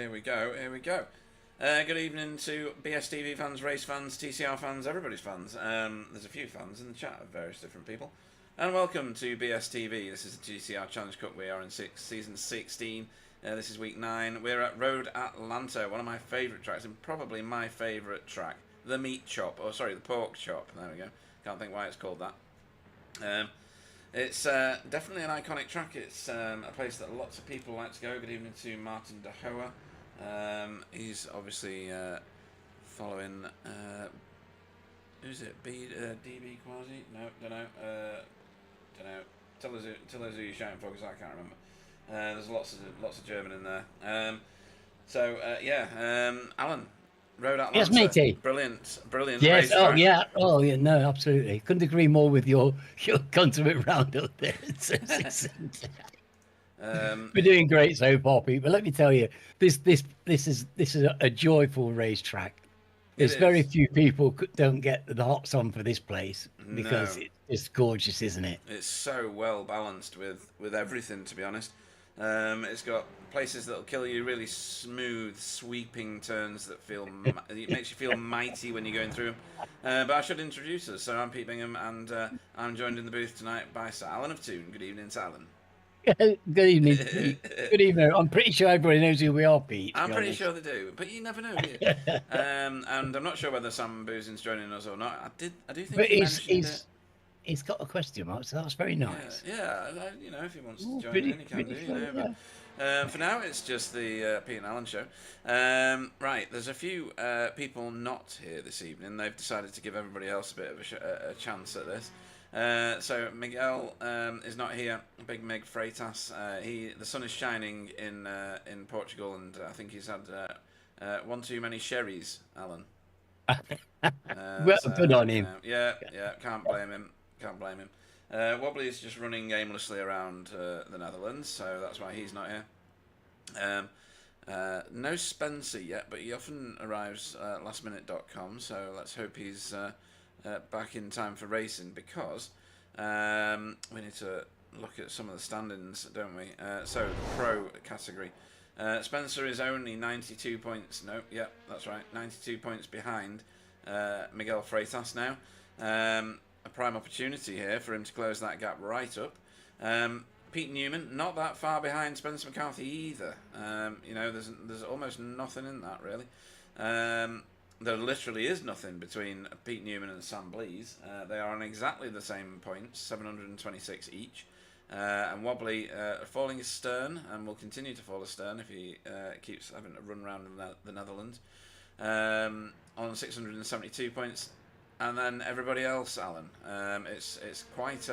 Here we go. Good evening to BSTV fans, race fans, TCR fans, everybody's fans. There's a few fans in the chat of various different people. And welcome to BSTV. This is the TCR Challenge Cup. We are in season 16. This is week 9. We're at Road Atlanta, one of my favourite tracks, and probably my favourite track. The meat chop. Oh, sorry, the pork chop. There we go. Can't think why it's called that. It's definitely an iconic track. It's a place that lots of people like to go. Good evening to Martin DeHoa. He's obviously following... who's it? DB Quasi? No, don't know. Tell us who you're shouting for, because I can't remember. There's lots of German in there. Alan, Road Atlanta. Yes, matey. Brilliant. Yes. Racetrack. Oh, yeah. No, absolutely. Couldn't agree more with your consummate roundup there. We're doing great so far, people. Let me tell you, this is a joyful racetrack. There's very few people don't get the hops on for this place because it's gorgeous, isn't it? It's so well balanced with everything, to be honest. It's got places that'll kill you, really smooth, sweeping turns that feel... it makes you feel mighty when you're going through them. But I should introduce us. So I'm Pete Bingham, and I'm joined in the booth tonight by Sir Alan of Toon. Good evening, Sir Alan. Good evening. Good evening. I'm pretty sure everybody knows who we are, Pete. I'm pretty sure they do, but you never know, do you? And I'm not sure whether Sam Boozin's joining us or not. I do think he mentioned it. He's got a question mark, so that's very nice. Yeah, if he wants to join in, he can do. But for now, it's just the Pete and Alan show. Right, there's a few people not here this evening. They've decided to give everybody else a bit of a chance at this. So Miguel is not here. Big Mig Freitas. The sun is shining in Portugal, and I think he's had one too many sherries, Alan. Well, good on him. Yeah, can't blame him. Wobbly is just running aimlessly around the Netherlands, so that's why he's not here. No Spencer yet, but he often arrives lastminute.com, so let's hope he's back in time for racing, because we need to look at some of the standings, don't we? So the pro category. Spencer is only 92 points. No, yeah, that's right. 92 points behind Miguel Freitas now. A prime opportunity here for him to close that gap right up. Pete Newman, not that far behind Spencer McCarthy either. There's almost nothing in that, really. There literally is nothing between Pete Newman and Sam Blees. They are on exactly the same points, 726 each. And Wobbly falling astern, and will continue to fall astern if he keeps having to run around the Netherlands, on 672 points. And then everybody else, Alan. It's quite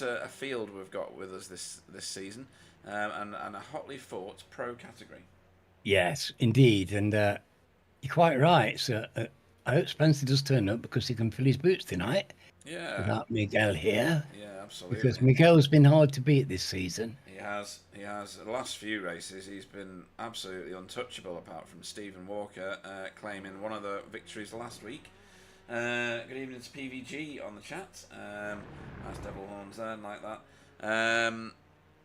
a field we've got with us this season, and a hotly fought pro category. Yes, indeed, and you're quite right. So I hope Spencer does turn up, because he can fill his boots tonight. Yeah. Without Miguel here. Yeah, absolutely. Because Miguel's been hard to beat this season. He has. The last few races, he's been absolutely untouchable, apart from Stephen Walker claiming one of the victories last week. Good evening to PVG on the chat. Nice devil horns there, like that.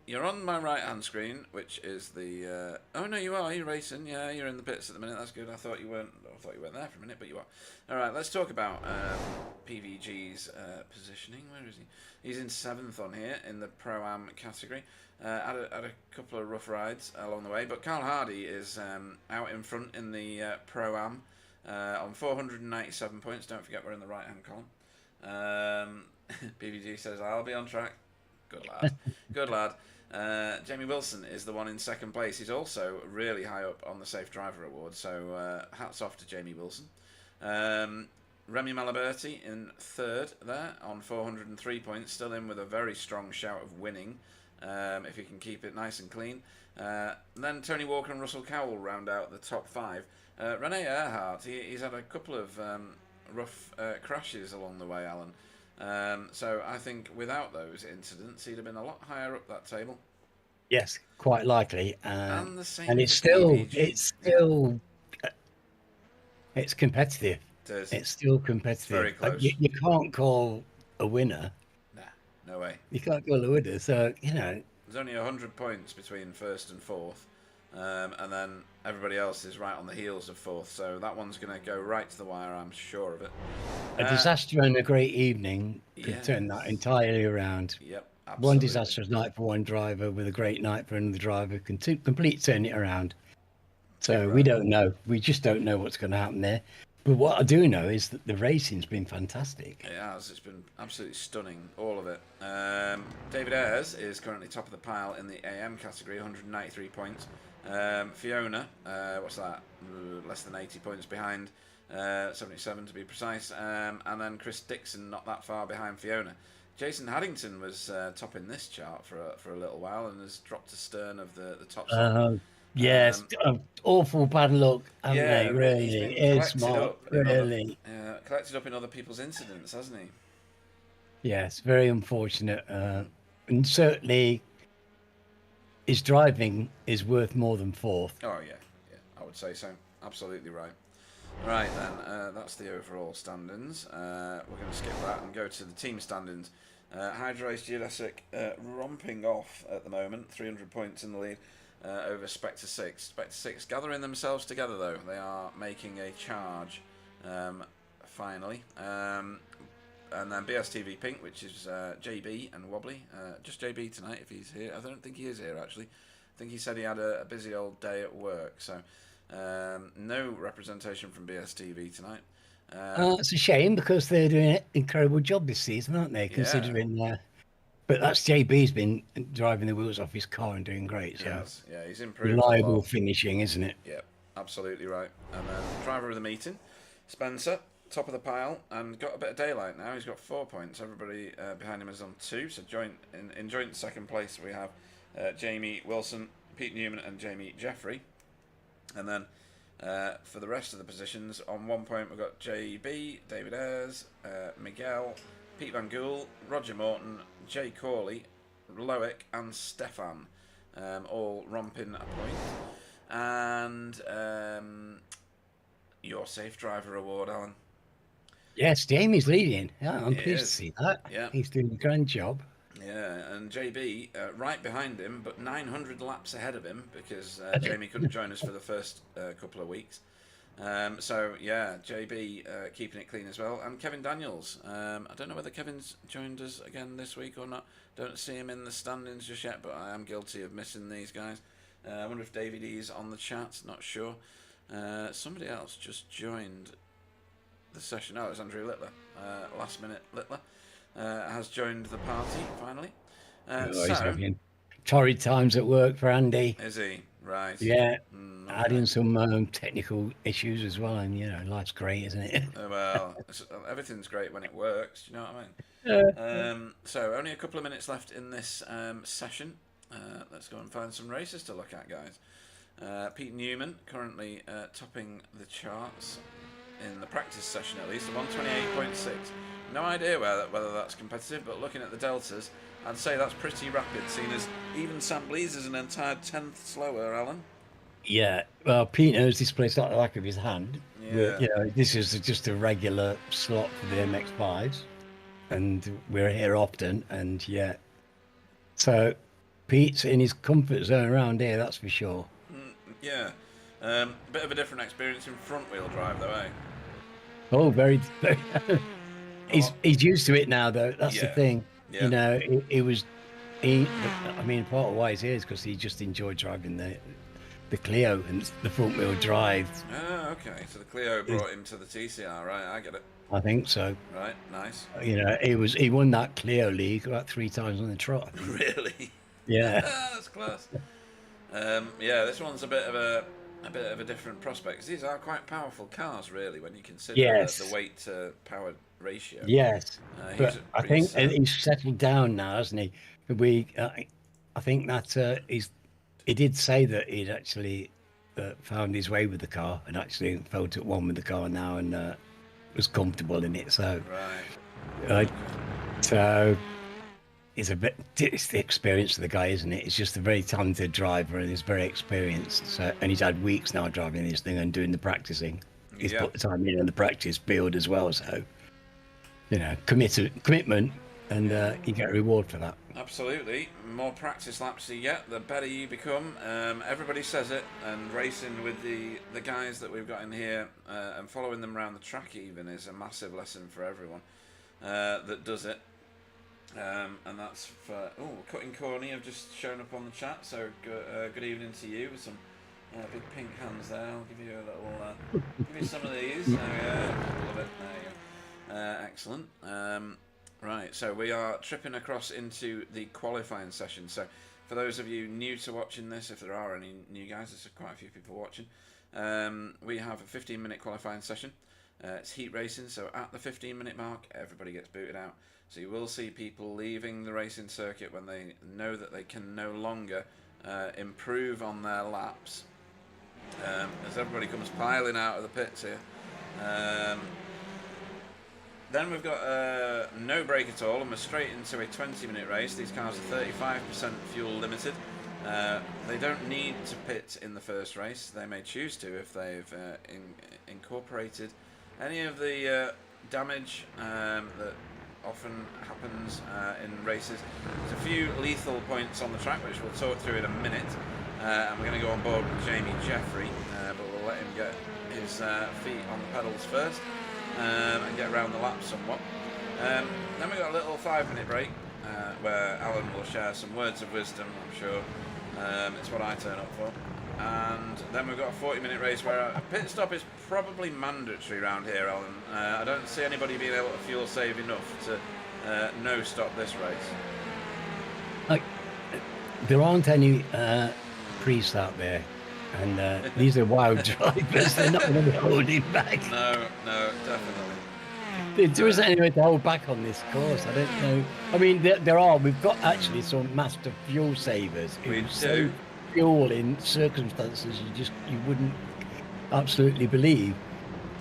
You're on my right hand screen, which is the oh no, you are. You're racing. Yeah, you're in the pits at the minute. That's good. I thought you weren't there for a minute, but you are. All right, let's talk about PVG's positioning. Where is he? He's in 7th on here in the Pro-Am category. Had a couple of rough rides along the way, but Carl Hardy is out in front in the Pro-Am. On 497 points. Don't forget we're in the right hand column. PVG says I'll be on track. Good lad. Jamie Wilson is the one in 2nd place. He's also really high up on the Safe Driver Award, so hats off to Jamie Wilson. Remy Malaberti in 3rd there on 403 points, still in with a very strong shout of winning, if he can keep it nice and clean. Then Tony Walker and Russell Cowell round out the top 5. Rene Earhart, he's had a couple of rough crashes along the way, Alan. So I think without those incidents, he'd have been a lot higher up that table. Yes, quite likely. And the same. And it's still competitive. It's still competitive. Very close. You can't call a winner. Nah, no way. You can't call a winner. So there's only 100 points between 1st and 4th. and then everybody else is right on the heels of fourth. So that one's going to go right to the wire, I'm sure of it. A disaster and a great evening could Yes. turn that entirely around. Yep, absolutely. One disastrous night for one driver with a great night for another driver can complete turn it around. So Right. we don't know. We just don't know what's going to happen there. But what I do know is that the racing's been fantastic. It has. It's been absolutely stunning, all of it. David Ayres is currently top of the pile in the AM category, 193 points. Fiona, what's that? Less than 80 points behind, 77 to be precise. And then Chris Dixon not that far behind Fiona. Jason Haddington was topping this chart for a little while and has dropped astern of the top spot. Yes, awful bad luck, haven't they? Really, he's been it's collected up in other people's incidents, hasn't he? Yes, very unfortunate, and certainly his driving is worth more than fourth. Oh yeah, I would say so. Absolutely right. Right then, that's the overall standings. We're going to skip that and go to the team standings. Hydro Race Geodesic romping off at the moment, 300 points in the lead. Over Spectre 6. Spectre 6 gathering themselves together though. They are making a charge finally. And then BSTV Pink, which is JB and Wobbly. Just JB tonight if he's here. I don't think he is here actually. I think he said he had a busy old day at work. So no representation from BSTV tonight. It's a shame because they're doing an incredible job this season, aren't they? Considering but that's JB's been driving the wheels off his car and doing great. So yes, yeah, he's improved. Reliable finishing, isn't it? Yep, absolutely right. And then driver of the meeting, Spencer, top of the pile, and got a bit of daylight now. He's got 4 points. Everybody behind him is on 2. So in joint second place we have Jamie Wilson, Pete Newman, and Jamie Jeffrey. And then for the rest of the positions, on 1 point we've got JB, David Ayres, Miguel, Pete Van Gool, Roger Morton, Jay Corley, Loic, and Stefan, all romping a point. And your Safe Driver Award, Alan. Yes, Jamie's leading. Yeah, I'm pleased to see that. Yeah. He's doing a grand job. Yeah, and JB right behind him, but 900 laps ahead of him because Jamie couldn't join us for the first couple of weeks. So yeah, JB keeping it clean as well, and Kevin Daniels. I don't know whether Kevin's joined us again this week or not. Don't see him in the standings just yet, but I am guilty of missing these guys. I wonder if David E's on the chat. Not sure. Somebody else just joined the session. Oh, it was Andrew Littler. Last minute Littler has joined the party finally. He's having torrid times at work for Andy. Is he? Right. Yeah. Adding some technical issues as well, and life's great, isn't it? Well, everything's great when it works. Do you know what I mean? So only a couple of minutes left in this session. Let's go and find some races to look at, guys. Pete Newman currently topping the charts in the practice session, at least, 128.6. No idea whether that's competitive, but looking at the deltas, I'd say that's pretty rapid, seeing as even Sam Blease is an entire 10th slower, Alan. Yeah, well, Pete knows this place like the back of his hand. Yeah. This is just a regular slot for the MX-5s, and we're here often, and yeah. So Pete's in his comfort zone around here, that's for sure. Yeah. Bit of a different experience in front-wheel drive, though, eh? Oh, very. He's used to it now, though. That's the thing. Yeah. I mean, part of why he's here is because he just enjoyed driving the Clio and the front wheel drive. Oh, okay. So the Clio brought him to the TCR, right? I get it. I think so. Right, nice. He won that Clio League about 3 times on the trot. Really? Yeah. That's class. Yeah, this one's a bit of a different prospect, because these are quite powerful cars, really, when you consider the weight to power ratio. Yes, but I think he's settled down now, hasn't he? I think that he did say that he'd actually found his way with the car and actually felt at one with the car now and was comfortable in it. So, so it's the experience of the guy, isn't it? He's just a very talented driver and he's very experienced. So, and he's had weeks now driving this thing and doing the practicing. He's put the time in the practice field as well. So, commitment and you get a reward for that. Absolutely. More practice laps you get, the better you become. Everybody says it, and racing with the guys that we've got in here and following them around the track even is a massive lesson for everyone that does it. And that's for Cutting Corny have just shown up on the chat. So good evening to you with some big pink hands there. I'll give you a little give you some of these. There we go. Love it. There you go. Excellent. Right, so we are tripping across into the qualifying session. So for those of you new to watching this, if there are any new guys, there's quite a few people watching, we have a 15-minute qualifying session. It's heat racing, so at the 15-minute mark, everybody gets booted out. So you will see people leaving the racing circuit when they know that they can no longer improve on their laps. As everybody comes piling out of the pits here. Then we've got no break at all, and we're straight into a 20-minute race. These cars are 35% fuel limited. They don't need to pit in the first race. They may choose to if they've incorporated any of the damage that often happens in races. There's a few lethal points on the track, which we'll talk through in a minute. And we're going to go on board with Jamie Jeffrey, but we'll let him get his feet on the pedals first. And get around the lap somewhat. Then we've got a little 5-minute break where Alan will share some words of wisdom, I'm sure. It's what I turn up for. And then we've got a 40-minute race where a pit stop is probably mandatory around here, Alan. I don't see anybody being able to fuel save enough to no stop this race. There aren't any priests out there. And these are wild drivers. They're not going to be holding back. No, definitely. There isn't any way to hold back on this course. I don't know. I mean, there are. We've got actually some master fuel savers who save fuel in circumstances you wouldn't absolutely believe.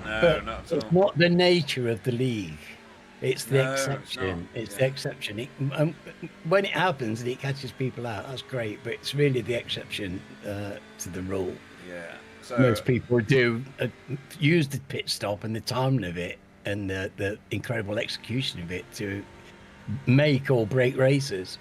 No, but not at all. It's not the nature of the league. It's the exception. It's the exception. When it happens and it catches people out, that's great. But it's really the exception to the rule. Yeah. So most people do use the pit stop and the timing of it and the incredible execution of it to make or break races.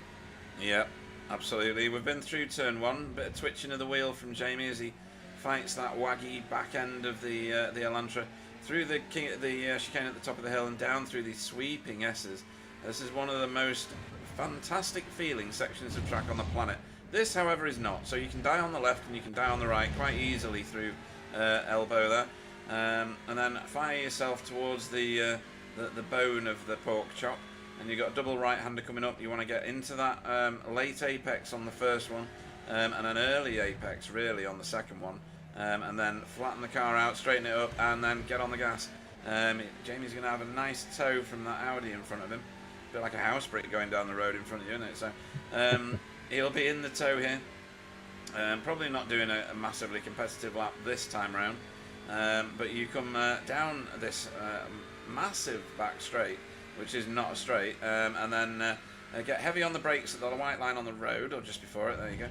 Yeah, absolutely. We've been through turn 1. Bit of twitching of the wheel from Jamie as he fights that waggy back end of the Elantra. Through the chicane at the top of the hill and down through these sweeping S's. This is one of the most fantastic feeling sections of track on the planet. This, however, is not. So you can die on the left and you can die on the right quite easily through elbow there. And then fire yourself towards the bone of the pork chop. And you've got a double right-hander coming up. You want to get into that late apex on the first one and an early apex, really, on the second one. And then flatten the car out, straighten it up, and then get on the gas. Jamie's going to have a nice tow from that Audi in front of him. A bit like a house brick going down the road in front of you, isn't it? So he'll be in the tow here. Probably not doing a massively competitive lap this time round. But you come down this massive back straight, which is not a straight, and then get heavy on the brakes at the white line on the road, or just before it, there you go.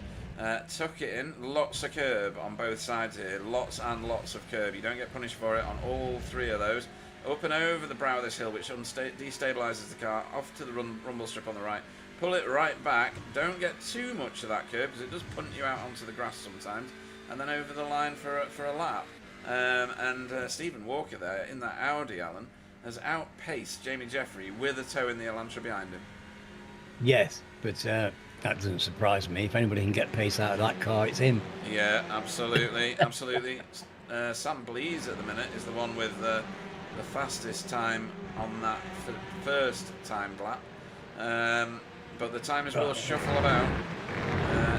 Tuck it in, lots of curb on both sides here, lots and lots of curb. You don't get punished for it on all 3 of those. Up and over the brow of this hill, which destabilises the car, off to the rumble strip on the right. Pull it right back, don't get too much of that curb, because it does punt you out onto the grass sometimes, and then over the line for a lap. And Stephen Walker there, in that Audi, Alan, has outpaced Jamie Jeffrey with a tow in the Elantra behind him. Yes, but that doesn't surprise me. If anybody can get pace out of that car, it's him. Yeah, absolutely, absolutely. Sam Blees at the minute is the one with the fastest time on that first timed lap. But the timers will shuffle about.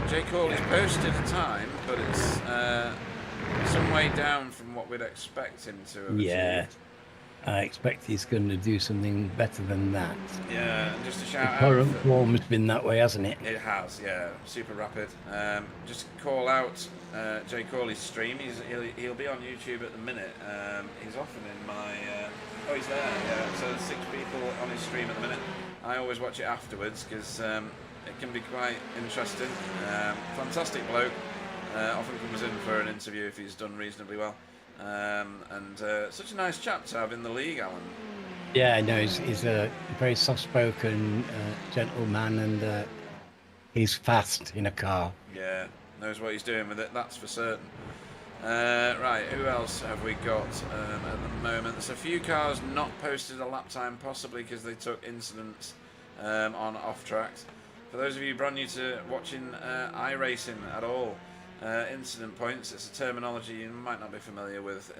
Jay Corley's posted a time, but it's some way down from what we'd expect him to have achieved. I expect he's going to do something better than that. Yeah, and just a shout out. Current form has been that way, hasn't it? It has, yeah. Super rapid. Just call out Jay Corley's stream. He'll be on YouTube at the minute. He's often in my... oh, he's there, yeah. So there's 6 people on his stream at the minute. I always watch it afterwards because it can be quite interesting. Fantastic bloke. Often comes in for an interview if he's done reasonably well. And such a nice chap to have in the league, Alan. Yeah, no, he's a very soft-spoken gentleman, and he's fast in a car. Yeah, knows what he's doing with it, that's for certain. Right, who else have we got at the moment? There's a few cars not posted a lap time, possibly because they took incidents on off tracks. For those of you brand new to watching iRacing at all, incident points, it's a terminology you might not be familiar with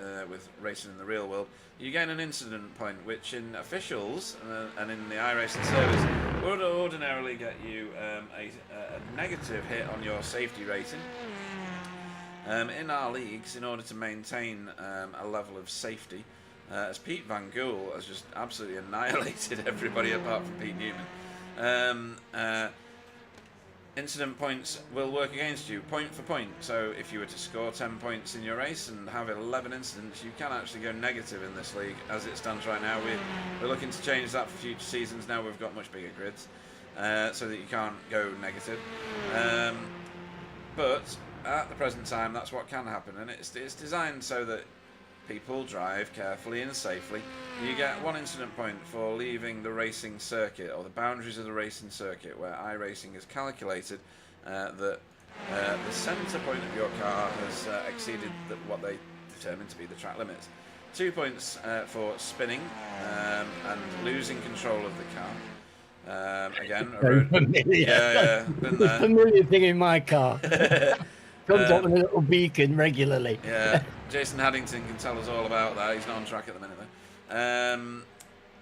racing in the real world. You gain an incident point, which in officials and in the iRacing service would ordinarily get you a negative hit on your safety rating. In our leagues, in order to maintain a level of safety, as Pete Van Gool has just absolutely annihilated everybody apart from Pete Newman, incident points will work against you, point for point. So if you were to score 10 points in your race and have 11 incidents, you can actually go negative in this league. As it stands right now, we're looking to change that for future seasons. Now we've got much bigger grids, so that you can't go negative. But at the present time, that's what can happen, and it's designed so that people drive carefully and safely. You get 1 incident point for leaving the racing circuit or the boundaries of the racing circuit, where iRacing has calculated that the centre point of your car has exceeded what they determined to be the track limits. 2 points for spinning and losing control of the car. Again, yeah, been there. Familiar thing in my car. Comes up with a little beacon regularly. Yeah, Jason Haddington can tell us all about that. He's not on track at the minute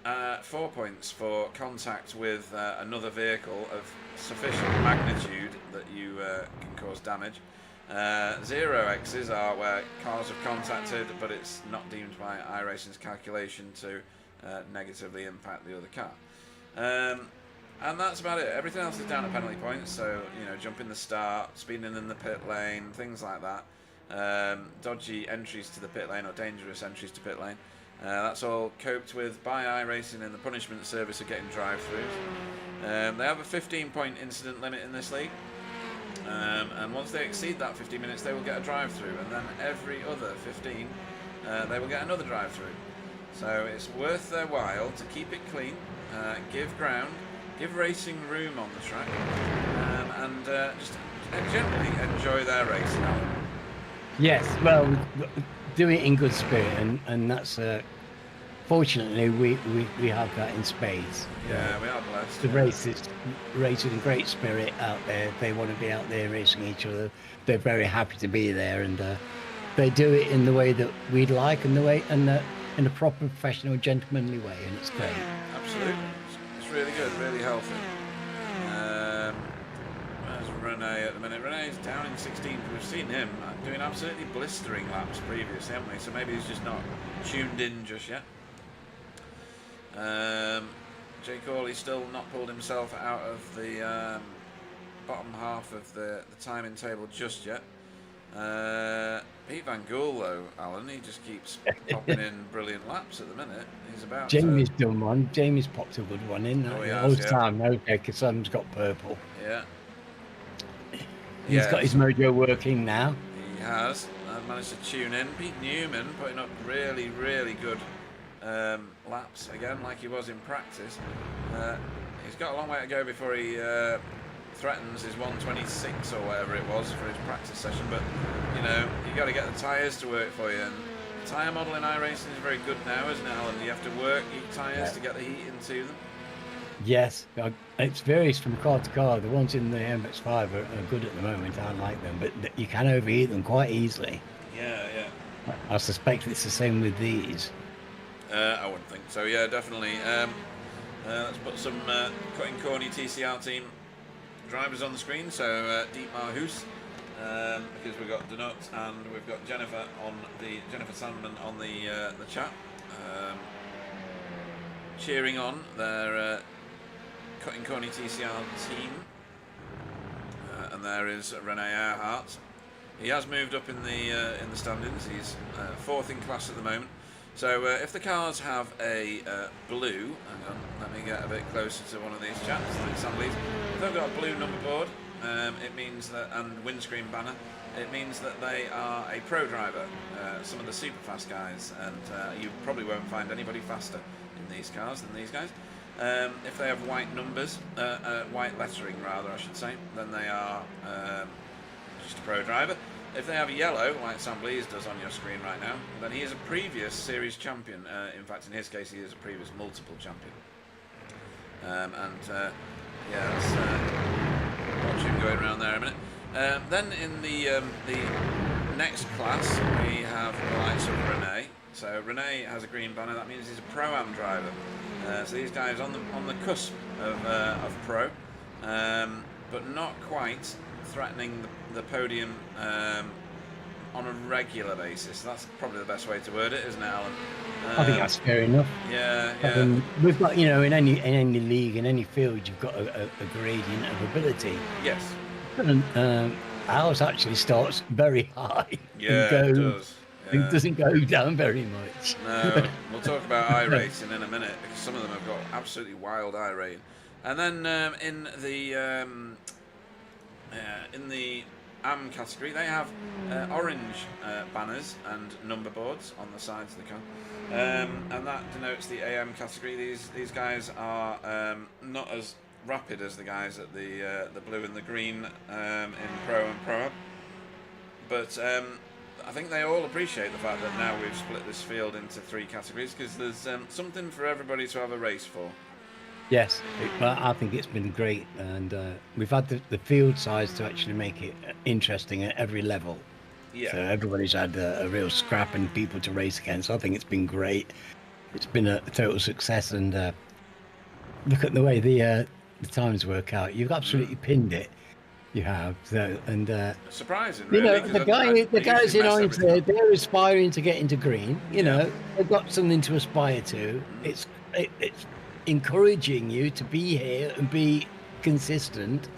though. 4 points for contact with another vehicle of sufficient magnitude that you can cause damage. 0 X's are where cars have contacted, but it's not deemed by iRacing's calculation to negatively impact the other car. And that's about it. Everything else is down at penalty points, so, you know, jumping the start, speeding in the pit lane, things like that. Dodgy entries to the pit lane or dangerous entries to pit lane. That's all coped with by iRacing in the punishment service of getting drive-throughs. They have a 15-point incident limit in this league, and once they exceed that 15 minutes, they will get a drive-through, and then every other 15, they will get another drive-through. So it's worth their while to keep it clean, give ground, give racing room on the track, and just generally enjoy their racing. Yes, well, do it in good spirit, and that's fortunately we have that in spades. Yeah, we are blessed. The racers race in great spirit out there. They want to be out there racing each other. They're very happy to be there, and they do it in the way that we'd like, and in a proper professional, gentlemanly way, and it's great. Absolutely. Really good, really healthy. Where's Renee at the minute? Renee's down in 16th. We've seen him doing absolutely blistering laps previously, haven't we? So maybe he's just not tuned in just yet. Jay Corley's still not pulled himself out of the bottom half of the timing table just yet. Pete Van Gool, though, Alan, he just keeps popping in brilliant laps at the minute. He's about Jamie's done one. Jamie's popped a good one in. Oh, he has, yeah. Time, okay, because Sam's got purple. Yeah. He's got his mojo working now. He has. I've managed to tune in. Pete Newman putting up really, really good laps again, like he was in practice. He's got a long way to go before he threatens his 126 or whatever it was for his practice session, but you know, you got to get the tyres to work for you, and the tyre model in iRacing is very good now, isn't it, Alan? You have to work your tyres to get the heat into them. Yes, it varies from car to car. The ones in the MX-5 are good at the moment. I like them, but you can overheat them quite easily. Yeah. I suspect it's the same with these. I wouldn't think so. Yeah, definitely. Let's put some Cutting Corny TCR team drivers on the screen. So Dietmar Hoos, because we've got Donut and we've got Jennifer Sandman on the chat, cheering on their Cutting Corny TCR team. And there is Rene Earhart. He has moved up in the standings. He's 4th in class at the moment. So if the cars have a blue, hang on, let me get a bit closer to one of these chaps. If they've got a blue number board, it means that, and windscreen banner, it means that they are a pro driver. Some of the super fast guys, and you probably won't find anybody faster in these cars than these guys. If they have white numbers, white lettering rather, I should say, then they are just a pro driver. If they have yellow, like Sam Blease does on your screen right now, then he is a previous series champion. In fact, in his case, he is a previous multiple champion. Yeah, let's watch him going around there a minute. Then in the next class, we have the likes of Rene. So Rene has a green banner. That means he's a Pro-Am driver. So these guys on the cusp of pro, but not quite threatening the podium on a regular basis. That's probably the best way to word it, isn't it, Alan? I think that's fair enough. Yeah. We've got, in any league, in any field, you've got a gradient of ability. Yes. And ours actually starts very high. Yeah, it does. Yeah. It doesn't go down very much. No, we'll talk about iRacing in a minute, because some of them have got absolutely wild iRating. And then in the AM category, they have orange banners and number boards on the sides of the car, and that denotes the AM category. These guys are not as rapid as the guys at the blue and the green in Pro and Pro-Am, but I think they all appreciate the fact that now we've split this field into 3 categories, because there's something for everybody to have a race for. Yes, I think it's been great, and we've had the field size to actually make it interesting at every level. Yeah. So everybody's had a real scrap and people to race against. I think it's been great. It's been a total success, and look at the way the times work out. You've absolutely pinned it. You have. So, and surprising, really. The guys in orange, they're aspiring to get into green. You know, they've got something to aspire to. It's encouraging you to be here and be consistent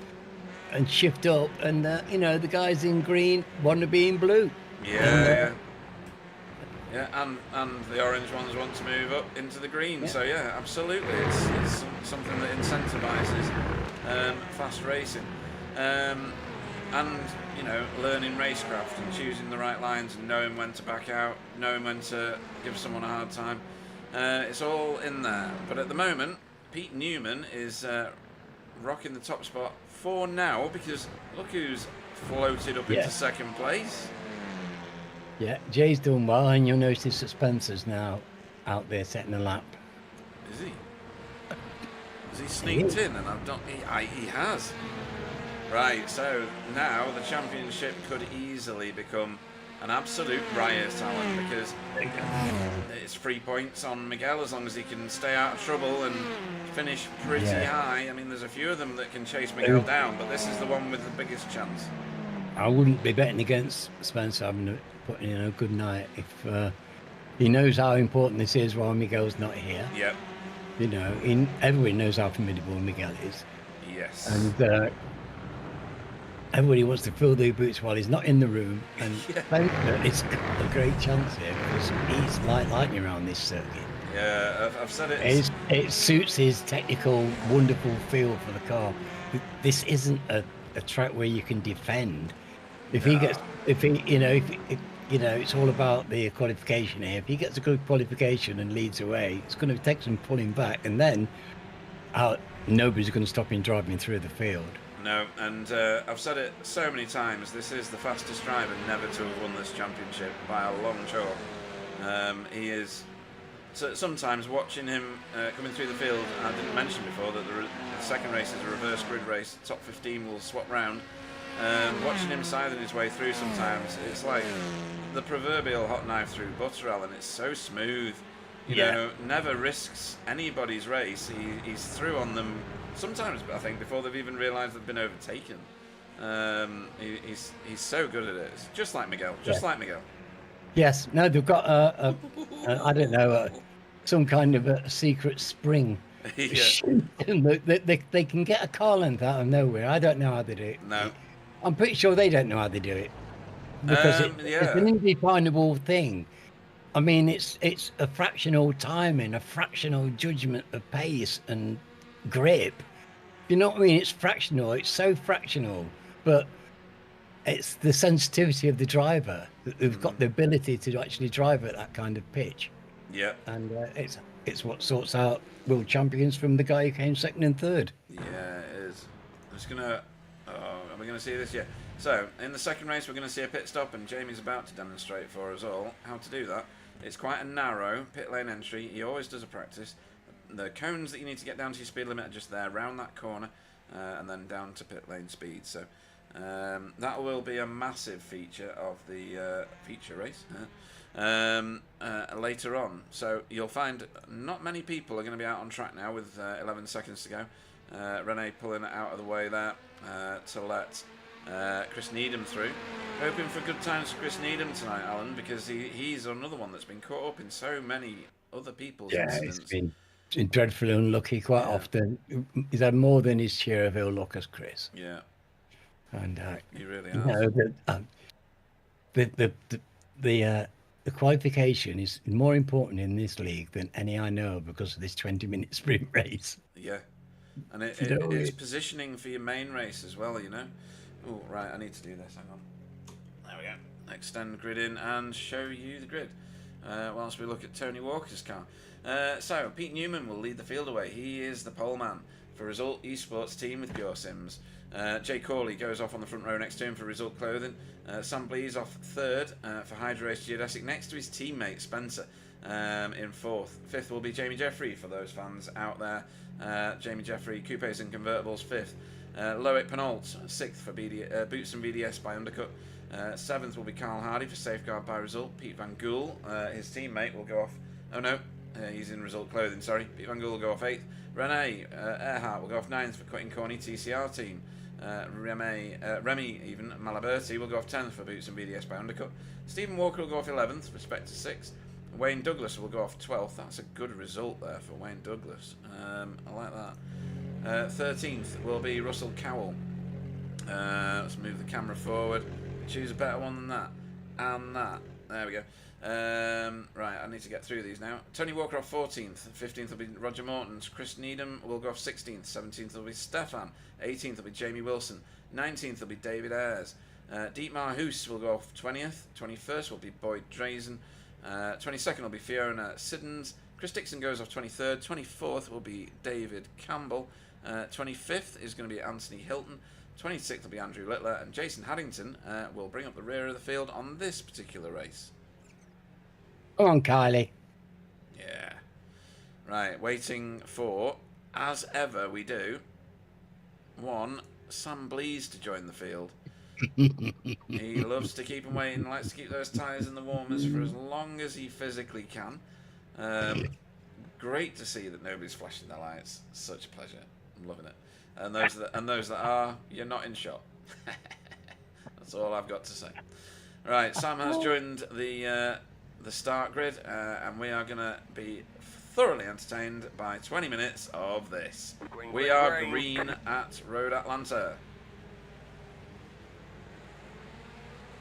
and shift up, and the guys in green want to be in blue. Yeah, and the orange ones want to move up into the green. Yeah. So yeah, absolutely, it's something that incentivizes fast racing, and learning racecraft and choosing the right lines and knowing when to back out, knowing when to give someone a hard time. It's all in there. But at the moment, Pete Newman is rocking the top spot for now, because look who's floated up into second place. Yeah, Jay's done well, and you'll notice that Spencer's now out there setting a lap. Is he? Has he sneaked in? And I've done. He has. Right. So now the championship could easily become an absolute riot, Alan, because it's 3 points on Miguel as long as he can stay out of trouble and finish pretty high. I mean, there's a few of them that can chase Miguel down, but this is the one with the biggest chance. I wouldn't be betting against Spencer having putting in a good night if he knows how important this is while Miguel's not here. Yep. Everybody knows how formidable Miguel is. Yes. And everybody wants to fill their boots while he's not in the room, and Spencer, it's got a great chance here because he's like lightning around this circuit. Yeah, I've said it. It suits his technical, wonderful feel for the car. This isn't a track where you can defend. It's all about the qualification here. If he gets a good qualification and leads away, it's going to take some pulling back, and then nobody's going to stop him driving through the field. No, and I've said it so many times, this is the fastest driver never to have won this championship by a long chalk. He is... So sometimes watching him coming through the field, I didn't mention before that the second race is a reverse grid race, top 15 will swap round. Watching him scything his way through sometimes, it's like the proverbial hot knife through butter, Alan. It's so smooth. You know, never risks anybody's race. He's through on them sometimes, I think, before they've even realised they've been overtaken. He's so good at it. It's just like Miguel. Like Miguel. Yes. No, they've got I don't know, some kind of a secret spring. They can get a car length out of nowhere. I don't know how they do it. No. I'm pretty sure they don't know how they do it, because it's an indefinable thing. I mean, it's a fractional timing, a fractional judgment of pace and grip. You know what I mean? It's fractional. It's so fractional, but it's the sensitivity of the driver that they've got the ability to actually drive at that kind of pitch. Yeah. And it's what sorts out world champions from the guy who came second and third. Yeah, it is. I'm just gonna. Oh, are we gonna see this? Yeah. So in the second race, we're gonna see a pit stop, and Jamie's about to demonstrate for us all how to do that. It's quite a narrow pit lane entry. He always does a practice. The cones that you need to get down to your speed limit are just there, round that corner, and then down to pit lane speed. So that will be a massive feature of the feature race later on. So you'll find not many people are going to be out on track now with 11 seconds to go. Rene pulling it out of the way there to let Chris Needham through. Hoping for good times for Chris Needham tonight, Alan, because he's another one that's been caught up in so many other people's incidents. It's been dreadfully unlucky quite often. He's had more than his share of ill luck as Chris. Yeah. And he really you has. Know, the qualification is more important in this league than any I know because of this 20-minute sprint race. Yeah. And it's positioning for your main race as well, you know. Oh, right, I need to do this. Hang on. There we go. Extend grid in and show you the grid whilst we look at Tony Walker's car. So, Pete Newman will lead the field away. He is the pole man for Result Esports team with Pure Sims. Jay Corley goes off on the front row next to him for Result Clothing. Sam Blees off third for Hydro Race Geodesic next to his teammate Spencer in fourth. Fifth will be Jamie Jeffrey for those fans out there. Jamie Jeffrey, Coupes and Convertibles, fifth. Loic Penault, sixth for Boots and VDS by Undercut. Seventh will be Carl Hardy for Safeguard by Result. Pete Van Gool, his teammate, will go off. Oh no, he's in Result Clothing, sorry. Pete Van Gool will go off eighth. Rene Earhart will go off ninth for Cutting Corny TCR team. Remy even Malaberti will go off 10th for Boots and BDS by Undercut. Stephen Walker will go off 11th, respect to 6th. Wayne Douglas will go off 12th. That's a good result there for Wayne Douglas. I like that. 13th will be Russell Cowell. Let's move the camera forward. Choose a better one than that. And that. There we go. Right, I need to get through these now. Tony Walker off 14th. 15th will be Roger Mortons. Chris Needham will go off 16th. 17th will be Stefan. 18th will be Jamie Wilson. 19th will be David Ayres. Dietmar Hoos will go off 20th. 21st will be Boyd Drazen. 22nd will be Fiona Siddons. Chris Dixon goes off 23rd. 24th will be David Campbell. 25th is going to be Anthony Hilton. 26th will be Andrew Littler. And Jason Haddington will bring up the rear of the field on this particular race. Come on, Kylie. Yeah. Right, waiting for, as ever we do, one Sam Blees to join the field. He loves to keep them waiting, likes to keep those tyres in the warmers for as long as he physically can. Great to see that nobody's flashing their lights. Such a pleasure. I'm loving it. And those that are, you're not in shot. That's all I've got to say. Right, Sam has joined the start grid, and we are going to be thoroughly entertained by 20 minutes of this. We are green at Road Atlanta.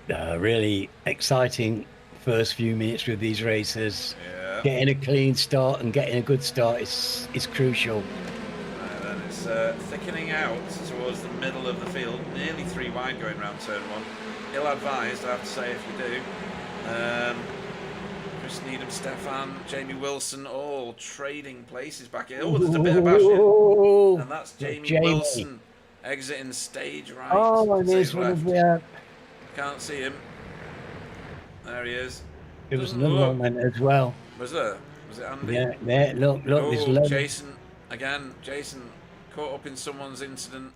Really exciting first few minutes with these races. Yeah. Getting a clean start and getting a good start is crucial. And then it's thickening out towards the middle of the field, nearly 3 wide going round turn 1. Ill-advised, I have to say, if you do. Chris Needham, Stefan, Jamie Wilson, all trading places back here. Oh, there's a bit of bashing. And that's Jamie Wilson exiting stage right. Oh, and there's one of the... Can't see him. There he is. There was another one as well. Was there? Was it Andy? Yeah, there, look, oh, there's Jason, again, Jason caught up in someone's incident.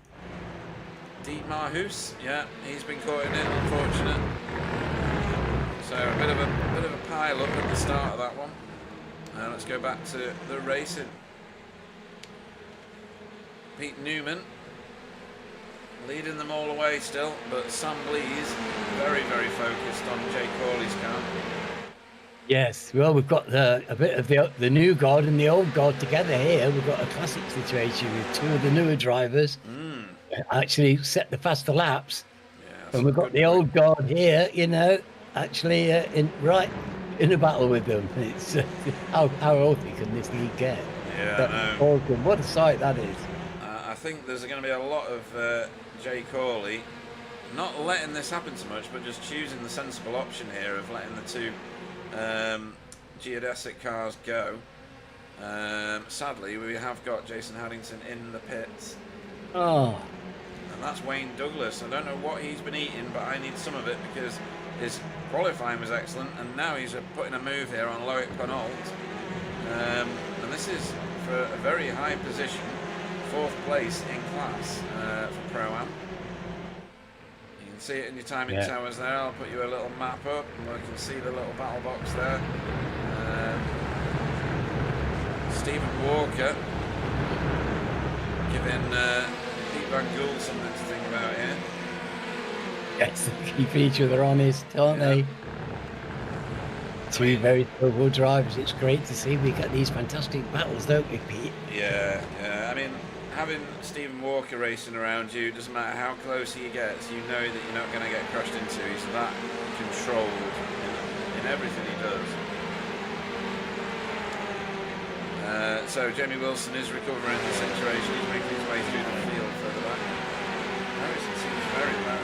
Dietmar Hoos, yeah, he's been caught in it, unfortunate. So a bit of a pile up at the start of that one. Let's go back to the racing. Pete Newman leading them all away still, but Sam Blees very, very focused on Jay Corley's car. Yes, well, we've got a bit of the new guard and the old guard together here. We've got a classic situation with two of the newer drivers actually set the faster laps. Yeah, and we've got the old guard here, you know, actually in the battle with them. It's how healthy can this league get? Yeah, awesome. What a sight that is. I think there's going to be a lot of Jay Corley not letting this happen so much, but just choosing the sensible option here of letting the two geodesic cars go. Sadly, we have got Jason Haddington in the pits. Oh. And that's Wayne Douglas. I don't know what he's been eating, but I need some of it because his qualifying was excellent, and now he's putting a move here on Loic Penault. And this is for a very high position, 4th place in class for Pro-Am. You can see it in your timing towers there. I'll put you a little map up, and we can see the little battle box there. Stephen Walker giving Pete Van Gool something to think about here. Yes, they keep each other honest, don't they? Two very skillful drivers. It's great to see we get these fantastic battles, don't we, Pete? Yeah. I mean, having Stephen Walker racing around you, doesn't matter how close he gets, you know that you're not going to get crushed into. He's that controlled in everything he does. So Jamie Wilson is recovering the situation. He's making his way through the field further back. Harrison seems very low.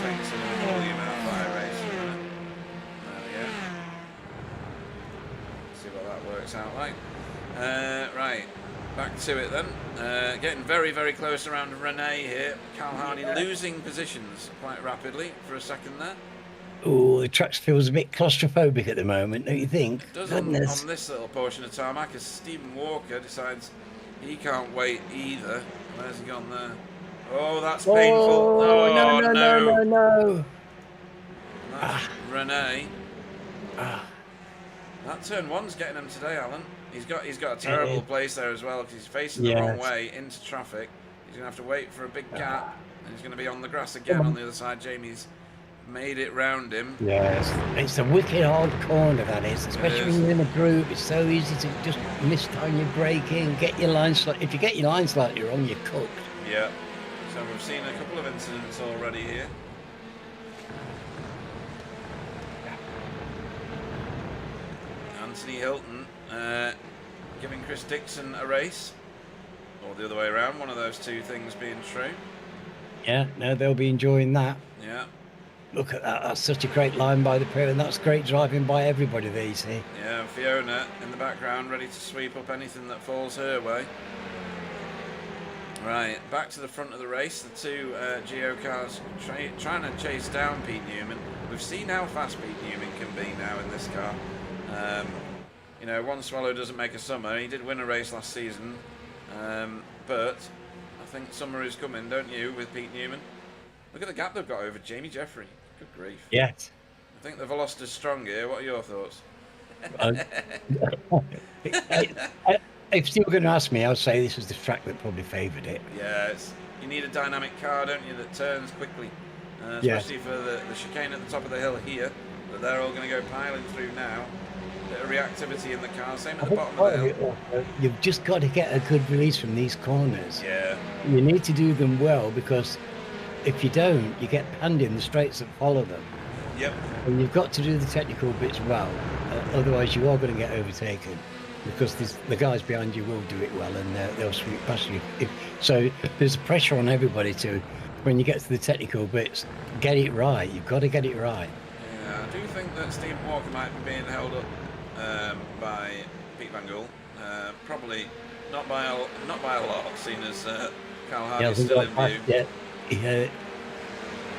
Take some of the volume out of my race. There we go. See what that works out like. Right, back to it then. Getting very, very close around Renee here. Carl Hardy losing positions quite rapidly for a second there. Oh, the track feels a bit claustrophobic at the moment, don't you think? It does on this little portion of tarmac, as Stephen Walker decides he can't wait either. Where's he gone there? Oh, that's painful. Oh, no. That's Renee. That turn one's getting him today, Alan. He's got a terrible place there as well because he's facing the wrong way into traffic. He's going to have to wait for a big gap, and he's going to be on the grass again on the other side. Jamie's made it round him. Yes, it's a wicked hard corner, that is, especially when you're in a group. It's so easy to just mistime your braking, get your line slightly. If you get your line slightly wrong, you're cooked. Yeah. So we've seen a couple of incidents already here. Anthony Hilton giving Chris Dixon a race, or the other way around, one of those two things being true. Yeah, no, they'll be enjoying that. Yeah. Look at that, that's such a great line by the pair, and that's great driving by everybody there, you see. Yeah, Fiona in the background ready to sweep up anything that falls her way. Right, back to the front of the race, the two Geo cars trying to chase down Pete Newman. We've seen how fast Pete Newman can be now in this car. You know, one swallow doesn't make a summer. He did win a race last season, but I think summer is coming, don't you, with Pete Newman? Look at the gap they've got over Jamie Jeffrey. Good grief. Yes. I think the Velocity's strong here. What are your thoughts? If you were going to ask me, I would say this was the track that probably favoured it. Yeah, you need a dynamic car, don't you, that turns quickly. Especially for the chicane at the top of the hill here, that they're all going to go piling through now. Bit of reactivity in the car, same at the bottom of the hill. You've just got to get a good release from these corners. Yeah. You need to do them well, because if you don't, you get panned in the straights that follow them. Yep. And you've got to do the technical bits well, otherwise you are going to get overtaken, because the guys behind you will do it well, and they'll sweep past you. So there's pressure on everybody to, when you get to the technical bits, get it right. You've got to get it right. Yeah, I do think that Stephen Walker might be being held up by Pete Van Gool. Probably not by a lot, seeing as Carl Hardy's still in view. Yeah.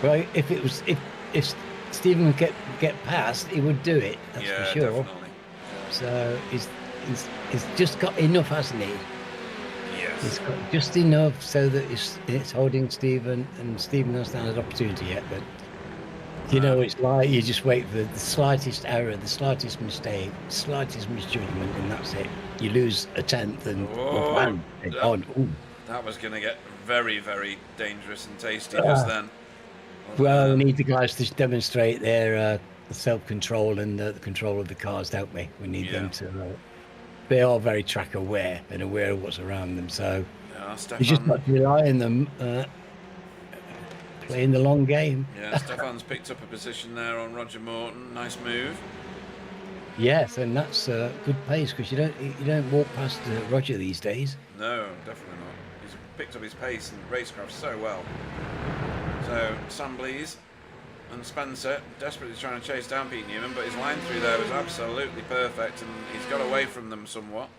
Well, if Stephen would get past, he would do it. That's for sure. Definitely. So he's just got enough, hasn't he? Yes. He's got just enough so that it's holding Stephen, and Stephen hasn't had an opportunity yet. But you know, it's like you just wait for the slightest error, the slightest mistake, slightest misjudgment, and that's it. You lose a tenth, and that was going to get very, very dangerous and tasty just then. Well, we need the guys to demonstrate their self-control and the control of the cars, don't we? We need them to. They are very track aware and aware of what's around them, so you just got to rely on them playing the long game. Yeah, Stefan's picked up a position there on Roger Morton. Nice move. Yes, and that's good pace, because you don't walk past Roger these days. No, definitely not. He's picked up his pace and racecraft so well. So Sam Blease and Spencer desperately trying to chase down Pete Newman, but his line through there was absolutely perfect, and he's got away from them somewhat.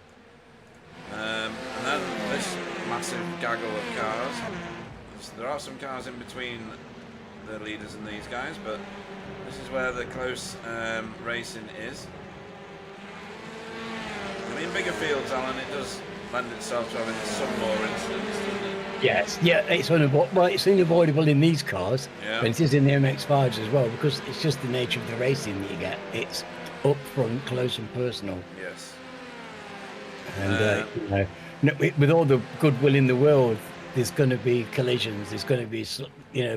And then this massive gaggle of cars. There are some cars in between the leaders and these guys, but this is where the close racing is. I mean, bigger fields, Alan, it does lend itself to having some more incidents, doesn't it? Yes, yeah, it's unavoidable in these cars, but it is in the MX-5s as well, because it's just the nature of the racing that you get. It's up front, close and personal. Yes. And with all the goodwill in the world, there's going to be collisions. There's going to be,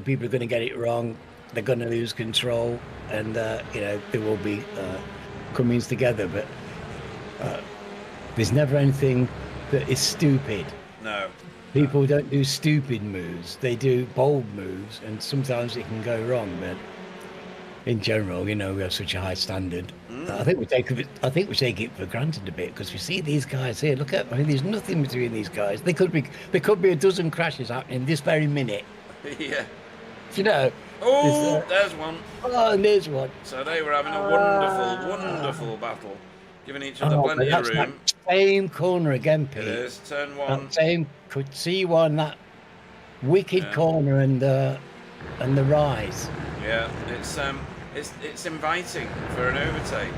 people are going to get it wrong. They're going to lose control, and there will be comings together. But there's never anything that is stupid. No. People don't do stupid moves. They do bold moves, and sometimes it can go wrong. But in general, we have such a high standard. I think we take it for granted a bit, because we see these guys here. There's nothing between these guys. There could be a dozen crashes happening this very minute. Yeah. Oh, there's one. Oh, and there's one. So they were having a wonderful battle, giving each other plenty of room. That same corner again, Pete. It is turn one. That same C1, that wicked corner, and the rise. Yeah, it's inviting for an overtake,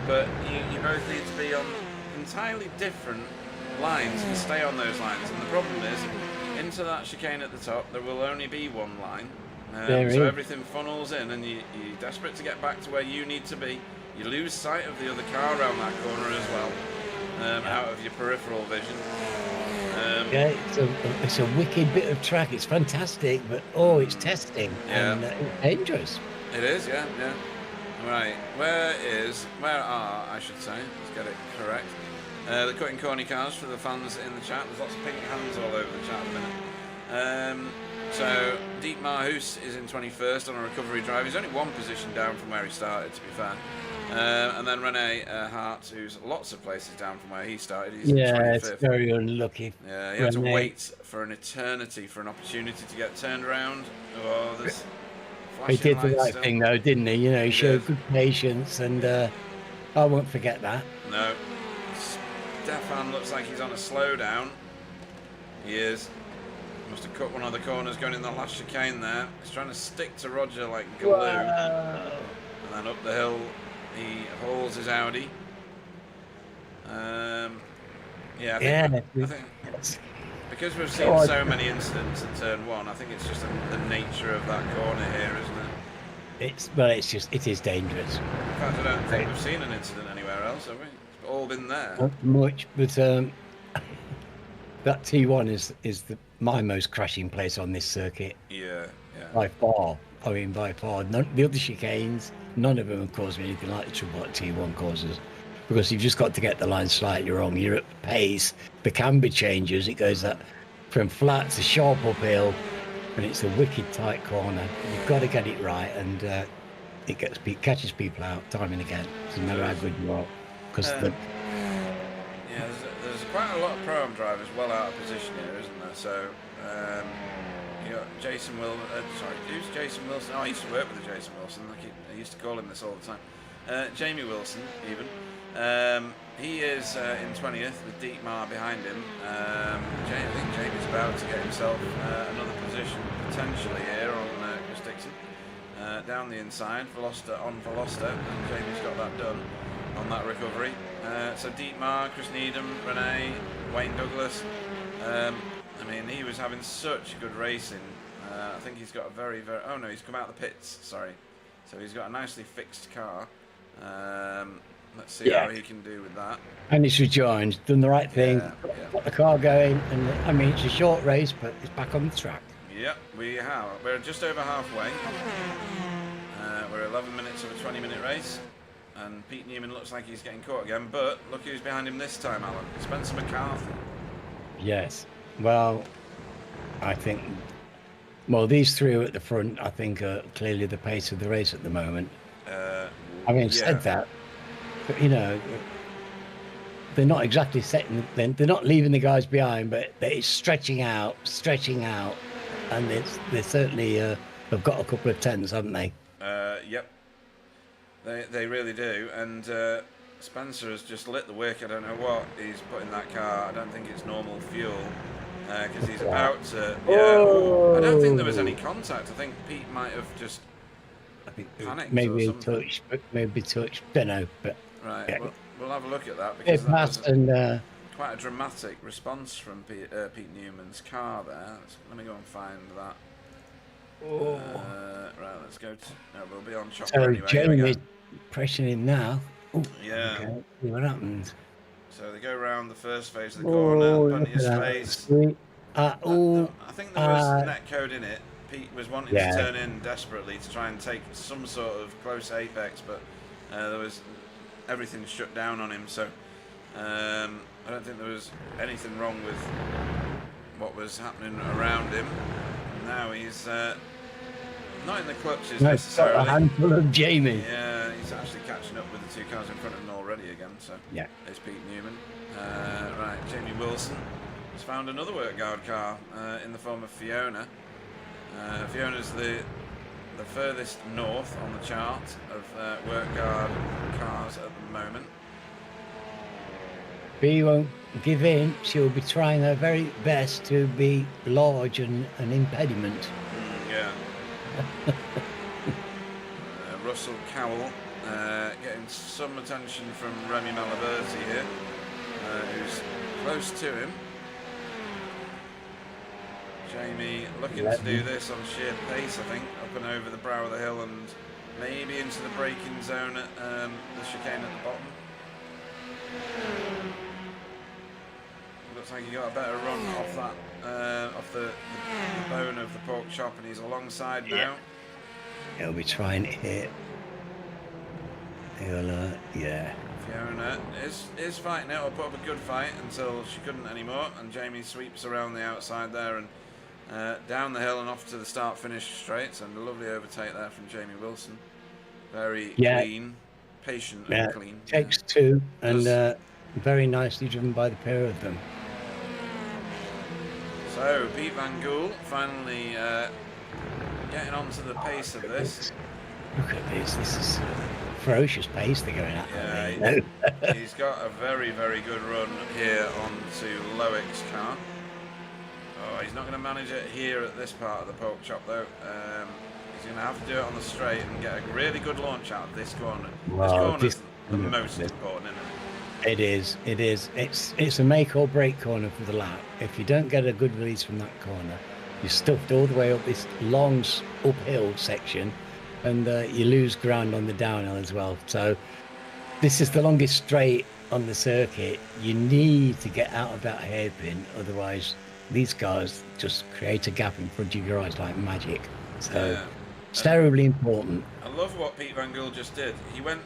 but you both need to be on entirely different lines and stay on those lines. And the problem is, into that chicane at the top, there will only be one line. So everything funnels in, and you're desperate to get back to where you need to be. You lose sight of the other car around that corner as well, out of your peripheral vision. It's a wicked bit of track. It's fantastic, but it's testing and it's dangerous. It is, yeah. Right, where are, I should say, let's get it correct, the cutting corny cars for the fans in the chat. There's lots of pink hands all over the chat at the minute. So Dietmar Hoos is in 21st on a recovery drive. He's only one position down from where he started, to be fair. And then Rene Hart, who's lots of places down from where he started. He's in 25th. It's very unlucky. Yeah, he had to wait for an eternity for an opportunity to get turned around. Oh, there's he did the right thing, though, didn't he? He showed good patience, and I won't forget that. No. Stefan looks like he's on a slowdown. He is. Must have cut one of the corners going in the last chicane there. He's trying to stick to Roger like glue. Whoa. And then up the hill, he hauls his Audi. I think because we've seen so many incidents in turn one, I think it's just the nature of that corner here, isn't it? It is dangerous. In fact, I don't think we've seen an incident anywhere else, have we? It's all been there. Not much, but that T1 is my most crashing place on this circuit. Yeah. By far. By far. The other chicanes, none of them have caused me anything like the trouble that T1 causes. Because you've just got to get the line slightly wrong. You're at pace. The camber changes. It goes from flat to sharp uphill, and it's a wicked tight corner. You've got to get it right, and it catches people out time and again. Doesn't matter how good you are. Because there's quite a lot of Pro-Am drivers well out of position here, isn't there? So you got Jason Wilson. Who's Jason Wilson? Oh, I used to work with Jason Wilson. I used to call him this all the time. Jamie Wilson, even. He is in 20th with Dietmar behind him. I think Jamie's about to get himself another position potentially here on Chris Dixon. Down the inside, Veloster on Veloster, and Jamie's got that done on that recovery. So Dietmar, Chris Needham, Rene, Wayne Douglas. He was having such good racing. I think he's got a very, very... Oh no, he's come out of the pits, sorry. So he's got a nicely fixed car. Let's see how he can do with that. And it's rejoined, done the right thing, got the car going, and it's a short race, but it's back on the track. Yep, we have. We're just over halfway. We're 11 minutes of a 20-minute race, and Pete Newman looks like he's getting caught again, but look who's behind him this time, Alan. Spencer McCarthy. Yes. Well, I think... Well, these three at the front, I think, are clearly the pace of the race at the moment. Having said that, but, they're not exactly setting. They're not leaving the guys behind, but it's stretching out, and they certainly have got a couple of tens, haven't they? Yep, they really do. And Spencer has just lit the wick. I don't know what he's put in that car. I don't think it's normal fuel because he's about to. Yeah, I don't think there was any contact. I think Pete might have just panicked maybe or something. touched. Don't know, but right. Yeah. We'll have a look at that because It that passed was and quite a dramatic response from Pete Newman's car there. Let me go and find that. Right, let's go to. No, we'll be on chopper so anyway. Jamie's pressuring him now. Ooh, Yeah. Okay. See what happens. So they go around the first phase of the corner, plenty of space. I think there was net code in it. Pete was wanting to turn in desperately to try and take some sort of close apex, but there was everything shut down on him. So I don't think there was anything wrong with what was happening around him. Now he's not in the clutches necessarily. A handful of Jamie. Yeah, he's actually catching up with the two cars in front of him already again. So yeah, there's Pete Newman. Right, Jamie Wilson has found another work guard car in the form of Fiona. Fiona's the furthest north on the chart of work guard cars at the moment. Bea won't give in. She'll be trying her very best to be large and an impediment. Yeah. Russell Cowell getting some attention from Remy Malaberti here, who's close to him. Jamie looking to do this on sheer pace, I think, up and over the brow of the hill and maybe into the braking zone at the chicane at the bottom. Looks like he got a better run off that, off the bone of the pork chop, and he's alongside now. He'll be trying to hit. He'll, Fiona is fighting it, or put up a good fight until she couldn't anymore, and Jamie sweeps around the outside there and down the hill and off to the start-finish straight, and a lovely overtake there from Jamie Wilson. Very clean, patient and clean. Takes two, and very nicely driven by the pair of them. So, Pete Van Gool finally getting onto the pace of this. Look at this. This is ferocious pace they're going at. Yeah, he's got a very, very good run here onto Loick's car. Oh, he's not going to manage it here at this part of the pork chop, though. He's going to have to do it on the straight and get a really good launch out of this corner. This corner's the most important, isn't it? It is. It's a make or break corner for the lap. If you don't get a good release from that corner, you're stuffed all the way up this long uphill section, and you lose ground on the downhill as well. So this is the longest straight on the circuit. You need to get out of that hairpin, otherwise these cars just create a gap in front of your eyes like magic. So it's terribly important. I love what Pete Van Gool just did. He went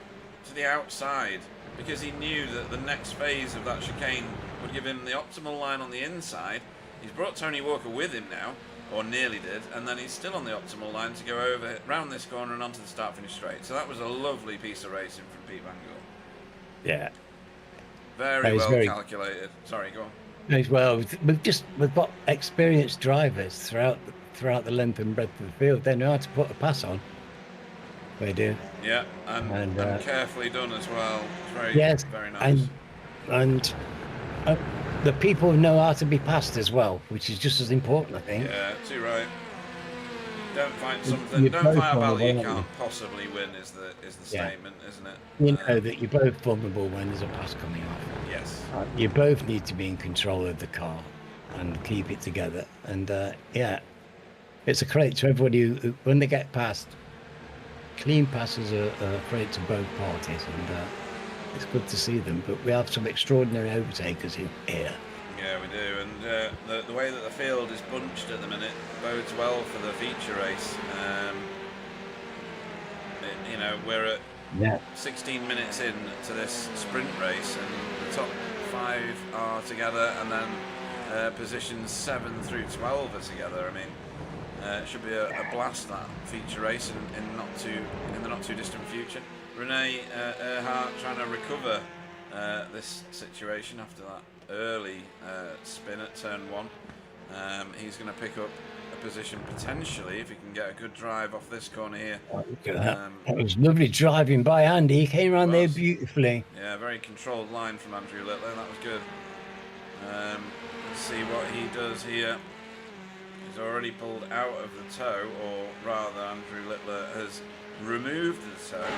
to the outside because he knew that the next phase of that chicane would give him the optimal line on the inside. He's brought Tony Walker with him now, or nearly did, and then he's still on the optimal line to go over, round this corner and onto the start-finish straight. So that was a lovely piece of racing from Pete Van Gool. Yeah. Very well calculated. Sorry, go on. Well, we've got experienced drivers throughout the length and breadth of the field. They know how to put a pass on. They do. Yeah, and carefully done as well. It's very nice. And the people know how to be passed as well, which is just as important, I think. Yeah, too right. Don't find something. Don't fight a battle you can't possibly win. Is the statement, isn't it? You know that you're both vulnerable when there's a pass coming off. Yes. You both need to be in control of the car and keep it together. And it's a credit to everybody who when they get past. Clean passes are a credit to both parties, and it's good to see them. But we have some extraordinary overtakers here. Yeah, we do, and the way that the field is bunched at the minute bodes well for the feature race. We're at 16 minutes in to this sprint race, and the top 5 are together, and then positions 7 through 12 are together. I mean, it should be a blast, that feature race in the not too distant future. Renee Earhart trying to recover this situation after that early spin at turn 1. He's going to pick up a position potentially if he can get a good drive off this corner here. That was lovely driving by Andy. He came around there beautifully. Yeah, very controlled line from Andrew Littler. That was good. Let's see what he does here. He's already pulled out of the toe, or rather Andrew Littler has removed the toe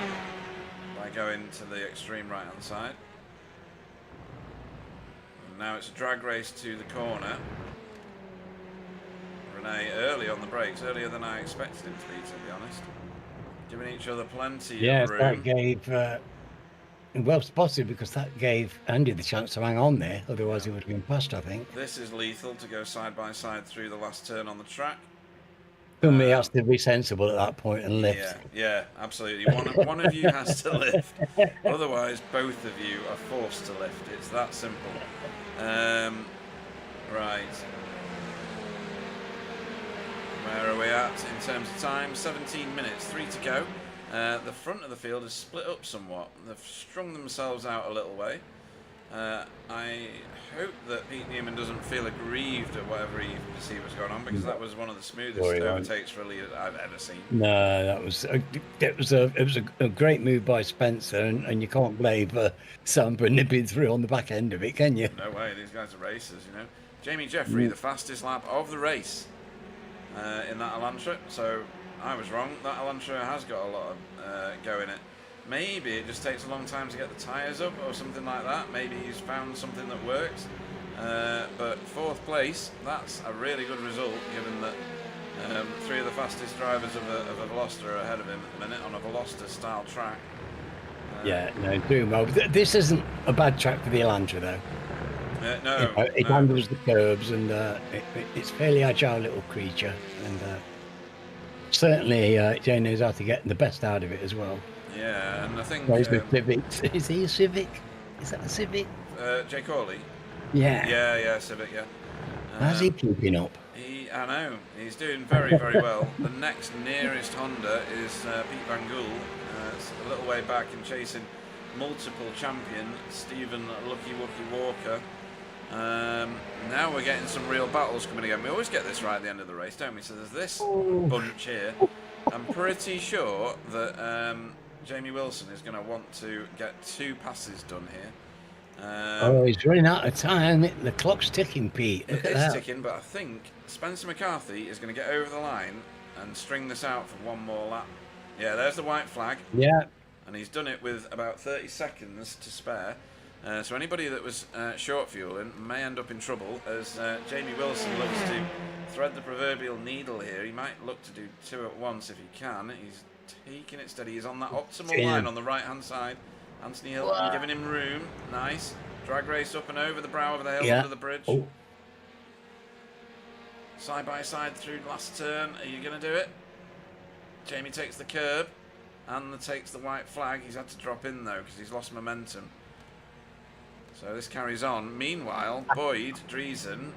by going to the extreme right hand side. And now it's a drag race to the corner. Renee early on the brakes, earlier than I expected him to be honest. Giving each other plenty of room. That gave well spotted, because that gave Andy the chance to hang on there, otherwise he would have been past, I think. This is lethal to go side by side through the last turn on the track. Somebody has to be sensible at that point and lift. Yeah, absolutely. One of you has to lift. Otherwise, both of you are forced to lift. It's that simple. Right. Where are we at in terms of time? 17 minutes, 3 to go. The front of the field is split up somewhat. They've strung themselves out a little way. I hope that Pete Newman doesn't feel aggrieved at whatever he perceived was going on, because that was one of the smoothest overtakes for a lead I've ever seen. No, that was it was a great move by Spencer, and you can't blame Sam for nipping through on the back end of it, can you? No way, these guys are racers, you know. Jamie Jeffrey, the fastest lap of the race in that Elantra, so I was wrong. That Elantra has got a lot of go in it. Maybe it just takes a long time to get the tyres up or something like that. Maybe he's found something that works. But 4th place, that's a really good result, given that 3 of the fastest drivers of a Veloster are ahead of him at the minute on a Veloster style track. No, doing well. This isn't a bad track for the Elantra, though. No. It handles the curbs, and it's a fairly agile little creature, and certainly Jay knows how to get the best out of it as well. Yeah, and I think... Is he a Civic? Is that a Civic? Jay Corley? Yeah. Yeah, Civic, yeah. How's he keeping up? I know, he's doing very, very well. The next nearest Honda is Pete Van Gool. It's a little way back and chasing multiple champion Stephen Lucky Wookie Walker. Now we're getting some real battles coming again. We always get this right at the end of the race, don't we? So there's this bunch here. I'm pretty sure that Jamie Wilson is going to want to get 2 passes done here. He's running out of time. The clock's ticking, Pete. It is ticking, but I think Spencer McCarthy is going to get over the line and string this out for one more lap. Yeah, there's the white flag. Yeah. And he's done it with about 30 seconds to spare. So anybody that was short fueling may end up in trouble, as Jamie Wilson looks to thread the proverbial needle here. He might look to do 2 at once if he can. He's taking it steady. He's on that optimal line on the right-hand side. Anthony Hilton giving him room. Nice. Drag race up and over the brow of the hill, under the bridge. Side by side through last turn. Are you going to do it? Jamie takes the curb and takes the white flag. He's had to drop in, though, because he's lost momentum. So this carries on. Meanwhile, Boyd Driesen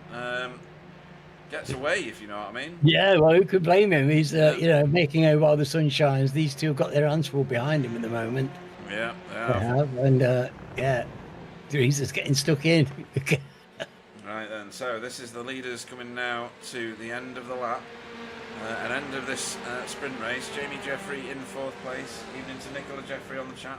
gets away, if you know what I mean. Yeah, well, who could blame him? He's making hay while the sun shines. These two have got their hands full behind him at the moment. Yeah, they have. And Driesen's getting stuck in. Right then, so this is the leaders coming now to the end of the lap. An end of this sprint race. Jamie Jeffrey in 4th place. Evening to Nicola Jeffrey on the chat.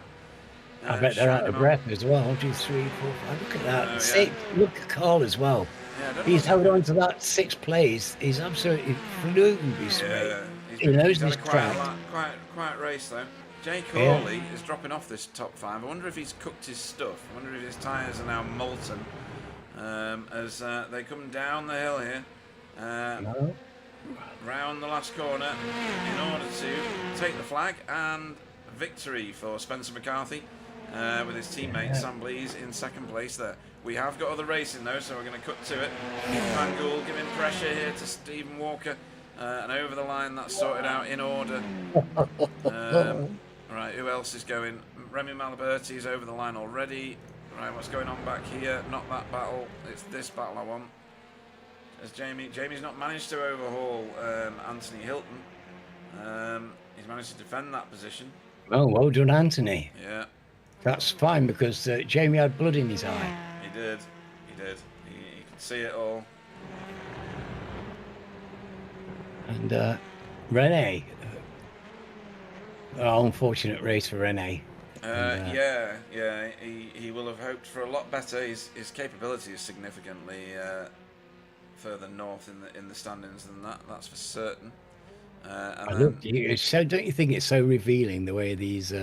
I bet they're out of breath as well. 1, 2, 3, 4, 5. Look at that. Look at Carl as well. Yeah, he's held on to that 6th place. He's absolutely fluently straight. He knows this track. Quiet race though. Jay Corley is dropping off this top 5. I wonder if he's cooked his stuff. I wonder if his tyres are now molten as they come down the hill here. Round the last corner in order to take the flag, and victory for Spencer McCarthy with his teammate Sam Blease in 2nd place there. We have got other racing though, so we're going to cut to it. Van Gool giving pressure here to Stephen Walker, and over the line that's sorted out in order. Right, who else is going? Remy Malaberti is over the line already. Right, what's going on back here? Not that battle, it's this battle I want. As Jamie's not managed to overhaul Anthony Hilton. He's managed to defend that position. Oh, well done, Anthony. Yeah. That's fine because Jamie had blood in his eye. He did. He did. He could see it all. And Rene, unfortunate race for Rene. Yeah. He will have hoped for a lot better. His capability is significantly further north in the standings than that. That's for certain. Look, so don't you think it's so revealing the way these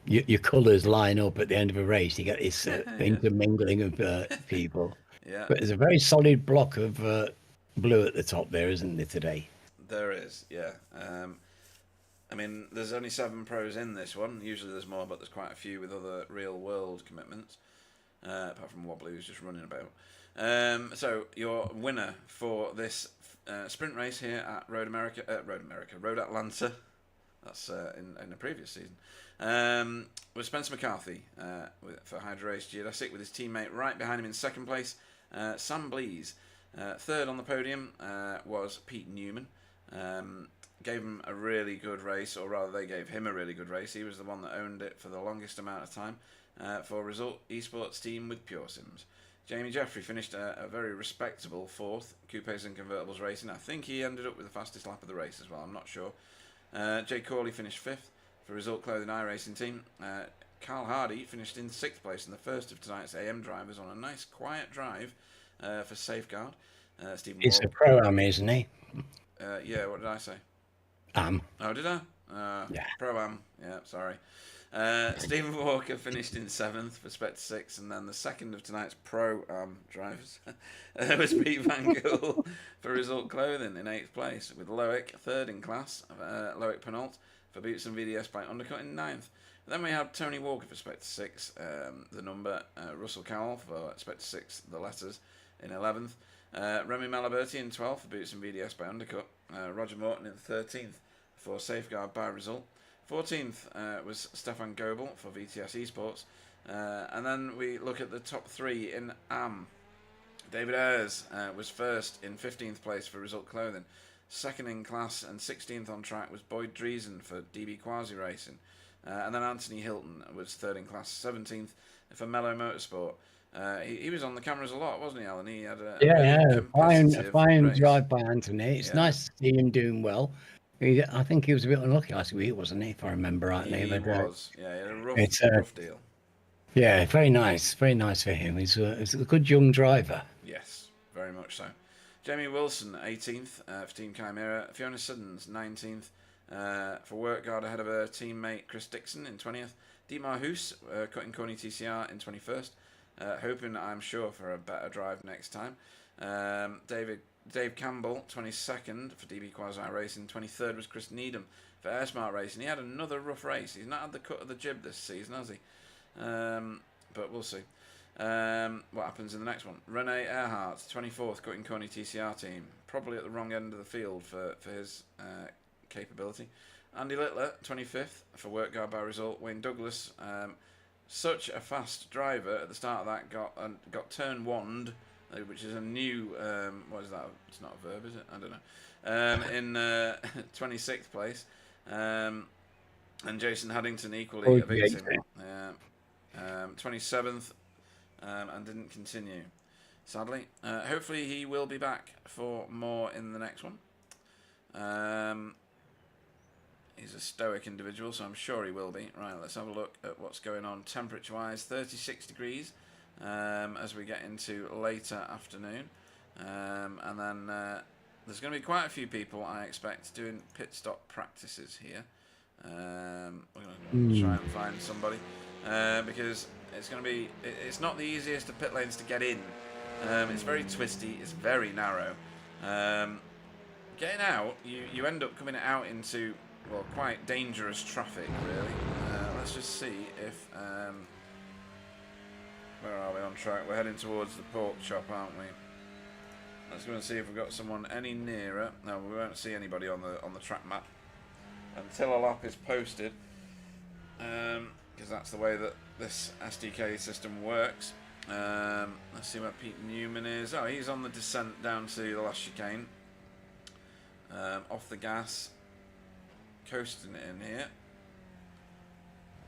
your colours line up at the end of a race? You get this intermingling of people. Yeah. But there's a very solid block of blue at the top there, isn't there, today? There is, yeah. I mean, there's only 7 pros in this one. Usually there's more, but there's quite a few with other real-world commitments. Apart from Wobbly, who's just running about. So your winner for this sprint race here at Road Atlanta. That's in the previous season. Was Spencer McCarthy for Hydra Race Geodesic with his teammate right behind him in second place. Sam Blees. Third on the podium was Pete Newman. Gave him a really good race, or rather they gave him a really good race. He was the one that owned it for the longest amount of time for Result Esports team with Pure Sims. Jamie Jeffrey finished a very respectable 4th, Coupes and Convertibles racing. I think he ended up with the fastest lap of the race as well, I'm not sure. Jay Corley finished 5th for Result Clothing iRacing team. Carl Hardy finished in 6th place in the first of tonight's AM drivers on a nice quiet drive for Safeguard. Stephen It's a pro-am, isn't he? Yeah, what did I say? Oh, did I? Yeah. Pro-am. Yeah, sorry. Stephen Walker finished in 7th for Spectre 6, and then the second of tonight's Pro-am drivers was Pete Van Gool for Result Clothing in 8th place, with Loic 3rd in class, Loic Penalt for Boots and VDS by Undercut in 9th. Then we had Tony Walker for Spectre 6, the number, Russell Cowell for Spectre 6, the letters, in 11th. Remy Malaberti in 12th for Boots and VDS by Undercut. Roger Morton in 13th for Safeguard by Result. 14th was Stefan Goebel for VTS Esports. And then we look at the top 3 in AM. David Ayres was first in 15th place for Result Clothing. Second in class and 16th on track was Boyd Driesen for DB Quasi Racing. And then Anthony Hilton was third in class, 17th for Mellow Motorsport. He was on the cameras a lot, wasn't he, Alan? He had a fine drive by Anthony. It's nice to see him doing well. I think he was a bit unlucky last week, wasn't he? If I remember rightly. He was. Yeah, he had a rough deal. Yeah, very nice for him. He's a good young driver. Yes, very much so. Jamie Wilson, 18th for Team Chimera. Fiona Suddens, 19th for Work Guard ahead of her teammate Chris Dixon in 20th. Dietmar Hoos, cutting Corny TCR in 21st. Hoping, I'm sure, for a better drive next time. Dave Campbell, 22nd for DB Quasi Racing. 23rd was Chris Needham for Airsmart Racing. He had another rough race. He's not had the cut of the jib this season, has he? But we'll see what happens in the next one. Rene Earhart, 24th, cutting Corny TCR team. Probably at the wrong end of the field for his capability. Andy Littler, 25th for Work Guard by Result. Wayne Douglas, such a fast driver at the start of that, got turn wand, which is a new what is that? It's not a verb, is it? I don't know. In 26th place, and Jason Haddington equally a victim. 27th, and didn't continue, sadly. Hopefully he will be back for more in the next one. He's a stoic individual, so I'm sure he will be. Right, let's have a look at what's going on temperature-wise. 36 degrees as we get into later afternoon. And then there's going to be quite a few people, I expect, doing pit stop practices here. We're going to try and find somebody because it's going to be... It's not the easiest of pit lanes to get in. It's very twisty. It's very narrow. Getting out, you end up coming out into... Well, quite dangerous traffic, really. Let's just see if... where are we on track? We're heading towards the pork shop, aren't we? Let's go and see if we've got someone any nearer. No, we won't see anybody on the track map until a lap is posted, because that's the way that this SDK system works. Let's see where Pete Newman is. Oh, he's on the descent down to the last chicane. Off the gas. Coasting it in here.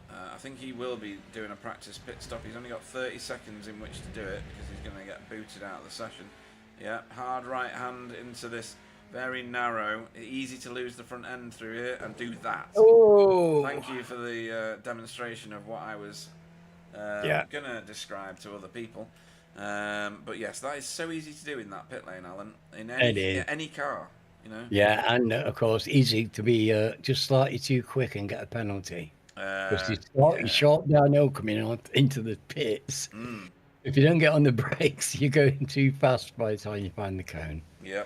I think he will be doing a practice pit stop. He's only got 30 seconds in which to do it because he's going to get booted out of the session. Yeah, hard right hand into this very narrow, easy to lose the front end through here and do that. Oh, thank you for the demonstration of what I was going to describe to other people. But yes, that is so easy to do in that pit lane, Alan, in any car, you know. Yeah, and of course, easy to be just slightly too quick and get a penalty. Because you short downhill coming on into the pits. If you don't get on the brakes, you're going too fast by the time you find the cone. Yeah.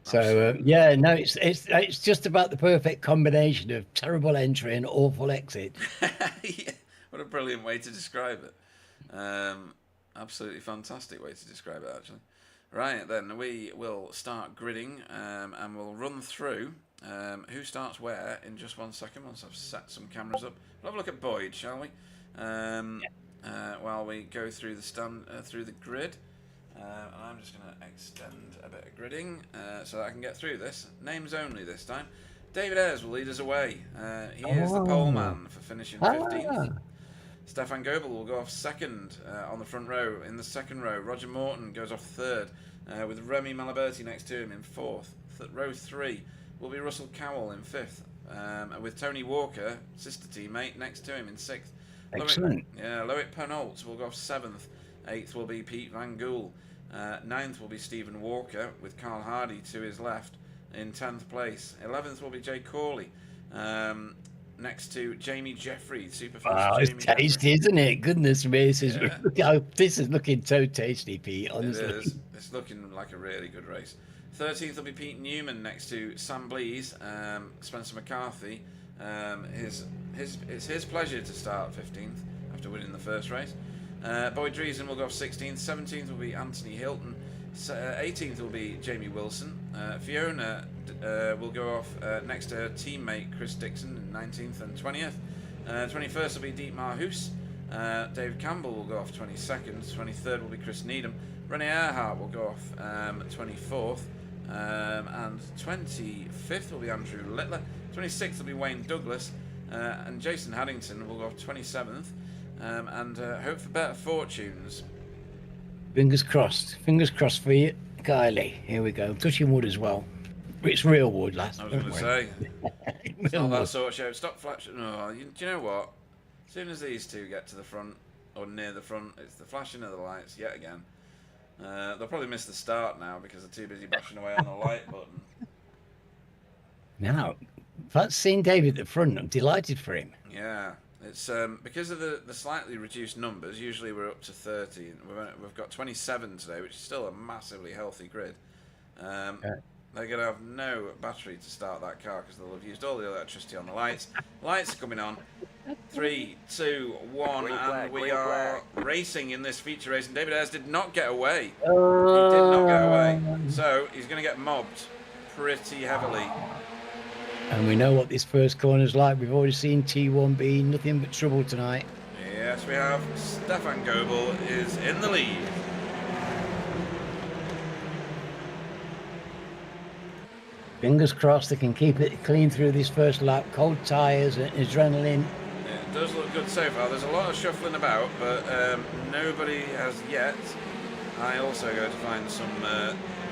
So it's just about the perfect combination of terrible entry and awful exit. Yeah, what a brilliant way to describe it. Absolutely fantastic way to describe it, actually. Right, then we will start gridding and we'll run through who starts where in just 1 second once I've set some cameras up. We'll have a look at Boyd, shall we? While we go through the grid. I'm just going to extend a bit of gridding so that I can get through this. Names only this time. David Ayres will lead us away. He is the pole man for finishing 15th. Stefan Goebel will go off second on the front row. In the second row, Roger Morton goes off third with Remy Malaberti next to him in fourth. Row 3 will be Russell Cowell in fifth with Tony Walker, sister teammate, next to him in sixth. Excellent. Loic Pernault will go off seventh. Eighth will be Pete Van Gool. Ninth will be Stephen Walker with Carl Hardy to his left in 10th place. 11th will be Jay Corley. Next to Jamie Jeffrey, Superfast. Wow, it's tasty, isn't it? Goodness me, this is looking so tasty, Pete, honestly. It is. It's looking like a really good race. 13th will be Pete Newman next to Sam Blees, Spencer McCarthy. It's his pleasure to start 15th after winning the first race. Boyd Driesen will go off 16th. 17th will be Anthony Hilton. 18th will be Jamie Wilson. Fiona will go off next to her teammate Chris Dixon in 19th and 20th. 21st will be Dietmar Hoos. Dave Campbell will go off 22nd. 23rd will be Chris Needham. René Earhart will go off 24th. And 25th will be Andrew Littler. 26th will be Wayne Douglas. And Jason Haddington will go off 27th. And hope for better fortunes. Fingers crossed for you, Kylie. Here we go. Touching wood as well. It's real wood, lads. I was going to say. It's not that sort of show. Stop flashing. No, do you know what? As soon as these two get to the front, or near the front, it's the flashing of the lights yet again. They'll probably miss the start now because they're too busy bashing away on the light button. Now, if I'd seen David at the front, I'm delighted for him. Yeah. It's because of the slightly reduced numbers. Usually we're up to 30. We've got 27 today, which is still a massively healthy grid. They're going to have no battery to start that car because they'll have used all the electricity on the lights. Lights are coming on. 3, 2, 1, and we are racing in this feature race. And David Ayres did not get away. He did not get away. So he's going to get mobbed pretty heavily. And we know what this first corner's like. We've already seen T1B, nothing but trouble tonight. Yes, we have. Stefan Goebel is in the lead. Fingers crossed they can keep it clean through this first lap. Cold tyres and adrenaline. It does look good so far. There's a lot of shuffling about, but nobody has yet. I also go to find some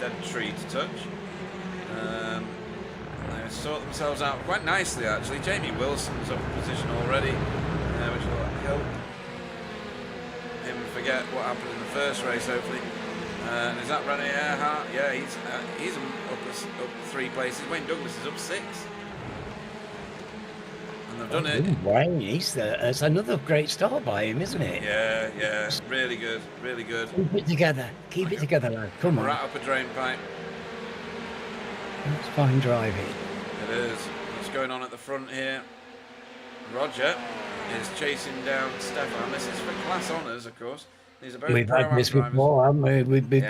dead tree to touch. They sort themselves out quite nicely, actually. Jamie Wilson's up in position already, which will help him forget what happened in the first race, hopefully. And is that René Earhart? Yeah, he's up 3 places. Wayne Douglas is up 6. And they've done it. Wayne, that's another great start by him, isn't it? Yeah. Really good, really good. Keep it together. Keep it together, lad. Come on. Right up a drain pipe. That's fine driving. It is. What's going on at the front here? Roger is chasing down Stefan. This is for class honours, of course. These are both We've had this drivers. before, haven't we? We've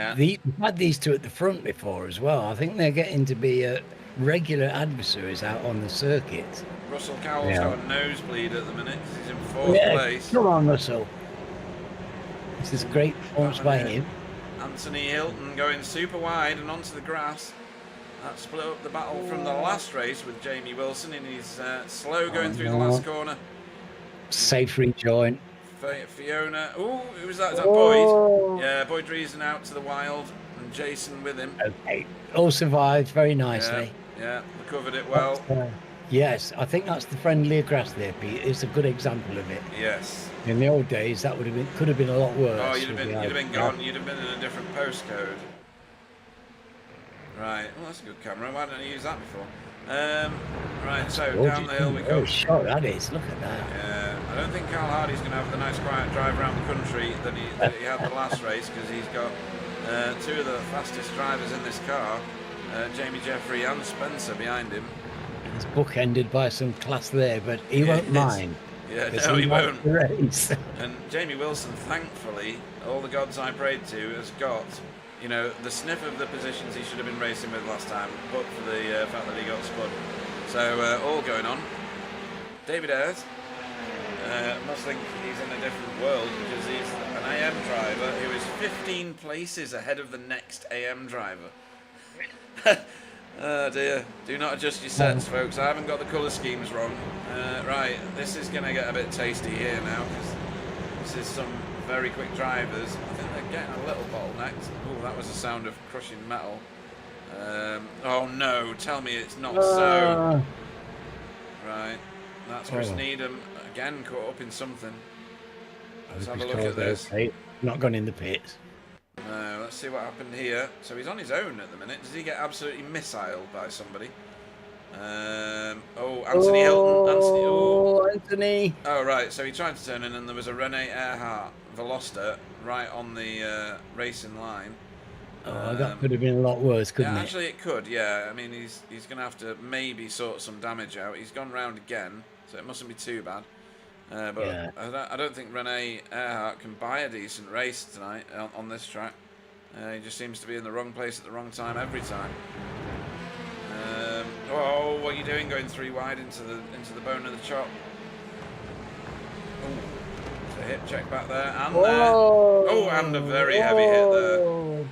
had these two at the front before as well. I think they're getting to be regular adversaries out on the circuit. Russell Cowell's got a nosebleed at the minute because he's in 4th place. Come on, Russell. This is great performance by him. Anthony Hilton going super wide and onto the grass. That split up the battle from the last race with Jamie Wilson, and he's slow going through the last corner. Safe rejoin. Fiona. Oh, who was that? Is that Oh. Boyd? Yeah, Boyd Reason out to the wild, and Jason with him. Okay, all survived very nicely. Yeah, recovered it well. Yes, I think that's the friendlier grass there, Pete. It's a good example of it. Yes. In the old days, that could have been a lot worse. Oh, you'd have been gone. You'd have been in a different postcode. Right. Well, that's a good camera. Why didn't I use that before? Right. So down the hill we go. Oh, shot that is. Look at that. Yeah. I don't think Carl Hardy's going to have the nice quiet drive around the country that he had the last race, because he's got two of the fastest drivers in this car, Jamie Jeffrey and Spencer behind him. It's bookended by some class there, but he won't mind. Yeah, no, he won't. The race. And Jamie Wilson, thankfully, all the gods I prayed to, has got, you know, the sniff of the positions he should have been racing with last time, but for the fact that he got spun. So, all going on. David Ayres must think he's in a different world, because he's an AM driver who is 15 places ahead of the next AM driver. Oh dear, do not adjust your sets, folks. I haven't got the colour schemes wrong. Right, this is going to get a bit tasty here now, because this is some very quick drivers. I think they're getting a little bottlenecked. Oh, that was the sound of crushing metal. Oh no, tell me it's not so. Right, that's Chris Needham again, caught up in something. Let's have a look at this. Not gone in the pits. No, let's see what happened here. So he's on his own at the minute. Does he get absolutely missiled by somebody? Anthony Hilton. Anthony. Oh, right. So he tried to turn in, and there was a Rene Earhart Veloster right on the racing line. That could have been a lot worse, couldn't it? Actually, it could, yeah. I mean, he's going to have to maybe sort some damage out. He's gone round again, so it mustn't be too bad. But yeah. I don't think Rene Earhart can buy a decent race tonight on this track. He just seems to be in the wrong place at the wrong time every time. What are you doing going 3 wide into the bone of the chop? Oh, a hip check back there and there. Oh, and a very heavy hit there.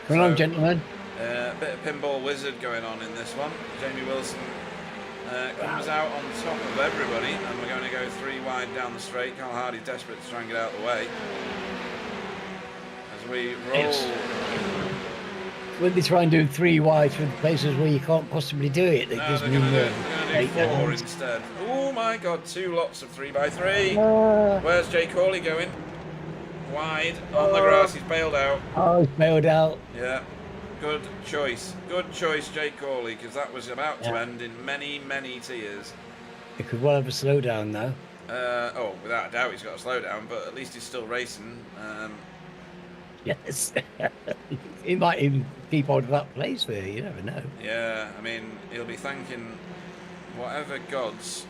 Come on, gentlemen. A bit of pinball wizard going on in this one. Jamie Wilson comes out on top of everybody, and we're going to go 3 wide down the straight. Carl Hardy desperate to try and get out of the way as we roll. When they try and do 3 wide for the places where you can't possibly do it, no, they're going to do 4 instead. Oh my God, 2 lots of 3x3. Where's Jay Corley going? Wide on the grass. He's bailed out. Oh, he's bailed out. Yeah. Good choice, Jay Corley, because that was about to end in many, many tears. He could well have a slowdown though. Without a doubt he's got a slowdown, but at least he's still racing. Yes. He might even keep on that place there, you never know. Yeah, I mean, he'll be thanking whatever gods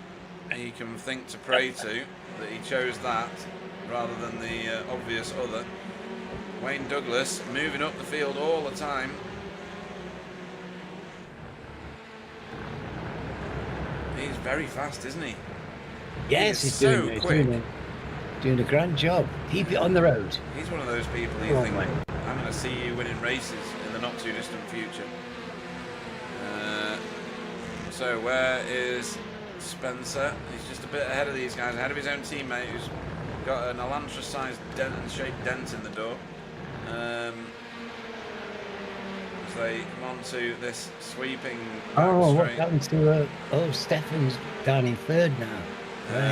he can think to pray to that he chose that rather than the obvious other. Wayne Douglas moving up the field all the time. He's very fast, isn't he? Yes, he's so quick. Doing a grand job. Keep it on the road. He's one of those people you think, I'm going to see you winning races in the not too distant future. So where is Spencer? He's just a bit ahead of these guys, ahead of his own teammate who's got an Elantra-sized dent and shaped dent in the door. As they come on to this sweeping what happened to Stefan's down in 3rd now.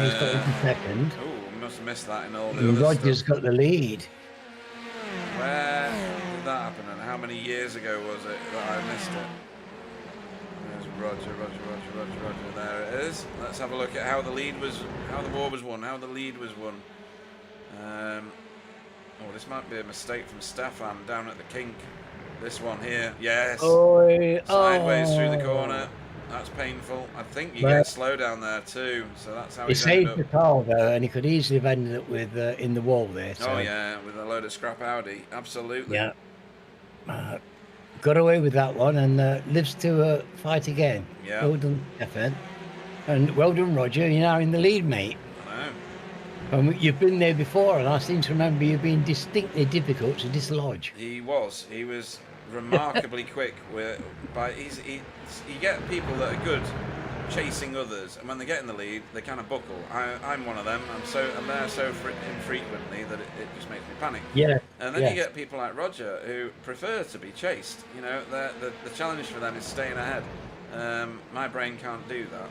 He's got into 2nd. Oh, we must have missed that in all the other Roger's stuff. got the lead. Where did that happen, and how many years ago was it that I missed it? There's Roger. There it is. Let's have a look at how the war was won. This might be a mistake from Stefan down at the kink. This one here. Yes. Sideways through the corner. That's painful. I think you get slow down there too. So that's how he saved the car though, and he could easily have ended up with in the wall there. So. Oh yeah, with a load of scrap Audi. Absolutely. Yeah. Got away with that one and lives to fight again. Yeah. Well done, Stefan. And well done, Roger. You're now in the lead, mate. You've been there before, and I seem to remember you being distinctly difficult to dislodge. He was remarkably quick. You get people that are good chasing others, and when they get in the lead, they kind of buckle. I'm one of them. I'm there so infrequently that it just makes me panic. Yeah. And then you get people like Roger who prefer to be chased. You know, the challenge for them is staying ahead. My brain can't do that.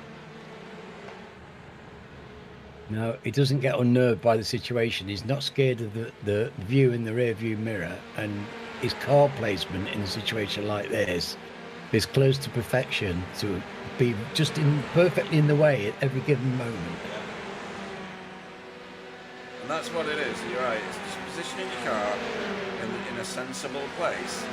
No, he doesn't get unnerved by the situation. He's not scared of the view in the rear view mirror, and his car placement in a situation like this is close to perfection to be just perfectly in the way at every given moment. And that's what it is. You're right. It's just positioning your car in a sensible place.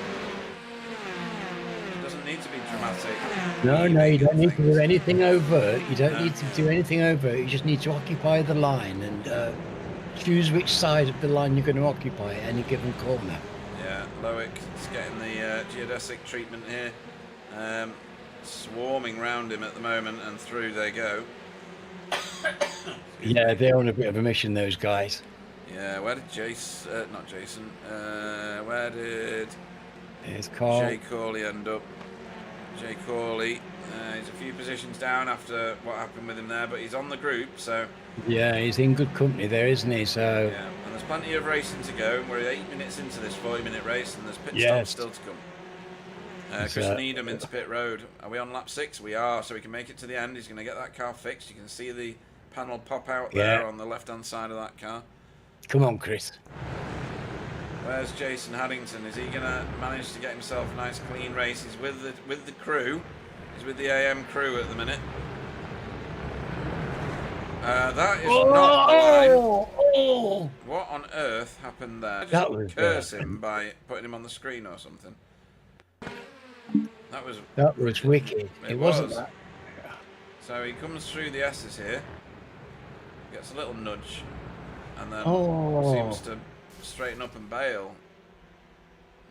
It doesn't need to be dramatic. No, you don't need to do anything overt. You don't need to do anything overt. You just need to occupy the line and choose which side of the line you're going to occupy at any given corner. Yeah, Loic is getting the geodesic treatment here. Swarming round him at the moment, and through they go. Yeah, they're on a bit of a mission, those guys. Yeah, where did not Jason, where did There's Carl. Jay Corley end up? Jay Corley, he's a few positions down after what happened with him there, but he's on the group, so... Yeah, he's in good company there, isn't he? So... Yeah, and there's plenty of racing to go. We're 8 minutes into this 40-minute race, and there's pit stops still to come. Chris Needham into pit road. Are we on lap 6? We are, so we can make it to the end. He's going to get that car fixed. You can see the panel pop out there on the left-hand side of that car. Come on, Chris. Where's Jason Haddington? Is he going to manage to get himself a nice clean race? He's with the crew. He's with the AM crew at the minute. That is not the line. What on earth happened there? Just curse him by putting him on the screen or something. That was wicked. It wasn't that. So he comes through the S's here, gets a little nudge, and then seems to straighten up and bail.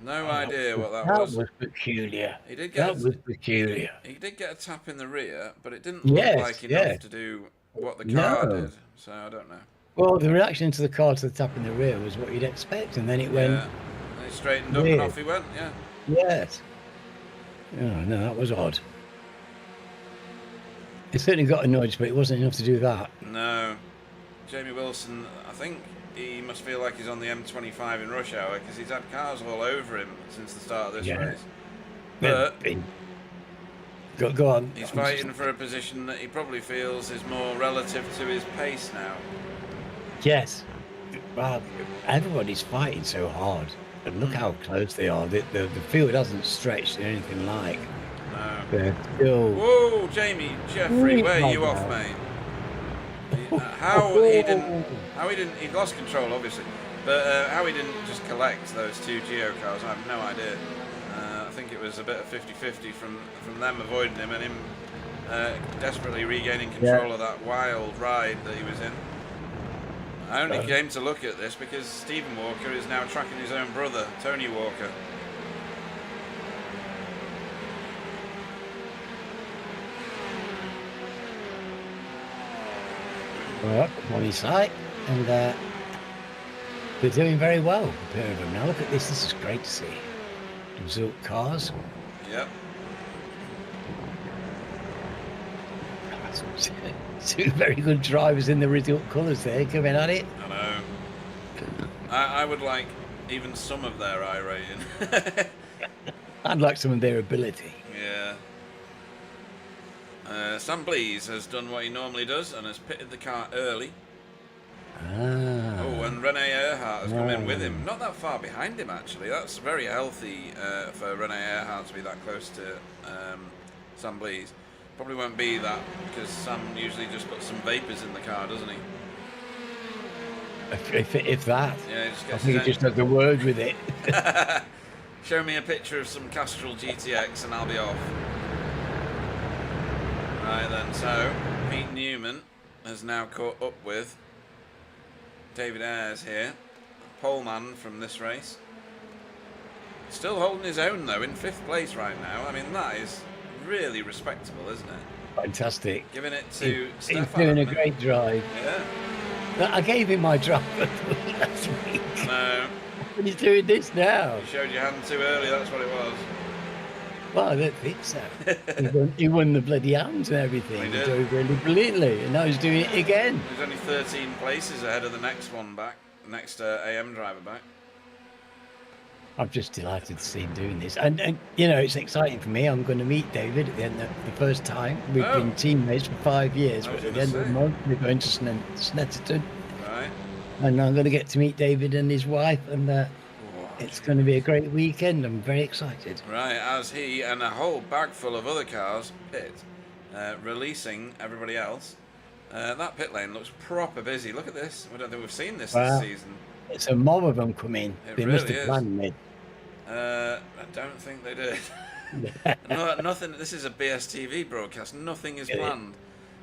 No idea what that was. That was peculiar. He did get a tap in the rear, but it didn't look like enough to do what the car did. So I don't know. Well, the reaction to the car to the tap in the rear was what you'd expect, and then it went. And he straightened up and off he went. Yeah. Yes. Oh, no, that was odd. It certainly got a nudge, but it wasn't enough to do that. No. Jamie Wilson, I think he must feel like he's on the M25 in rush hour because he's had cars all over him since the start of this race. But go on. He's fighting for a position that he probably feels is more relative to his pace now. Yes. Well, everybody's fighting so hard. And look how close they are. The field hasn't stretched anything like. No. They're still... Whoa, Jamie, Jeffrey, where are you off, mate? How he didn't, he lost control, obviously. But how he didn't just collect those two Geo cars, I have no idea. I think it was a bit of 50-50 from them avoiding him and him desperately regaining control of that wild ride that he was in. I only came to look at this because Stephen Walker is now tracking his own brother, Tony Walker. Well, on his side, and they're doing very well, the pair of them. Now look at this. This is great to see. Result cars. Yep. Two very good drivers in the result colours there, coming at it. I know. I would like even some of their I rating. I'd like some of their ability. Yeah. Sam Blease has done what he normally does and has pitted the car early. Oh, and Rene Earhart has come in with him. Not that far behind him, actually. That's very healthy for Rene Earhart to be that close to Sam Blease. Probably won't be that because Sam usually just puts some vapours in the car, doesn't he? If that. Yeah, he just I gets think he just had the word with it. Show me a picture of some Castrol GTX and I'll be off. Right then, so Pete Newman has now caught up with David Ayres here, pole man from this race. Still holding his own though, in 5th place right now. I mean, that is really respectable, isn't it? Fantastic. Giving it to Stefan. He's doing a great drive. Yeah. I gave him my drive last week. No. And he's doing this now. You showed your hand too early, that's what it was. Well, I don't think so. He won the bloody hounds and everything. He drove really brilliantly, and now he's doing it again. He's only 13 places ahead of the next one back, next AM driver back. I'm just delighted to see him doing this, and you know, it's exciting for me. I'm going to meet David at the end of the first time. We've been teammates for 5 years, but at the end of the month we're going to Snetterton, right? And I'm going to get to meet David and his wife, and it's going to be a great weekend. I'm very excited. Right, as he and a whole bag full of other cars pit, releasing everybody else. That pit lane looks proper busy. Look at this. I don't think we've seen this season. It's a mob of them coming. They must have planned it. I don't think they did. No, nothing. This is a BSTV broadcast. Nothing is planned.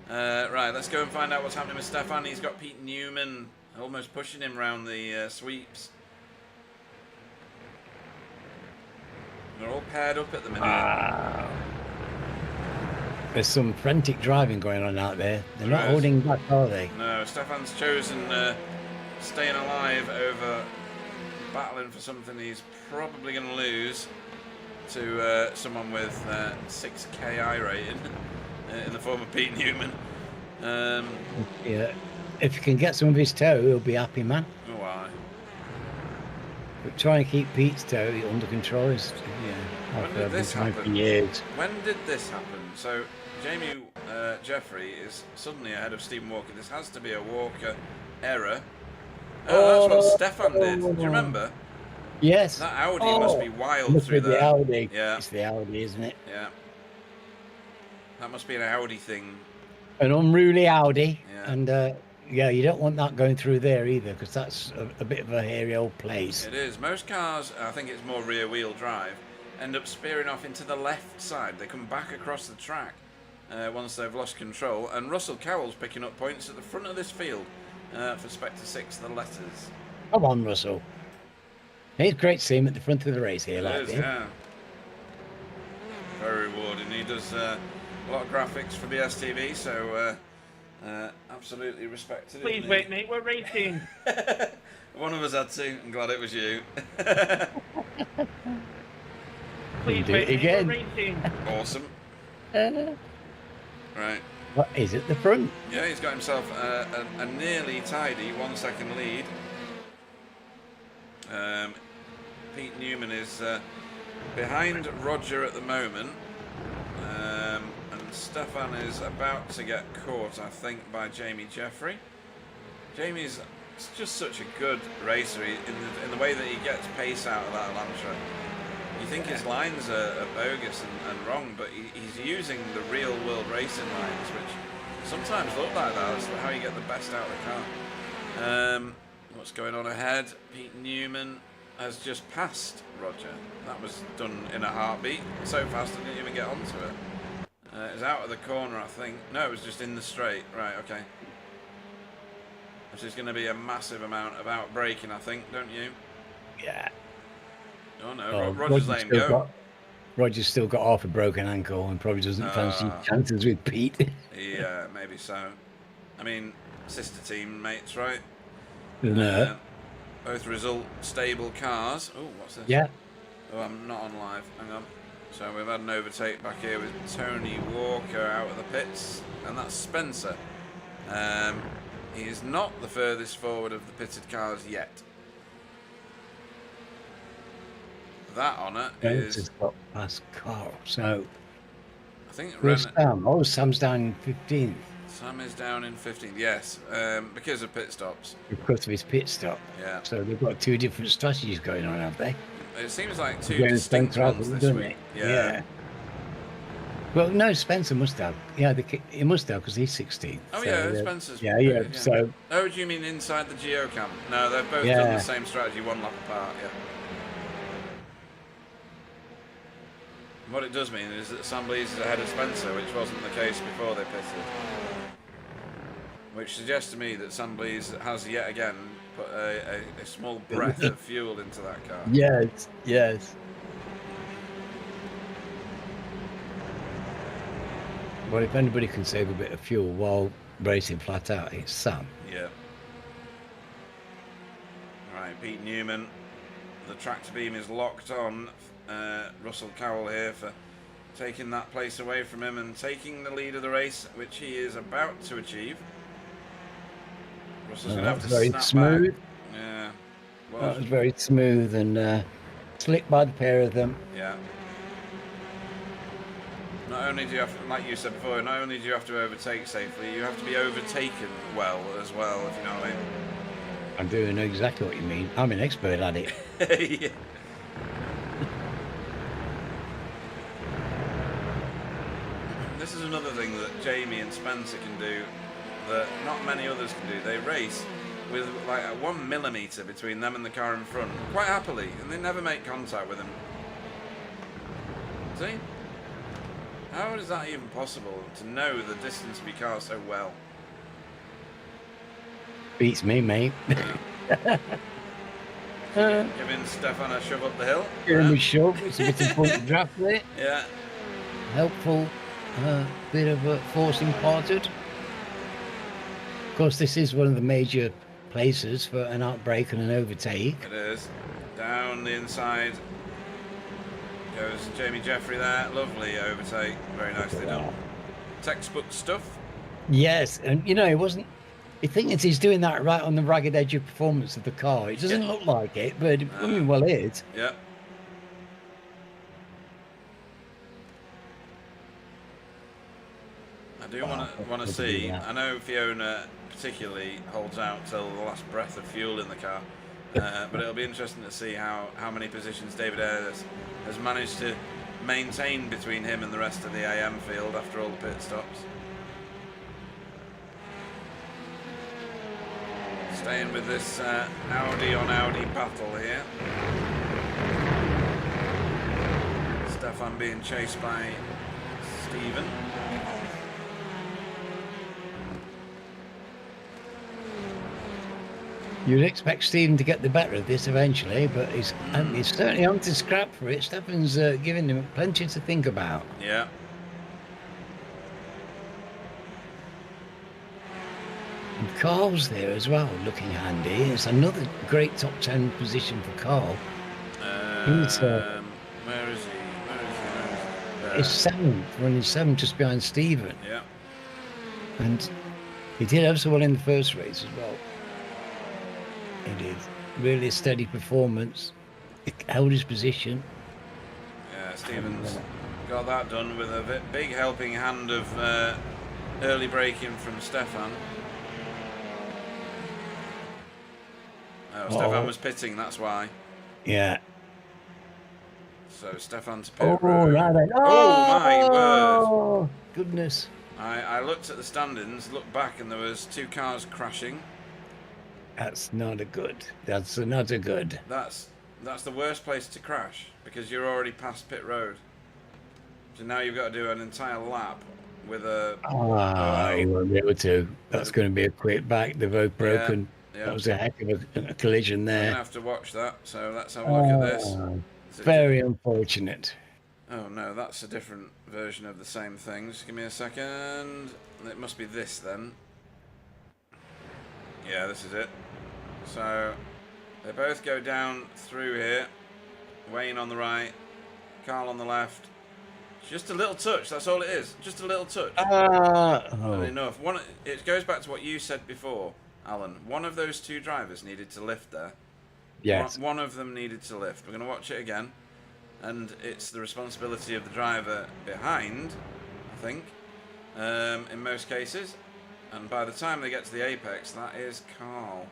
Right, let's go and find out what's happening with Stefan. He's got Pete Newman almost pushing him around the sweeps. They're all paired up at the minute. Wow. There's some frantic driving going on out there. They're not holding back, are they? No, Stefan's chosen staying alive over battling for something he's probably going to lose to someone with 6 KI rating in the form of Pete Newman. Yeah, if you can get some of his toe, he'll be happy, man. Why? But try and keep Pete's toe under control. When did this happen? For years. When did this happen? So Jamie Jeffrey is suddenly ahead of Stephen Walker. This has to be a Walker error. Oh, that's what Stefan did. Do you remember? Yes. That Audi must be wild through there. The Audi. Yeah. It's the Audi, isn't it? Yeah. That must be an Audi thing. An unruly Audi. Yeah. And yeah, you don't want that going through there either, because that's a bit of a hairy old place. It is. Most cars, I think it's more rear wheel drive, end up spearing off into the left side. They come back across the track once they've lost control. And Russell Cowell's picking up points at the front of this field for Spectre 6, the letters. Come on, Russell. It's great to see him at the front of the race here. It is, yeah. Very rewarding. He does a lot of graphics for BSTV, so absolutely respected. Please wait, mate. We're racing. One of us had to. I'm glad it was you. Please wait, again. We're racing. Awesome. Right. What is at the front? Yeah, he's got himself a nearly tidy 1 second lead. Pete Newman is behind Roger at the moment, and Stefan is about to get caught, I think, by Jamie Jeffrey. Jamie's just such a good racer in the way that he gets pace out of that Elantra. You think his lines are bogus and wrong, but he's using the real world racing lines, which sometimes look like that. That's how you get the best out of the car. What's going on ahead? Pete Newman has just passed Roger. That was done in a heartbeat. So fast I didn't even get onto it. It was out of the corner, I think. No, it was just in the straight. Right, okay. Which is going to be a massive amount of out braking, I think, don't you? Yeah. Oh no, Roger's letting go. Roger's still got half a broken ankle and probably doesn't fancy chances with Pete. Yeah, maybe so. I mean, sister team mates, right? No. Both result stable cars. Oh, what's this? Yeah. Oh, I'm not on live. Hang on. So we've had an overtake back here with Tony Walker out of the pits, and that's Spencer. He is not the furthest forward of the pitted cars yet. That honour is got past Carl, so I think where's Sam? Oh, Sam's down in 15th. Sam is down in 15th, yes, because of pit stops. Because of his pit stop. Yeah. So they've got 2 different strategies going on, have they? It seems like 2 distinct ones this week. Yeah. Well, no, Spencer must have. Yeah, he must have because he's 16th. Oh, so, yeah, Spencer's. Yeah. So. Oh, do you mean inside the Geo camp? No, they've both done the same strategy, 1 lap apart. Yeah. What it does mean is that Sam Blease is ahead of Spencer, which wasn't the case before they pitted. Which suggests to me that Sam Blease has yet again put a small breath of fuel into that car. Yes. Well, if anybody can save a bit of fuel while racing flat out, it's Sam. Yeah. Right, Pete Newman. The tractor beam is locked on. Russell Cowell here for taking that place away from him and taking the lead of the race, which he is about to achieve. Russell's going to have to very snap smooth. back. Yeah. Well, That was very smooth and slick by the pair of them. yeah. Not only do you have to, like you said before, not only do you have to overtake safely, you have to be overtaken well as well, if you know what I mean. I do know exactly what you mean. I'm an expert at it. Yeah. This is another thing that Jamie and Spencer can do that not many others can do. They race with like 1 millimetre between them and the car in front, quite happily, and they never make contact with him. See? How is that even possible, to know the distance of your car so well? Beats me, mate. Giving Stefan a shove up the hill. Give him a shove. It's a bit of front draft there. Yeah. Helpful. Bit of force imparted. Of course, this is one of the major places for an outbreak and an overtake. It is. Down the inside goes Jamie Jeffrey there. Lovely overtake. Very nicely done. Textbook stuff. Yes, and you know, it wasn't. I think he's doing that right on the ragged edge of performance of the car. It doesn't look like it, but I mean, well, it is. Yeah. I do want to see. I know Fiona particularly holds out till the last breath of fuel in the car, but it'll be interesting to see how many positions David Ayres has managed to maintain between him and the rest of the AM field after all the pit stops. Staying with this Audi on Audi battle here. Stefan being chased by Stephen. You'd expect Stephen to get the better of this eventually, but he's certainly on to scrap for it. Stefan's giving him plenty to think about. Yeah. And Carl's there as well, looking handy. It's another great top 10 position for Carl. Where is he? He's seventh, running seventh just behind Stephen. Yeah. And he did have so well in the first race as well. He did. Really a steady performance. He held his position. Yeah, Stephen's got that done with a big helping hand of early braking from Stefan. Oh, Stefan was pitting, that's why. Yeah. So Stefan's pit road. Right then. Oh, my word. Oh, goodness. I looked at the standings, looked back, and there was 2 cars crashing. That's not a good. That's not a good. That's the worst place to crash, because you're already past pit road. So now you've got to do an entire lap with a... You won't be able to. That's going to be a quick back. They've both broken. Yeah. That was a heck of a collision I'm there. going to have to watch that, so let's have a look at this. Very unfortunate. Oh no, that's a different version of the same thing. Just give me a second. It must be this then. Yeah, this is it. So they both go down through here. Wayne on the right, Carl on the left. Just a little touch, that's all it is. Just a little touch. Not enough. It goes back to what you said before, Alan. One of those 2 drivers needed to lift there. Yes. One of them needed to lift. We're going to watch it again. And it's the responsibility of the driver behind, I think, in most cases. And by the time they get to the apex, that is Carl.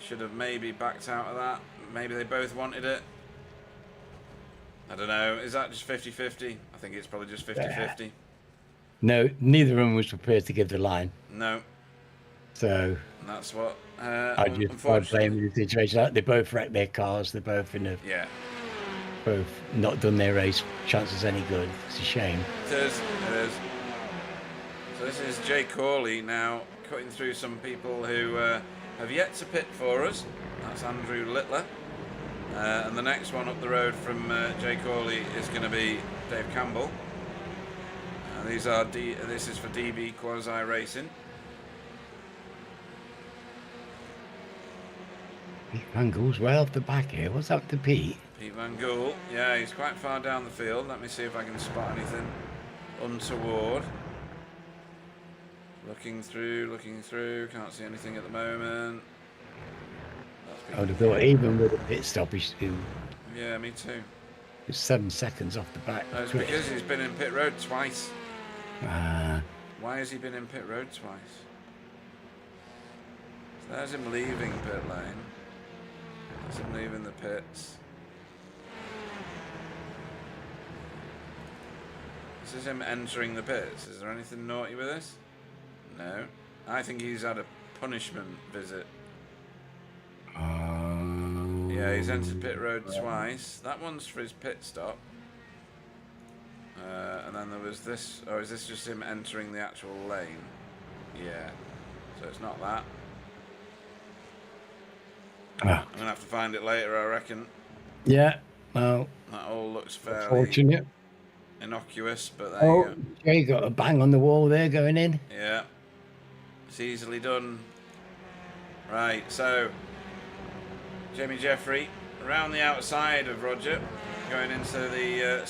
Should have maybe backed out of that. Maybe they both wanted it. I don't know. Is that just 50-50? I think it's probably just 50-50. No, neither of them was prepared to give the line. No. So... And that's what... I blame the situation. They both wrecked their cars. They're both both not done their race chances any good. It's a shame. It is. So this is Jay Corley now cutting through some people who have yet to pit for us. That's Andrew Littler. And the next one up the road from Jay Corley is going to be Dave Campbell. This is for DB Quasi Racing. Van Gool's way off the back here. What's up to Pete? Pete Van Gool. Yeah, he's quite far down the field. Let me see if I can spot anything untoward. Looking through. Can't see anything at the moment. I would have thought even with a pit stop, he's Yeah, me too. 7 seconds off the back. No, it's because he's been in pit road twice. Ah. Why has he been in pit road twice? So there's him leaving pit lane. There's him leaving the pits. This is him entering the pits. Is there anything naughty with this? No. I think he's had a punishment visit. Yeah, he's entered pit road twice. That one's for his pit stop. And then there was this. Oh, is this just him entering the actual lane? Yeah. So it's not that. I'm going to have to find it later, I reckon. Yeah, well. That all looks fairly fortunate. Innocuous, but there you go. Jay got a bang on the wall there going in. Yeah. It's easily done. Right, so Jamie Jeffrey around the outside of Roger, going into the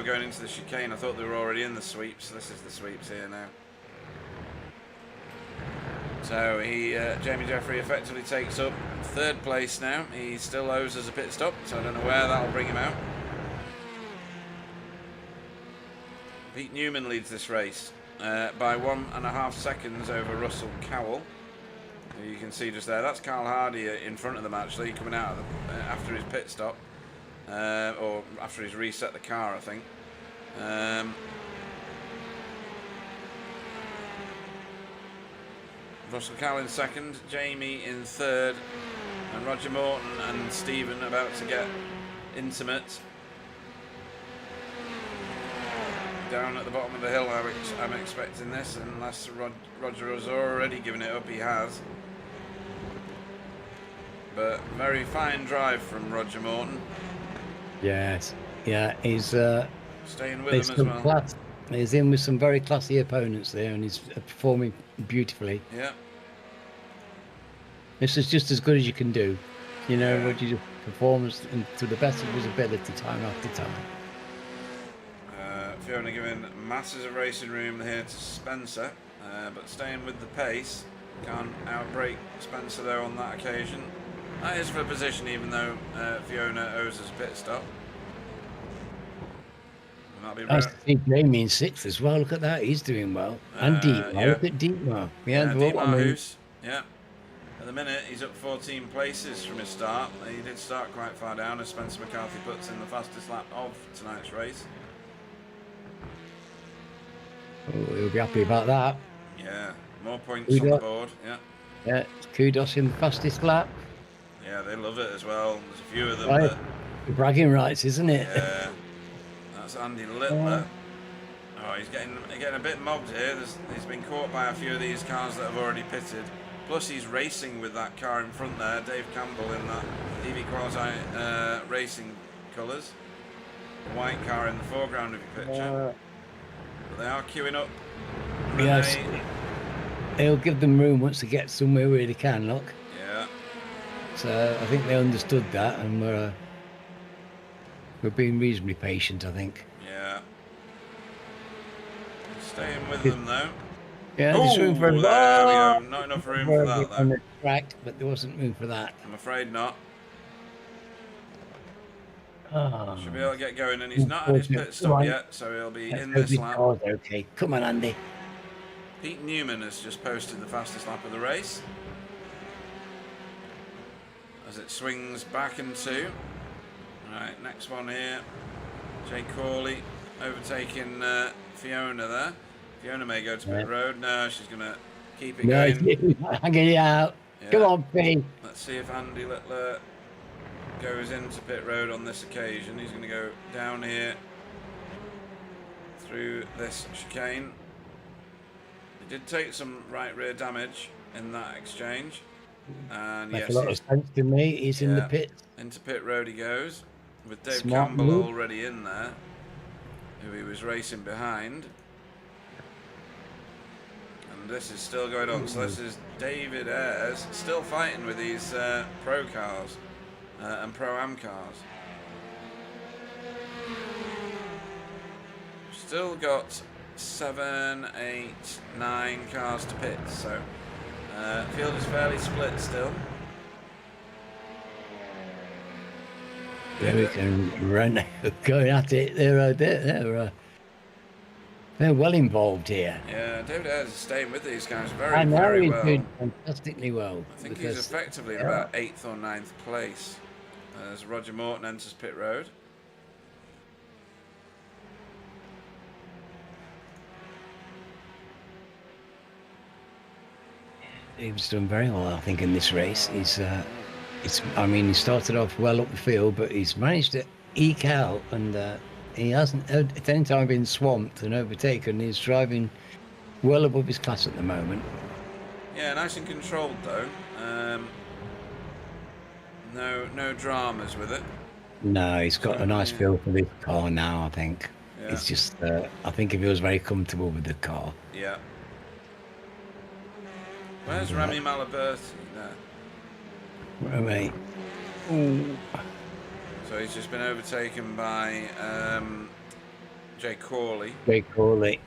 going into the chicane. I thought they were already in the sweeps. This is the sweeps here now. So Jamie Jeffrey effectively takes up 3rd place now. He still owes us a pit stop, so I don't know where that'll bring him out. Pete Newman leads this race by 1.5 seconds over Russell Cowell. You can see just there, that's Carl Hardy in front of them actually, coming out of after his pit stop, or after he's reset the car, I think. Russell Cowell in 2nd, Jamie in 3rd, and Roger Morton and Stephen about to get intimate. Down at the bottom of the hill, I'm expecting this, unless Roger has already given it up. He has. But very fine drive from Roger Morton. Yes, yeah, he's staying with them as well. He's in with some very classy opponents there, and he's performing beautifully. Yeah. This is just as good as you can do. You know, Roger just performs to the best of his ability time after time. Fiona giving masses of racing room here to Spencer, but staying with the pace. Can't outbreak Spencer though on that occasion. That is for position, even though Fiona owes us a pit stop. I see Jamie in 6th as well. Look at that, he's doing well. And Deepmar, look at Deepmar. Yeah. At the minute, he's up 14 places from his start. He did start quite far down, as Spencer McCarthy puts in the fastest lap of tonight's race. Oh, he'll be happy about that. Yeah, more points on the board. Yeah, kudos in the fastest lap. Yeah, they love it as well. There's a few of them. Right. Bragging rights, isn't it? Yeah, that's Andy Littler. Oh, he's getting a bit mobbed here. He's been caught by a few of these cars that have already pitted. Plus, he's racing with that car in front there, Dave Campbell in that EV Quasi racing colours. The white car in the foreground of your picture. But they are queuing up. Yes. He'll give them room once they get somewhere where they can, look. Yeah. So I think they understood that, and we're being reasonably patient, I think. Yeah. Staying with them though. Yeah, there's room for there we go. Not enough room for that though. On the track, but there wasn't room for that. I'm afraid not. Oh. Should be able to get going, and he's not had his pit stop yet, so he'll be in this lap. Okay, come on, Andy. Pete Newman has just posted the fastest lap of the race as it swings back in 2. Right, next one here. Jay Corley overtaking Fiona there. Fiona may go to pit road. No, she's going to keep it going. Hanging it out. Yeah. Come on, Pete. Let's see if Andy Littler goes into pit road on this occasion. He's going to go down here through this chicane. He did take some right rear damage in that exchange. And Makes yes, a lot of sense to me. He's in the pit. Into pit road he goes, with Dave Campbell already in there, who he was racing behind. And And this is still going on. So this is David Ayres still fighting with these pro cars and pro-am cars. Still got 7, 8, 9 cars to pit, so field is fairly split still. There we can run, going at it. They're well involved here. Yeah, David Ayres is staying with these guys I know very he's well. doing fantastically well. I think he's effectively in about 8th or 9th place as Roger Morton enters pit road. He's done very well, I think, in this race. I mean, he started off well up the field, but he's managed to eke out, and he hasn't at any time been swamped and overtaken. He's driving well above his class at the moment. Yeah, nice and controlled though. No dramas with it. No, he's got a nice feel for this car now, I think. Yeah. It's just, I think he feels very comfortable with the car. Yeah. Where's Remy Malaberti there? Right. So he's just been overtaken by Jay Corley. Jake Corley.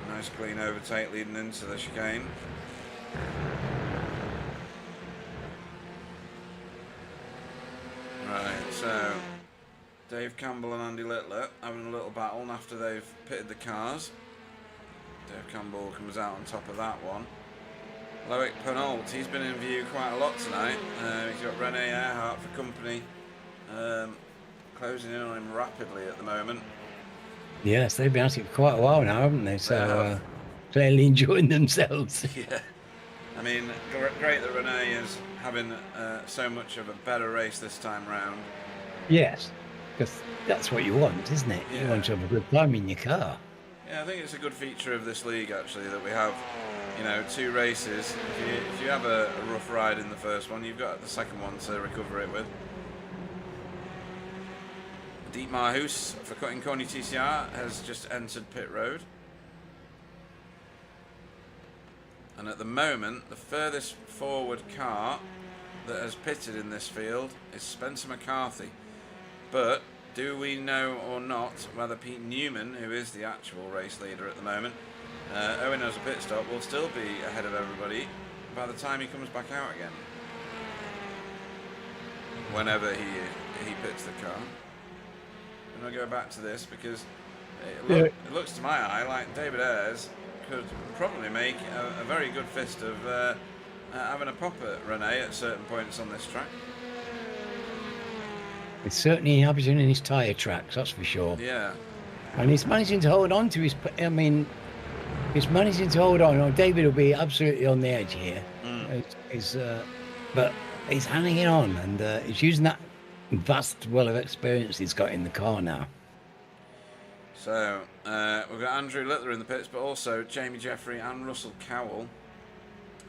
Nice clean overtake leading into the chicane. Right, so Dave Campbell and Andy Littler having a little battle after they've pitted the cars. Dave Campbell comes out on top of that one. Loic Penault, he's been in view quite a lot tonight. He's got Rene Earhart for company, closing in on him rapidly at the moment. Yes, they've been at it for quite a while now, haven't they? So clearly enjoying themselves. Yeah, I mean, great that Rene is having so much of a better race this time round. Yes, because that's what you want, isn't it? Yeah. You want to have a good time in your car. Yeah, I think it's a good feature of this league actually that we have, you know, 2 races. If you have a rough ride in the first one, you've got the second one to recover it with. Dietmar Hoos for Cutting Corny TCR has just entered pit road. And at the moment, the furthest forward car that has pitted in this field is Spencer McCarthy. But do we know or not whether Pete Newman, who is the actual race leader at the moment, Owen has a pit stop, will still be ahead of everybody by the time he comes back out again? Whenever he pits the car. And I'll go back to this because it looks to my eye like David Ayres could probably make a very good fist of having a pop at Rene at certain points on this track. It's certainly happening in his tyre tracks, that's for sure. Yeah. And he's managing to hold on to his, he's managing to hold on. Oh, David will be absolutely on the edge here. But he's hanging on, and he's using that vast well of experience he's got in the car now. So we've got Andrew Littler in the pits, but also Jamie Jeffrey and Russell Cowell.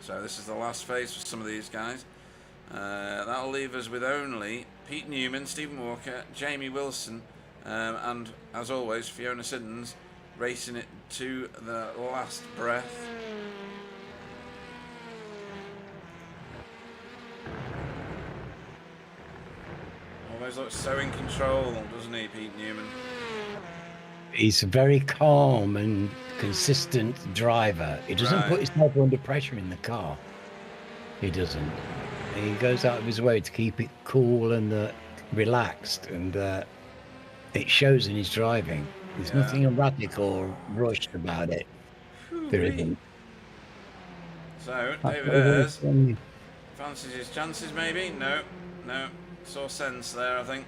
So this is the last phase for some of these guys. That'll leave us with only Pete Newman, Stephen Walker, Jamie Wilson, and as always Fiona Siddons racing it to the last breath. Always looks so in control, doesn't he, Pete Newman? He's a very calm and consistent driver. He doesn't put himself under pressure in the car. He doesn't. He goes out of his way to keep it cool and relaxed, and it shows in his driving. There's nothing erratic or rushed about it. There isn't. So, David Ayres fancies his chances maybe? No. Saw sense there, I think.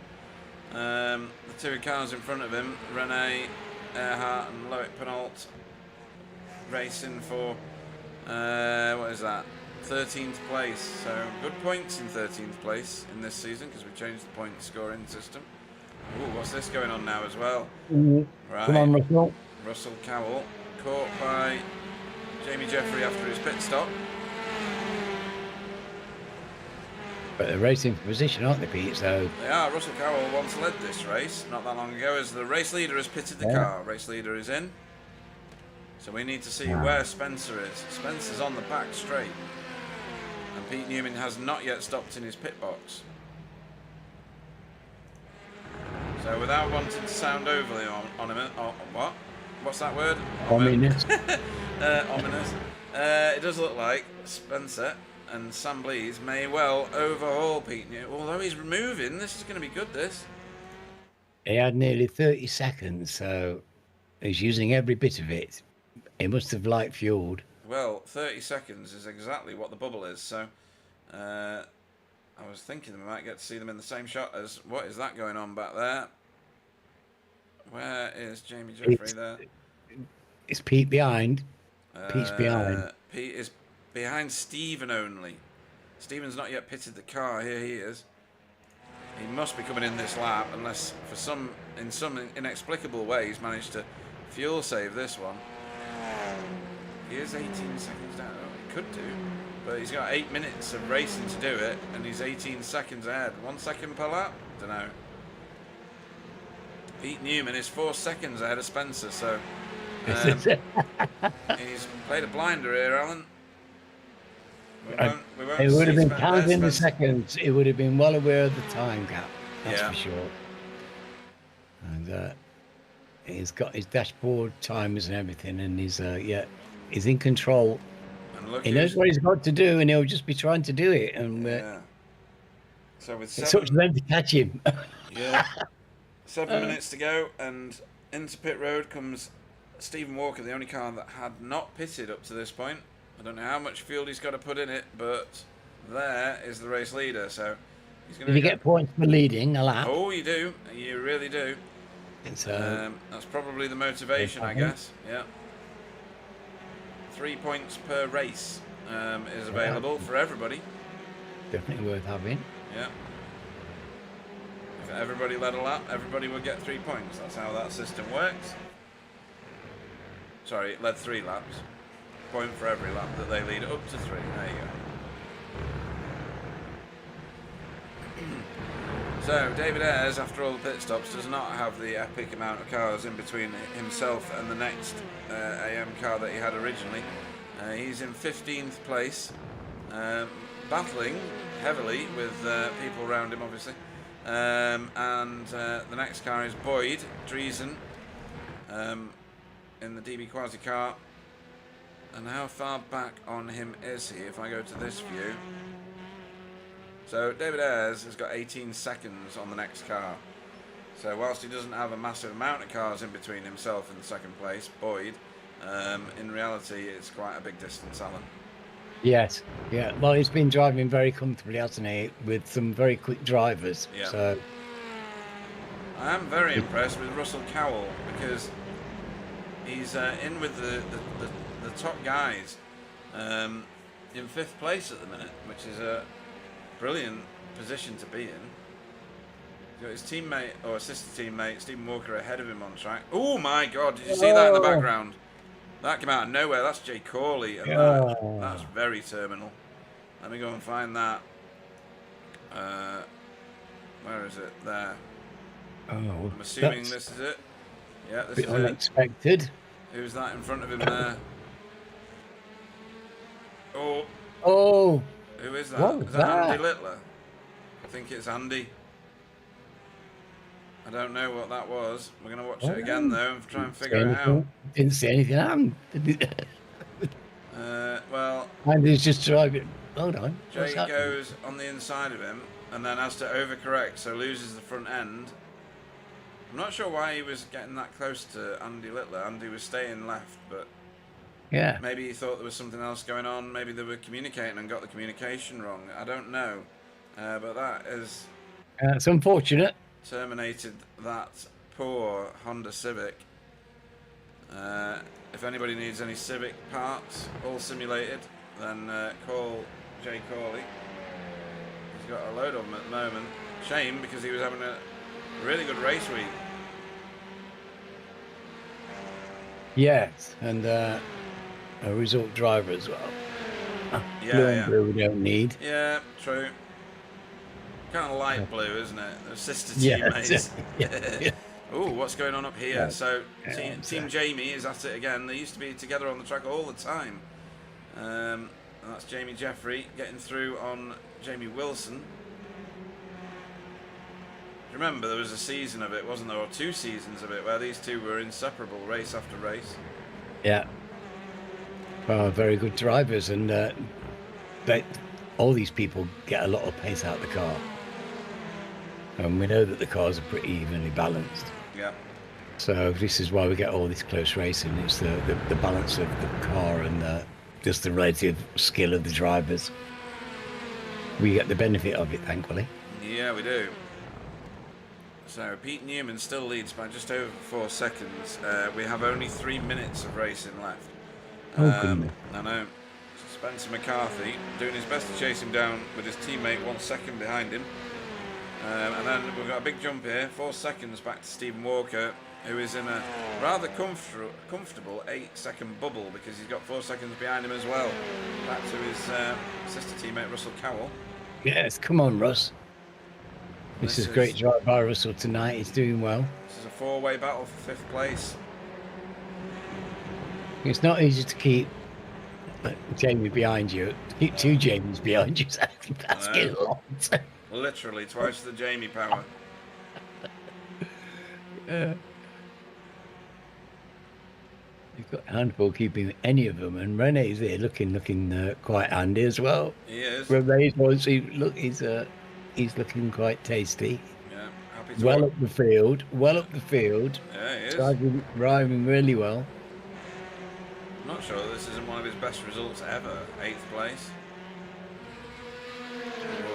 The 2 cars in front of him, Rene Earhart and Loic Penault, racing for, what is that? 13th place. So good points in 13th place in this season because we changed the point scoring system. Ooh, what's this going on now as well? Right. Come on, Russell. Russell Cowell caught by Jamie Jeffrey after his pit stop. But they're racing for position, aren't they, Pete? So they are. Russell Cowell once led this race not that long ago as the race leader has pitted the car. Race leader is in. So we need to see where Spencer is. Spencer's on the back straight. And Pete Newman has not yet stopped in his pit box. So without wanting to sound overly what? What's that word? Ominous. Ominous. It does look like Spencer and Sam Blees may well overhaul Pete Newman. Although he's moving, this is going to be good, this. He had nearly 30 seconds, so he's using every bit of it. He must have light fueled. Well, 30 seconds is exactly what the bubble is, so I was thinking we might get to see them in the same shot as... What is that going on back there? Where is Jamie Jeffrey there? Is Pete behind? Pete's behind. Pete is behind Stephen only. Stephen's not yet pitted the car. Here he is. He must be coming in this lap, unless in some inexplicable way he's managed to fuel save this one. He is 18 seconds down. He could do, but he's got 8 minutes of racing to do it, and he's 18 seconds ahead. 1 second per lap? Don't know. Pete Newman is 4 seconds ahead of Spencer, so he's played a blinder here, Alan. We won't it would have been Spencer. counting the seconds. It would have been well aware of the time gap. That's for sure. And he's got his dashboard timers and everything, and he's in control. And look, he knows what he's got to do, and he'll just be trying to do it. And so with it's up to them to catch him. 7 minutes to go, and into pit road comes Stephen Walker, the only car that had not pitted up to this point. I don't know how much fuel he's got to put in it, but there is the race leader. So he's going to. Did you get points for leading a lap? Oh, you do. You really do. That's probably the motivation, I guess. Yeah. 3 points per race is available for everybody. Definitely worth having. Yeah. If everybody led a lap, everybody would get 3 points. That's how that system works. Sorry, it led 3 laps. Point for every lap that they lead up to 3. There you go. So, David Ayres, after all the pit stops, does not have the epic amount of cars in between himself and the next AM car that he had originally. He's in 15th place, battling heavily with people around him, obviously. And the next car is Boyd Driesen in the DB Quasi car. And how far back on him is he if I go to this view? So David Ayres has got 18 seconds on the next car. So whilst he doesn't have a massive amount of cars in between himself and the second place, Boyd, in reality it's quite a big distance, Alan. Yes, yeah. Well, he's been driving very comfortably, hasn't he, with some very quick drivers. Yeah. So I am very impressed with Russell Cowell because he's in with the top guys in 5th place at the minute, which is a brilliant position to be in. He's got his teammate or assistant teammate Stephen Walker ahead of him on track. Oh my God! Did you see that in the background? That came out of nowhere. That's Jay Corley, and that's very terminal. Let me go and find that. Where is it? There. Oh, I'm assuming this is it. Yeah, this bit is unexpected. it. Who's that in front of him there? Oh. Who is that? What Is that Andy Littler? I think it's Andy. I don't know what that was. We're going to watch it again, though, and try and figure it out. Didn't see anything happen. Well... Andy's just driving. Hold on. Jay goes on the inside of him, and then has to overcorrect, so loses the front end. I'm not sure why he was getting that close to Andy Littler. Andy was staying left, but... Yeah. Maybe he thought there was something else going on. Maybe they were communicating and got the communication wrong. I don't know. But that is... It's unfortunate. Terminated that poor Honda Civic. If anybody needs any Civic parts, all simulated, then call Jay Corley. He's got a load of them at the moment. Shame, because he was having a really good race week. Yes, and a result driver as well. Yeah. Blue we don't need. Yeah, true. Kind of light blue, isn't it? They're sister teammates. Yeah. Oh, what's going on up here? Yeah. So, Yeah, Team Jamie is at it again. They used to be together on the track all the time. And that's Jamie Jeffrey getting through on Jamie Wilson. Remember, there was a season of it, wasn't there, or 2 seasons of it, where these two were inseparable race after race. Yeah. Well, very good drivers, and all these people get a lot of pace out of the car. And we know that the cars are pretty evenly balanced. Yeah. So this is why we get all this close racing. It's the balance of the car and just the relative skill of the drivers. We get the benefit of it, thankfully. Yeah, we do. So Pete Newman still leads by just over 4 seconds. We have only 3 minutes of racing left. Goodness. I know. Spencer McCarthy doing his best to chase him down with his teammate 1 second behind him. And then we've got a big jump here, 4 seconds back to Stephen Walker, who is in a rather comfortable 8-second bubble because he's got 4 seconds behind him as well. Back to his sister teammate Russell Cowell. Yes, come on, Russ. This is a great drive by Russell tonight. He's doing well. This is a 4-way battle for 5th place. It's not easy to keep Jamie behind you. To keep 2 Jamies behind you, that's getting a lot. Literally twice the Jamie power. You've got a handful keeping any of them, and Rene's there looking quite handy as well. He is. Rene's look, he's looking quite tasty. Yeah, happy to Well watch. up the field. Yeah, he is. Driving really well. I'm not sure this isn't one of his best results ever. 8th place.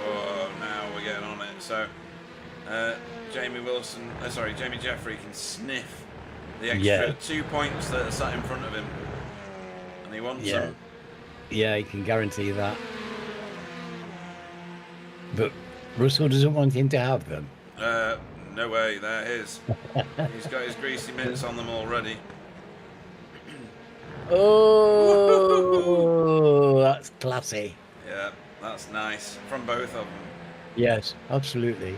Whoa, now we're getting on it. So, Jamie Jeffrey can sniff the extra 2 points that are sat in front of him. And he wants them. Yeah, he can guarantee that. But Russell doesn't want him to have them. No way, they're his. He's got his greasy mitts on them already. Oh, that's classy. Yeah, that's nice. From both of them. Yes, absolutely.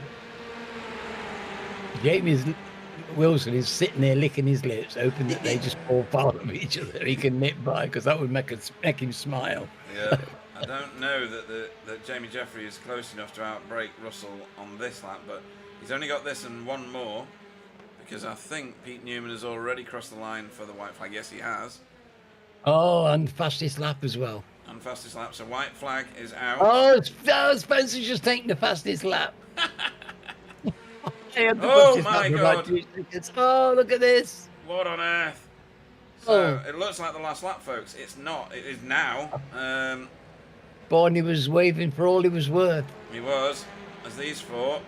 Jamie Wilson is sitting there licking his lips, hoping that they just fall foul of each other. He can nip by, because that would make him smile. Yeah. I don't know that Jamie Jeffrey is close enough to outbreak Russell on this lap, but he's only got this and one more, because I think Pete Newman has already crossed the line for the white flag. Yes, he has. Oh, and fastest lap as well. And fastest lap, so white flag is out. Oh, Spencer's just taking the fastest lap. Oh my God. Oh, look at this. What on earth? So it looks like the last lap, folks. It's not. It is now. Barney was waving for all he was worth. He was, as these 4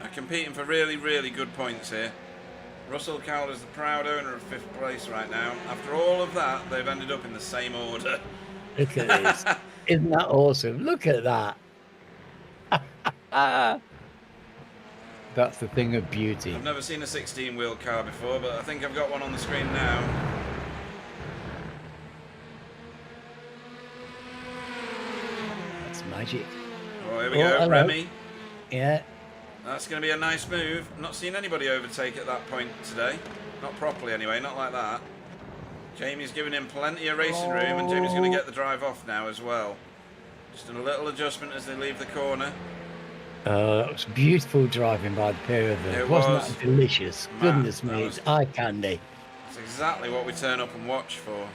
are competing for really, really good points here. Russell Cowell is the proud owner of 5th place right now. After all of that, they've ended up in the same order. Look at this. Isn't that awesome? Look at that. That's the thing of beauty. I've never seen a 16-wheel car before, but I think I've got one on the screen now. That's magic. Oh, here we go, hello. Remy. Yeah. That's going to be a nice move. Not seen anybody overtake at that point today. Not properly anyway, not like that. Jamie's giving him plenty of racing room, and Jamie's going to get the drive off now as well. Just a little adjustment as they leave the corner. That was beautiful driving by the pair of them. It Wasn't was. that delicious? Man, Goodness that me, was- it's eye candy. It's exactly what we turn up and watch for.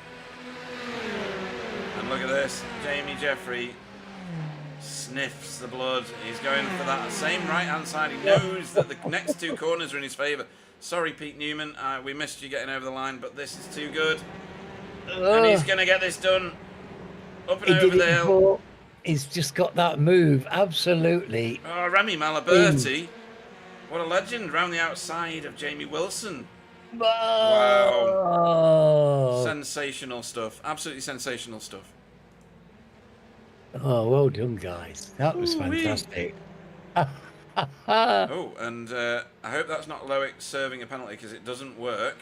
And look at this. Jamie Jeffrey sniffs the blood. He's going for that same right-hand side. He knows that the next 2 corners are in his favour. Sorry, Pete Newman. We missed you getting over the line, but this is too good. And he's going to get this done. Up and over the hill. Before. He's just got that move. Absolutely. Oh, Remy Malaberti. What a legend round the outside of Jamie Wilson. Wow. Sensational stuff. Absolutely sensational stuff. Oh, well done, guys. That was fantastic. Oh, and I hope that's not Loic serving a penalty, because it doesn't work.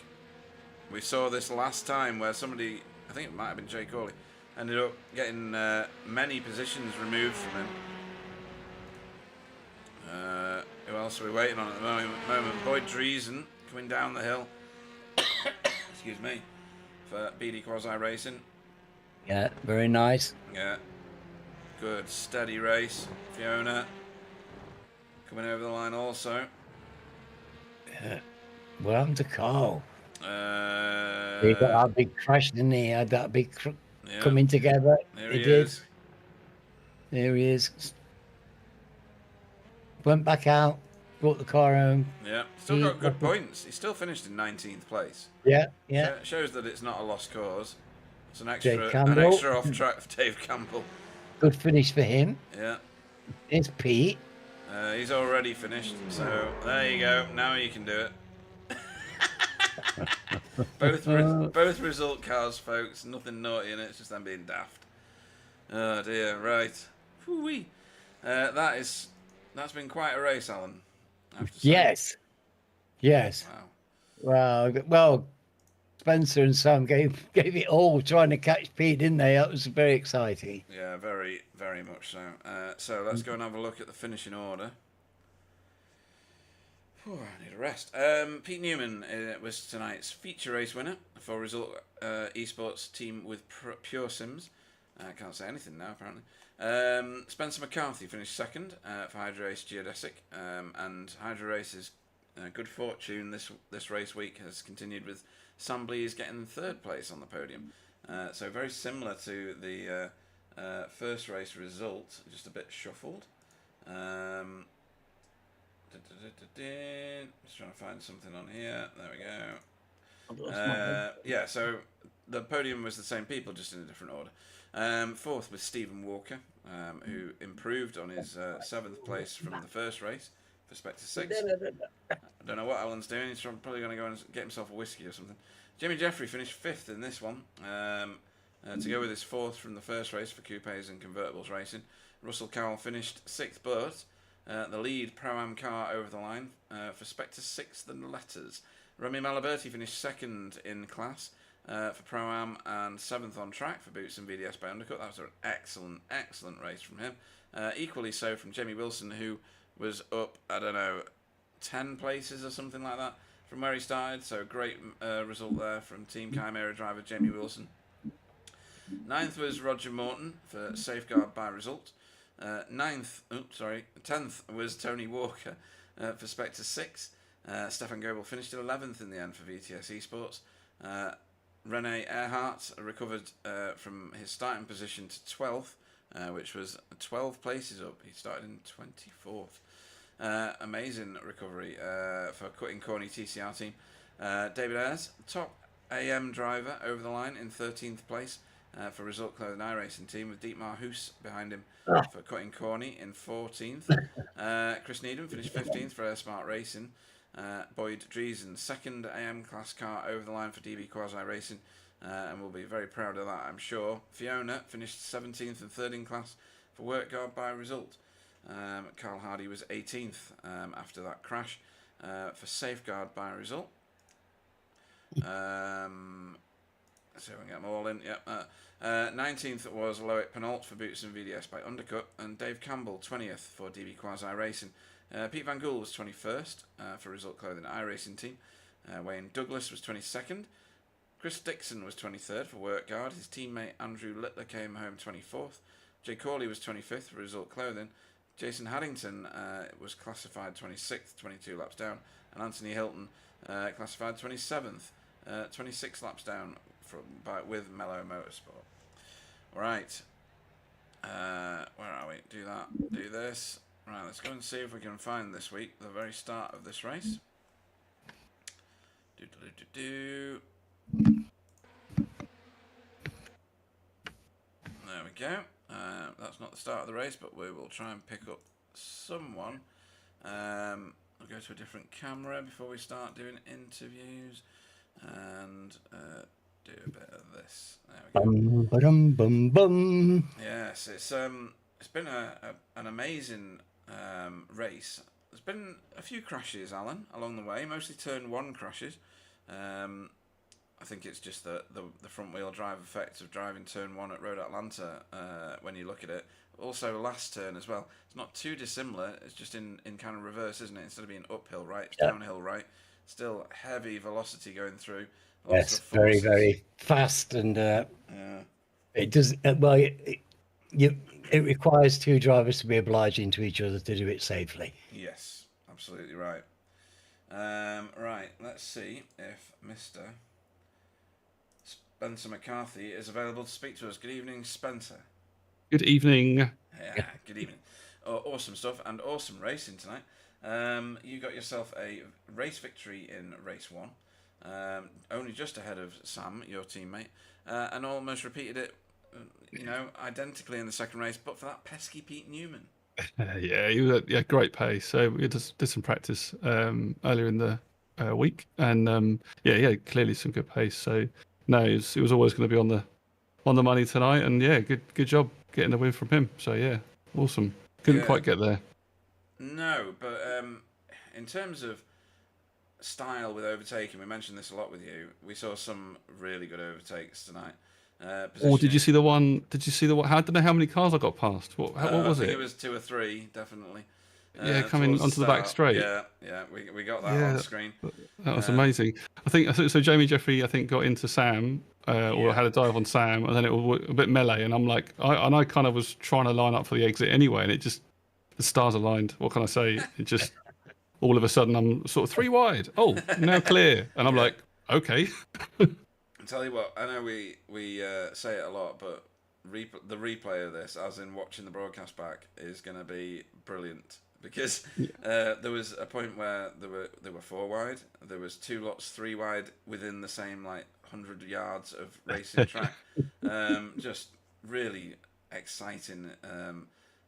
We saw this last time where somebody, I think it might have been Jay Corley, ended up getting many positions removed from him. Who else else are we waiting on at the moment? Boyd Driesen coming down the hill. Excuse me. For BD Quasi Racing. Yeah, very nice. Yeah. Good, steady race. Fiona coming over the line also. Yeah. Well, I'm to Carl. He got Yeah. that big crash, didn't he? Had that big coming together. There He he did. is. There he is. Went back out, brought the car home. Yeah. Still got good points. He still finished in 19th place. Yeah, yeah. Shows that it's not a lost cause. It's an Dave extra Campbell. off track for Dave Campbell. Good finish for him. Yeah. It's Pete. He's already finished, so there you go. Now you can do it. both result cars, folks. Nothing naughty in it. It's just them being daft. Oh dear. Right. Whoo-wee. That's been quite a race, Alan. I have to say. Yes. Wow. Well, Spencer and Sam gave it all trying to catch Pete, didn't they? That was very exciting. Yeah, very, very much so. So let's go and have a look at the finishing order. Whew, I need a rest. Pete Newman was tonight's feature race winner for Result Esports team with Pure Sims. I can't say anything now, apparently. Spencer McCarthy finished second for Hydro Race Geodesic, and Hydro Race's good fortune this race week has continued with Sam Blees getting third place on the podium. So very similar to the first race result, just a bit shuffled. Just trying to find something on here. There we go. Yeah, so the podium was the same people, just in a different order. Fourth was Stephen Walker, who improved on his 7th place from the first race for Spectre 6. I don't know what Alan's doing. He's probably going to go and get himself a whiskey or something. Jimmy Jeffrey finished 5th in this one, to go with his 4th from the first race for Coupes and Convertibles Racing. Russell Cowell finished 6th, but the lead Pro-Am car over the line for Spectre 6th and Letters. Remy Malaberti finished 2nd in class for Pro-Am and 7th on track for Boots and VDS by Undercut. That was an excellent race from him. Equally so from Jamie Wilson, who was up, I don't know, 10 places or something like that from where he started. So great result there from Team Chimera driver Jamie Wilson. 9th was Roger Morton for Safeguard by Result. 10th was Tony Walker for Spectre 6. Stefan Goebel finished 11th in the end for VTS Esports. Rene Earhart recovered from his starting position to 12th, which was 12 places up. He started in 24th. Amazing recovery for Cutting Corny TCR team. David Ayres, top AM driver over the line in 13th place for Result Clothing iRacing team, with Dietmar Hoos behind him for Cutting Corny in 14th. Chris Needham finished 15th for Air Smart Racing. Boyd Driesen, 2nd AM class car over the line for DB Quasi Racing, and we'll be very proud of that, I'm sure. Fiona finished 17th and 3rd in class for Work Guard by Result. Carl Hardy was 18th after that crash for Safeguard by Result. So we can get them all in. Yep. 19th was Loic Penault for Boots and VDS by Undercut, and Dave Campbell 20th for DB Quasi Racing. Pete Van Gool was 21st for Result Clothing iRacing team. Wayne Douglas was 22nd. Chris Dixon was 23rd for Work Guard. His teammate Andrew Littler came home 24th. Jay Corley was 25th for Result Clothing. Jason Haddington was classified 26th, 22 laps down, and Anthony Hilton classified 27th, 26 laps down with Mellow Motorsport. All right, where are we? Do that. Do this. Right, let's go and see if we can find this week the very start of this race. There we go. That's not the start of the race, but we will try and pick up someone. I'll go to a different camera before we start doing interviews and do a bit of this. There we go. Yes, it's been an amazing race. There's been a few crashes, Alan, along the way, mostly turn 1 crashes. I think it's just the front wheel drive effect of driving turn 1 at Road Atlanta when you look at it. Also, last turn as well. It's not too dissimilar. It's just in kind of reverse, isn't it? Instead of being uphill right, it's downhill right. Still heavy velocity going through. Lots of very, forces. very fast, and it does well. It requires two drivers to be obliging to each other to do it safely. Yes, absolutely right. Right, let's see if Mr. Spencer McCarthy is available to speak to us. Good evening, Spencer. Good evening. Yeah, good evening. Awesome stuff and awesome racing tonight. You got yourself a race victory in race 1, only just ahead of Sam, your teammate, and almost repeated it, identically in the second race, but for that pesky Pete Newman. Yeah, he was at great pace. So we just did some practice earlier in the week, and clearly some good pace. So no, it was always going to be on the money tonight, and yeah, good job getting the win from him. So yeah, awesome. Couldn't quite get there. No, but in terms of style with overtaking, we mentioned this a lot with you. We saw some really good overtakes tonight. Did you see the one? Did you see the one? I don't know how many cars I got past. What was I think it? it was 2 or 3, definitely. Yeah, coming onto the back straight. Yeah, we got that on screen. That was amazing. I think so. Jamie Jeffrey, I think, got into Sam, or had a dive on Sam, and then it was a bit melee. And I'm like, I kind of was trying to line up for the exit anyway, and it just the stars aligned. What can I say? It just all of a sudden I'm sort of 3 wide. Oh, now clear, and I'm like, okay. I'll tell you what, I know we say it a lot, but the replay of this, as in watching the broadcast back, is going to be brilliant. Because there was a point where there were 4 wide, there was 2 lots 3 wide within the same 100 yards of racing track. Just really exciting.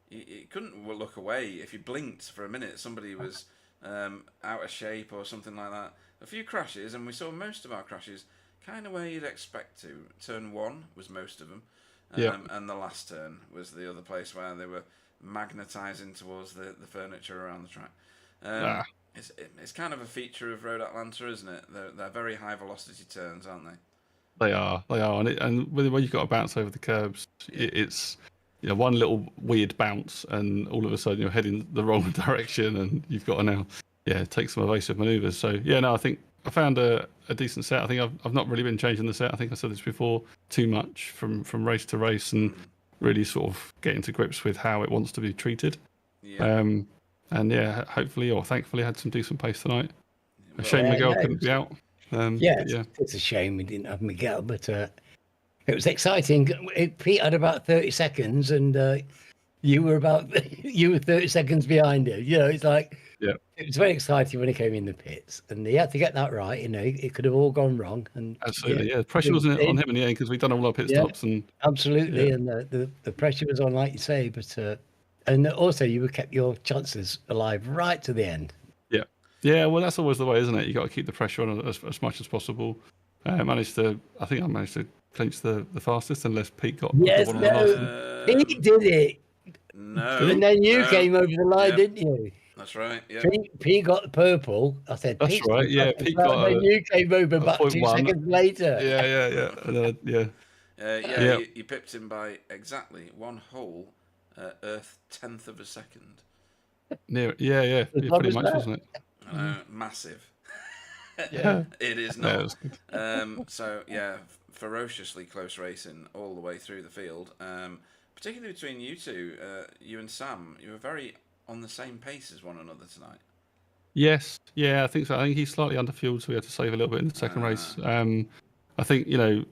You couldn't look away. If you blinked for a minute, somebody was out of shape or something like that. A few crashes, and we saw most of our crashes kind of where you'd expect to. Turn 1 was most of them, and the last turn was the other place where they were magnetising towards the furniture around the track. It's kind of a feature of Road Atlanta, isn't it? They're very high velocity turns, aren't they? They are, and when you've got to bounce over the curbs, it's one little weird bounce, and all of a sudden you're heading the wrong direction, and you've got to now take some evasive manoeuvres. So I think I found a decent set. I think I've not really been changing the set. I think I said this before, too much from race to race, and really sort of getting to grips with how it wants to be treated. And hopefully or thankfully had some decent pace tonight. A shame Miguel couldn't be out. It's a shame we didn't have Miguel, but it was exciting. Pete had about 30 seconds, and you were 30 seconds behind him. It's like it was very exciting when he came in the pits, and he had to get that right. It could have all gone wrong. And absolutely, the pressure wasn't on him in the end because we'd done all our pit stops, and absolutely, and the pressure was on, like you say, but and also you kept your chances alive right to the end. Well, that's always the way, isn't it? You got to keep the pressure on as much as possible. I managed to clinch the fastest, unless Pete got He did it. No, and then you came over the line, didn't you? That's right. Yeah, Pete got the purple. I said, that's Pete's right. Yeah, Pete got. And then you came over about 2 seconds later. You pipped him by exactly 1 whole Earth 10th of a second. Pretty much, wasn't it? Massive. Yeah, it is not. So ferociously close racing all the way through the field. Particularly between you two, you and Sam, you were very on the same pace as one another tonight. Yes, I think so. I think he's slightly underfueled, so we had to save a little bit in the second race. I think he's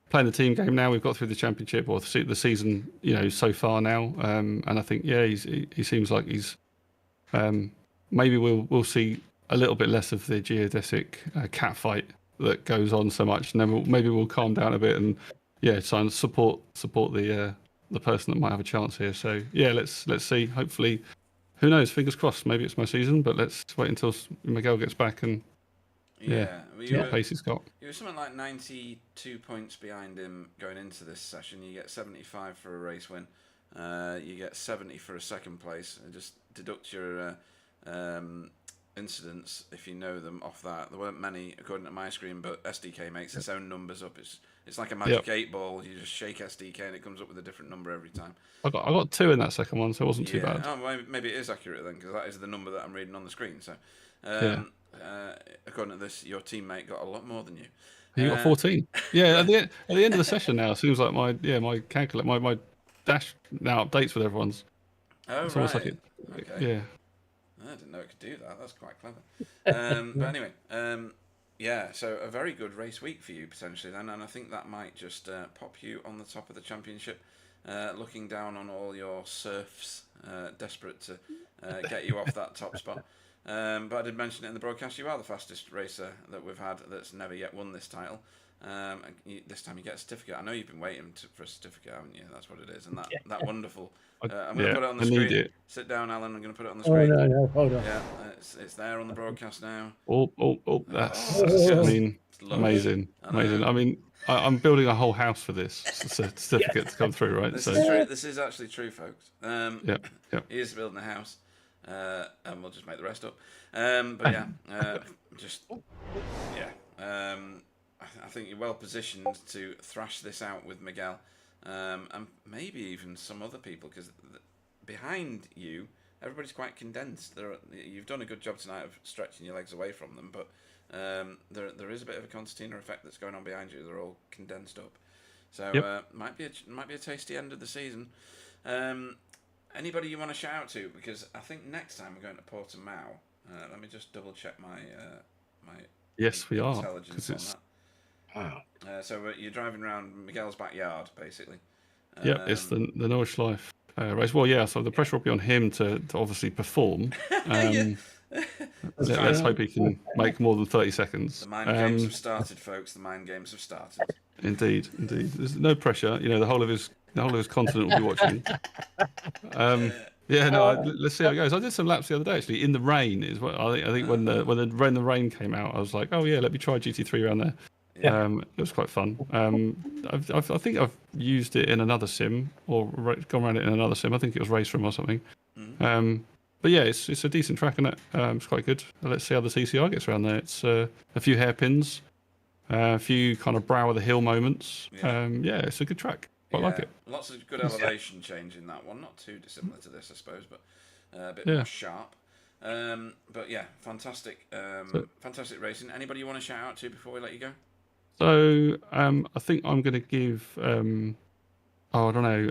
playing the team game now. We've got through the championship or the season, so far now, and I think he seems like he's maybe we'll see a little bit less of the geodesic cat fight that goes on so much, and then maybe we'll calm down a bit and try and support the person that might have a chance here. So let's see. Hopefully, who knows? Fingers crossed. Maybe it's my season, but let's wait until Miguel gets back and see what pace he's got. You were something like 92 points behind him going into this session. You get 75 for a race win. You get 70 for a second place. And just deduct your incidents, if you know them off that. There weren't many according to my screen, but SDK makes its own numbers up. It's like a magic 8-ball. You just shake SDK and it comes up with a different number every time. I got 2 in that second one, so it wasn't too bad. Oh, well, maybe it is accurate then, because that is the number that I'm reading on the screen. So, according to this, your teammate got a lot more than you. He got 14. Yeah, at the end of the session now, it seems like my calculator, my dash now updates with everyone's. Oh, it's right. almost like it. Okay. Yeah. I didn't know it could do that. That's quite clever. But anyway, so a very good race week for you potentially then, and I think that might just pop you on the top of the championship, looking down on all your serfs, desperate to get you off that top spot. But I did mention it in the broadcast, you are the fastest racer that we've had that's never yet won this title. This time you get a certificate. I know you've been waiting for a certificate, haven't you? That's what it is. And that wonderful... I'm going to put it on the screen. Sit down, Alan. I'm going to put it on the screen. Oh, no, hold on. Yeah, it's there on the broadcast now. That's I mean, amazing. I mean, I'm building a whole house for this certificate to come through, right? This is true. This is actually true, folks. He is building a house, and we'll just make the rest up. But yeah, I think you're well positioned to thrash this out with Miguel, and maybe even some other people, because behind you, everybody's quite condensed. You've done a good job tonight of stretching your legs away from them, but there is a bit of a concertina effect that's going on behind you. They're all condensed up, so might be a tasty end of the season. Anybody you want to shout out to? Because I think next time we're going to Portimao. Let me just double check my yes, we are, intelligence on that. Wow. So you're driving around Miguel's backyard, basically. It's the Nordschleife race. Well, yeah, so the pressure will be on him to obviously perform. Let's hope he can make more than 30 seconds. The mind games have started, folks. The mind games have started. Indeed. There's no pressure. You know, the whole of his continent will be watching. Let's see how it goes. I did some laps the other day actually in the rain. Is what I think when the rain came out, I was like, oh yeah, let me try GT3 around there. Yeah. It was quite fun. I think I've used it in another sim or gone around it in another sim. I think it was Race Room or something. But yeah, it's a decent track, isn't it? It's quite good. Let's see how the TCR gets around there. It's a few hairpins, a few kind of brow of the hill moments. It's a good track. Quite like it. Lots of good elevation change in that one. Not too dissimilar to this, I suppose, but a bit more sharp. But yeah, fantastic, fantastic racing. Anybody you want to shout out to before we let you go? So I think I'm going to give. I don't know.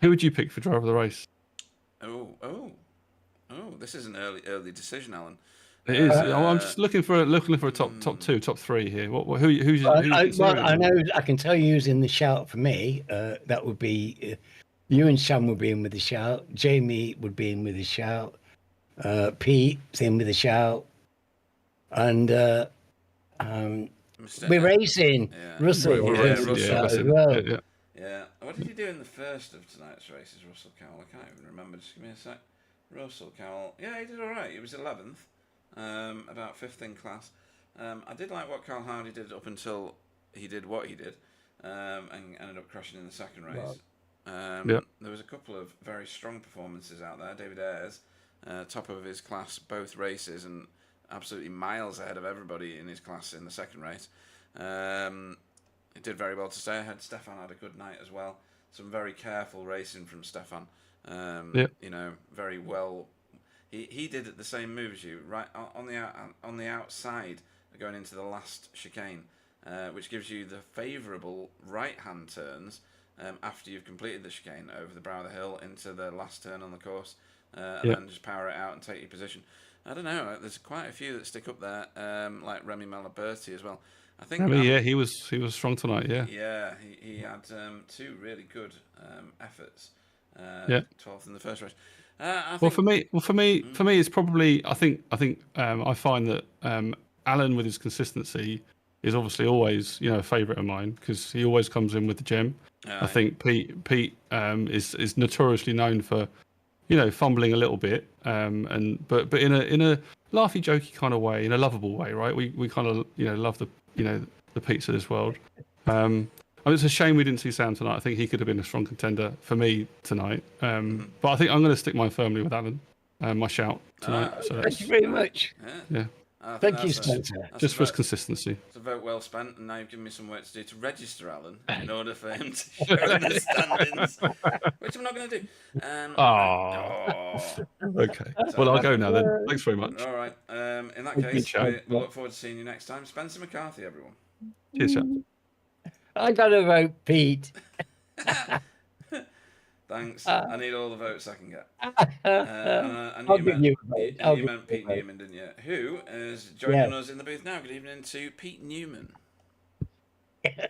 Who would you pick for driver of the race? Oh! This is an early decision, Alan. It is. I'm just looking for a top 2, top 3 here. Who's I know. I can tell you who's in the shout for me. That would be you and Sam would be in with the shout. Jamie would be in with the shout. Pete's in with a shout, and we're racing. Russell as well. Yeah. What did you do in the first of tonight's races, Russell Cowell? I can't even remember. Just give me a sec. Russell Cowell. Yeah, he did all right. He was 11th, about 5th in class. I did like what Carl Hardy did up until he did what he did, and ended up crashing in the second race. There was a couple of very strong performances out there. David Ayres, top of his class both races and absolutely miles ahead of everybody in his class in the second race. He did very well to stay ahead. Stefan had a good night as well. Some very careful racing from Stefan. You know, very well. He did the same move as you, right on the outside, going into the last chicane, which gives you the favourable right-hand turns after you've completed the chicane over the brow of the hill into the last turn on the course, and then just power it out and take your position. I don't know. There's quite a few that stick up there, like Remy Malaberti as well. I think. He was strong tonight. Yeah, he had 2 really good efforts. 12th in the first race. For me, it's probably. I think I find that Alan with his consistency is obviously always a favourite of mine because he always comes in with the gem. I think Pete is notoriously known for fumbling a little bit, but in a laughy jokey kind of way, in a lovable way, right? We kind of love the Petes of this world. It's a shame we didn't see Sam tonight. I think he could have been a strong contender for me tonight. But I think I'm going to stick mine firmly with Alan. my shout tonight. So Thank you very much. yeah, I think Thank you, that's Spencer. just for his consistency. It's a vote well spent, and now you've given me some work to do to register Alan in order for him to show the standings, which I'm not going to do. Okay. So- Well, I'll go now then. Thanks very much. All right. In that Thank you, case, Spencer. we look forward to seeing you next time. Spencer McCarthy, everyone. Cheers, chap. I got to vote Pete. Thanks. I need all the votes I can get. I'll give you a vote. I'll You give meant you a Pete vote. Newman, didn't you? Who is joining Yeah. us in the booth now? Good evening to Pete Newman.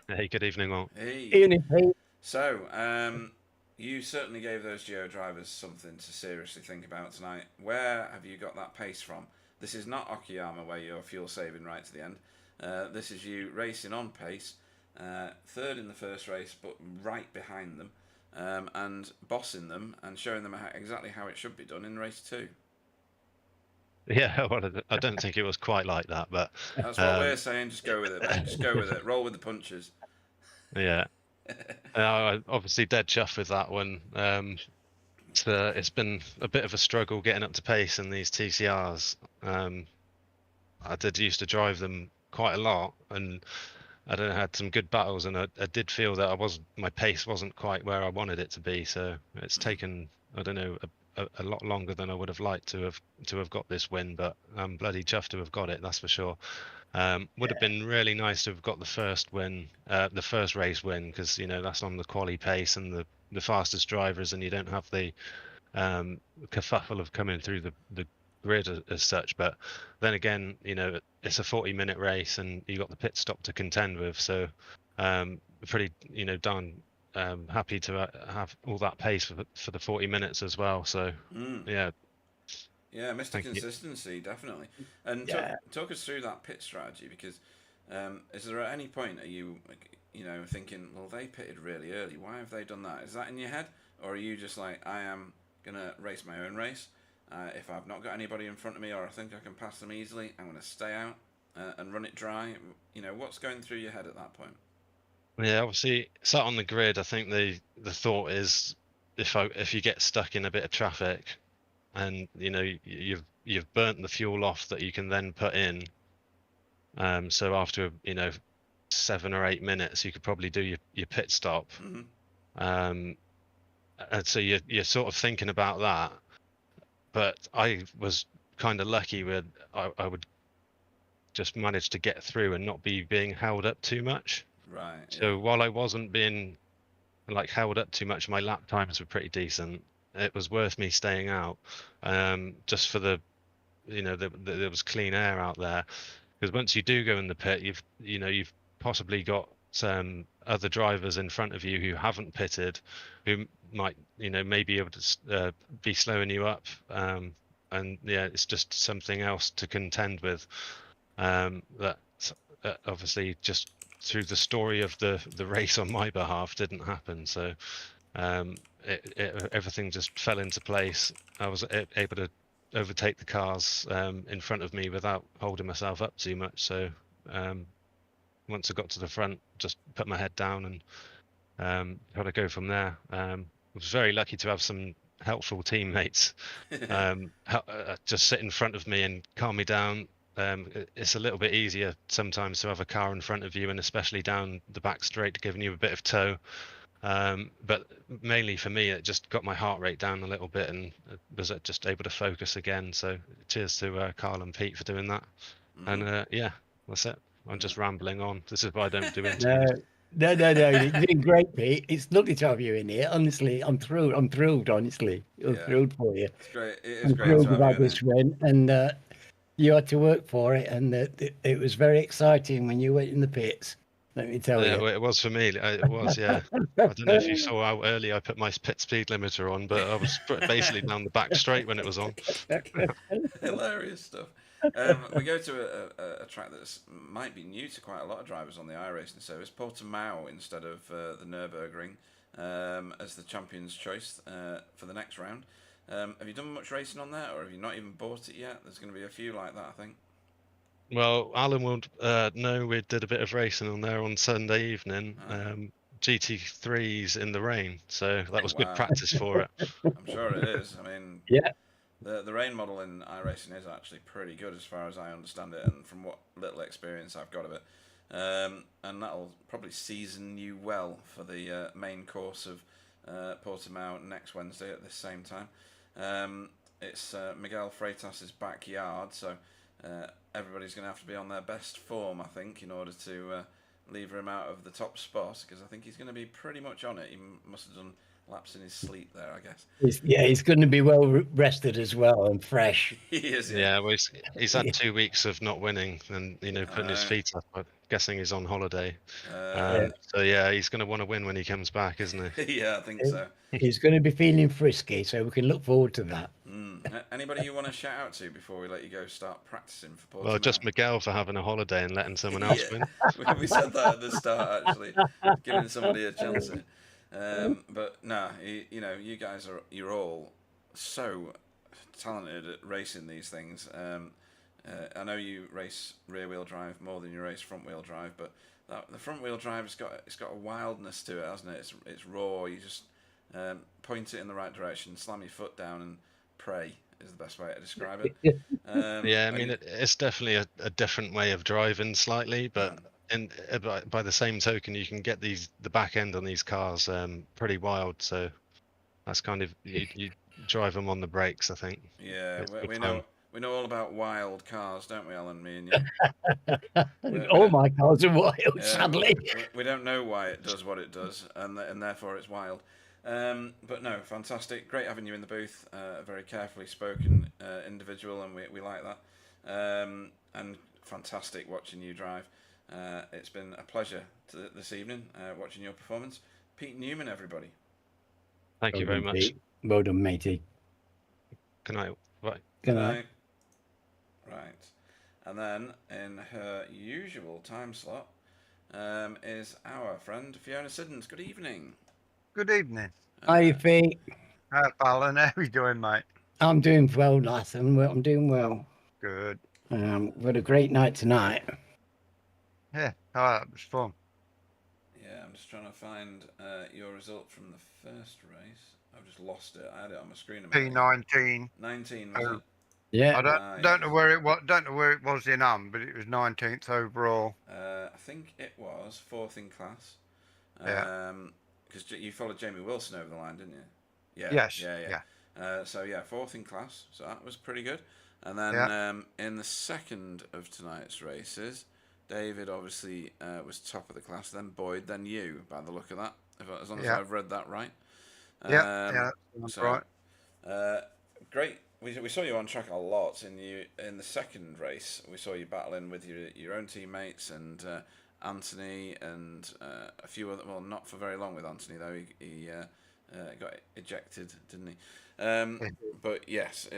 Hey, good evening, all. Hey. Evening, Pete. So, you certainly gave those Geo drivers something to seriously think about tonight. Where have you got that pace from? This is not Okayama where you're fuel saving right to the end. This is you racing on pace, third in the first race, but right behind them, and bossing them and showing them exactly how it should be done in race 2. Yeah, well, I don't think it was quite like that, but That's what we're saying. Just go with it, mate. Just go with it. Roll with the punches. yeah. I'm obviously dead chuffed with that one. It's been a bit of a struggle getting up to pace in these TCRs. I did used to drive them quite a lot, and I don't know, had some good battles, and I did feel that my pace wasn't quite where I wanted it to be. So it's taken, I don't know, a lot longer than I would have liked to have got this win, but I'm bloody chuffed to have got it, that's for sure. Would have been really nice to have got the first win, the first race win, because that's on the quali pace and the fastest drivers, and you don't have the kerfuffle of coming through the grid as such. But then again, it's a 40-minute race, and you got the pit stop to contend with, so pretty darn happy to have all that pace for the 40 minutes as well. So yeah, Mr. Consistency, definitely. And talk us through that pit strategy, because is there at any point are you thinking, well, they pitted really early, why have they done that? Is that in your head, or are you just like, I am gonna race my own race? If I've not got anybody in front of me, or I think I can pass them easily, I'm gonna stay out and run it dry. What's going through your head at that point? Yeah, obviously sat on the grid, I think the thought is, if you get stuck in a bit of traffic, and you've burnt the fuel off that you can then put in, so after 7 or 8 minutes you could probably do your pit stop. And so you're sort of thinking about that. But I was kind of lucky with I would just manage to get through and not be being held up too much. Right. So while I wasn't being held up too much, my lap times were pretty decent. It was worth me staying out, just for there was clean air out there. Because once you do go in the pit, you've possibly got some other drivers in front of you who haven't pitted, who might maybe able to be slowing you up, and it's just something else to contend with. That obviously just through the story of the race on my behalf didn't happen. So everything just fell into place. I was able to overtake the cars in front of me without holding myself up too much. So once I got to the front, just put my head down and try to go from there. I was very lucky to have some helpful teammates just sit in front of me and calm me down. It's a little bit easier sometimes to have a car in front of you, and especially down the back straight, giving you a bit of tow. But mainly for me, it just got my heart rate down a little bit, and was just able to focus again. So cheers to Carl and Pete for doing that. And that's it. I'm just rambling on. This is why I don't do interviews. No. You're doing great, Pete. It's lovely to have you in here. Honestly, I'm thrilled. Honestly, I'm thrilled for you. It's great. It is I'm great thrilled to have about you in this win, and you had to work for it, and it was very exciting when you went in the pits. Let me tell you. Well, it was for me. It was, yeah. I don't know if you saw how early I put my pit speed limiter on, but I was basically down the back straight when it was on. Hilarious stuff. We go to a track that might be new to quite a lot of drivers on the iRacing service, Portimao instead of the Nürburgring, as the champion's choice for the next round. Have you done much racing on that, or have you not even bought it yet? There's going to be a few like that, I think. Well, Alan would know we did a bit of racing on there on Sunday evening. GT3s in the rain, so that was good practice for it. I'm sure it is. I mean, The rain model in iRacing is actually pretty good as far as I understand it, and from what little experience I've got of it. And that'll probably season you well for the main course of Portimao next Wednesday at this same time. It's Miguel Freitas's backyard, so everybody's going to have to be on their best form, I think, in order to lever him out of the top spot, because I think he's going to be pretty much on it. He must have done laps in his sleep there, I guess. He's going to be well rested as well and fresh. He is. Yeah, well, he's had 2 weeks of not winning and putting his feet up. I'm guessing he's on holiday. So yeah, he's going to want to win when he comes back, isn't he? Yeah, I think so. He's going to be feeling frisky, so we can look forward to that. Anybody you want to shout out to before we let you go start practicing for Portimao? Well, just Miguel for having a holiday and letting someone else win. We said that at the start, actually, giving somebody a chance. But no, you guys you're all so talented at racing these things. I know you race rear wheel drive more than you race front wheel drive, but the front wheel drive it's got a wildness to it, hasn't it? It's raw. You just point it in the right direction, slam your foot down, and pray is the best way to describe it. Yeah, I mean it's definitely a different way of driving slightly, but by the same token, you can get the back end on these cars pretty wild. So that's kind of you drive them on the brakes, I think. Yeah, we know all about wild cars, don't we, Alan? Me and you. All my cars are wild, sadly. We don't know why it does what it does, and therefore it's wild. But no, fantastic. Great having you in the booth. A very carefully spoken individual, and we like that. And fantastic watching you drive. It's been a pleasure this evening watching your performance. Pete Newman, everybody. Thank you very much. Well done, matey. Good night. Bye. Good night. Right. And then in her usual time slot is our friend Fiona Siddons. Good evening. Good evening. Hi, Pete. Hi, Alan. How are you doing, mate? I'm doing well, Nathan. I'm doing well. Good. We had a great night tonight. Yeah, it was fun. Yeah, I'm just trying to find your result from the first race. I've just lost it. I had it on my screen. P19. 19 was it? Yeah. I don't know where it was. Don't know where it was in but it was 19th overall. I think it was 4th in class. Yeah. Because you followed Jamie Wilson over the line, didn't you? Yeah. Yes. Yeah. So yeah, 4th in class. So that was pretty good. And then in the second of tonight's races, David obviously was top of the class. Then Boyd. Then you, by the look of that. As long as I've read that right. That's right. Great. We saw you on track a lot in the second race. We saw you battling with your own teammates and Anthony and a few other. Well, not for very long with Anthony though. He got ejected, didn't he? But yes,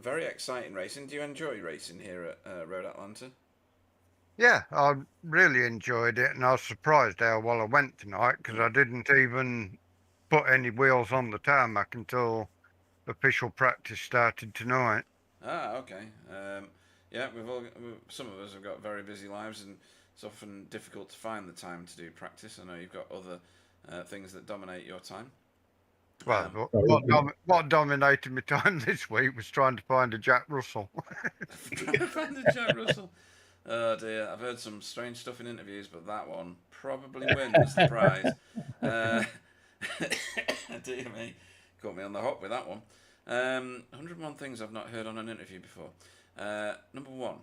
very exciting racing. Do you enjoy racing here at Road Atlanta? Yeah, I really enjoyed it, and I was surprised how well I went tonight because I didn't even put any wheels on the tarmac until official practice started tonight. Okay. Yeah, some of us have got very busy lives, and it's often difficult to find the time to do practice. I know you've got other things that dominate your time. Well, what dominated my time this week was trying to find a Jack Russell. Trying to find a Jack Russell. Oh dear, I've heard some strange stuff in interviews, but that one probably wins the prize. Dear me, caught me on the hop with that one. 101 things I've not heard on an interview before. Number one,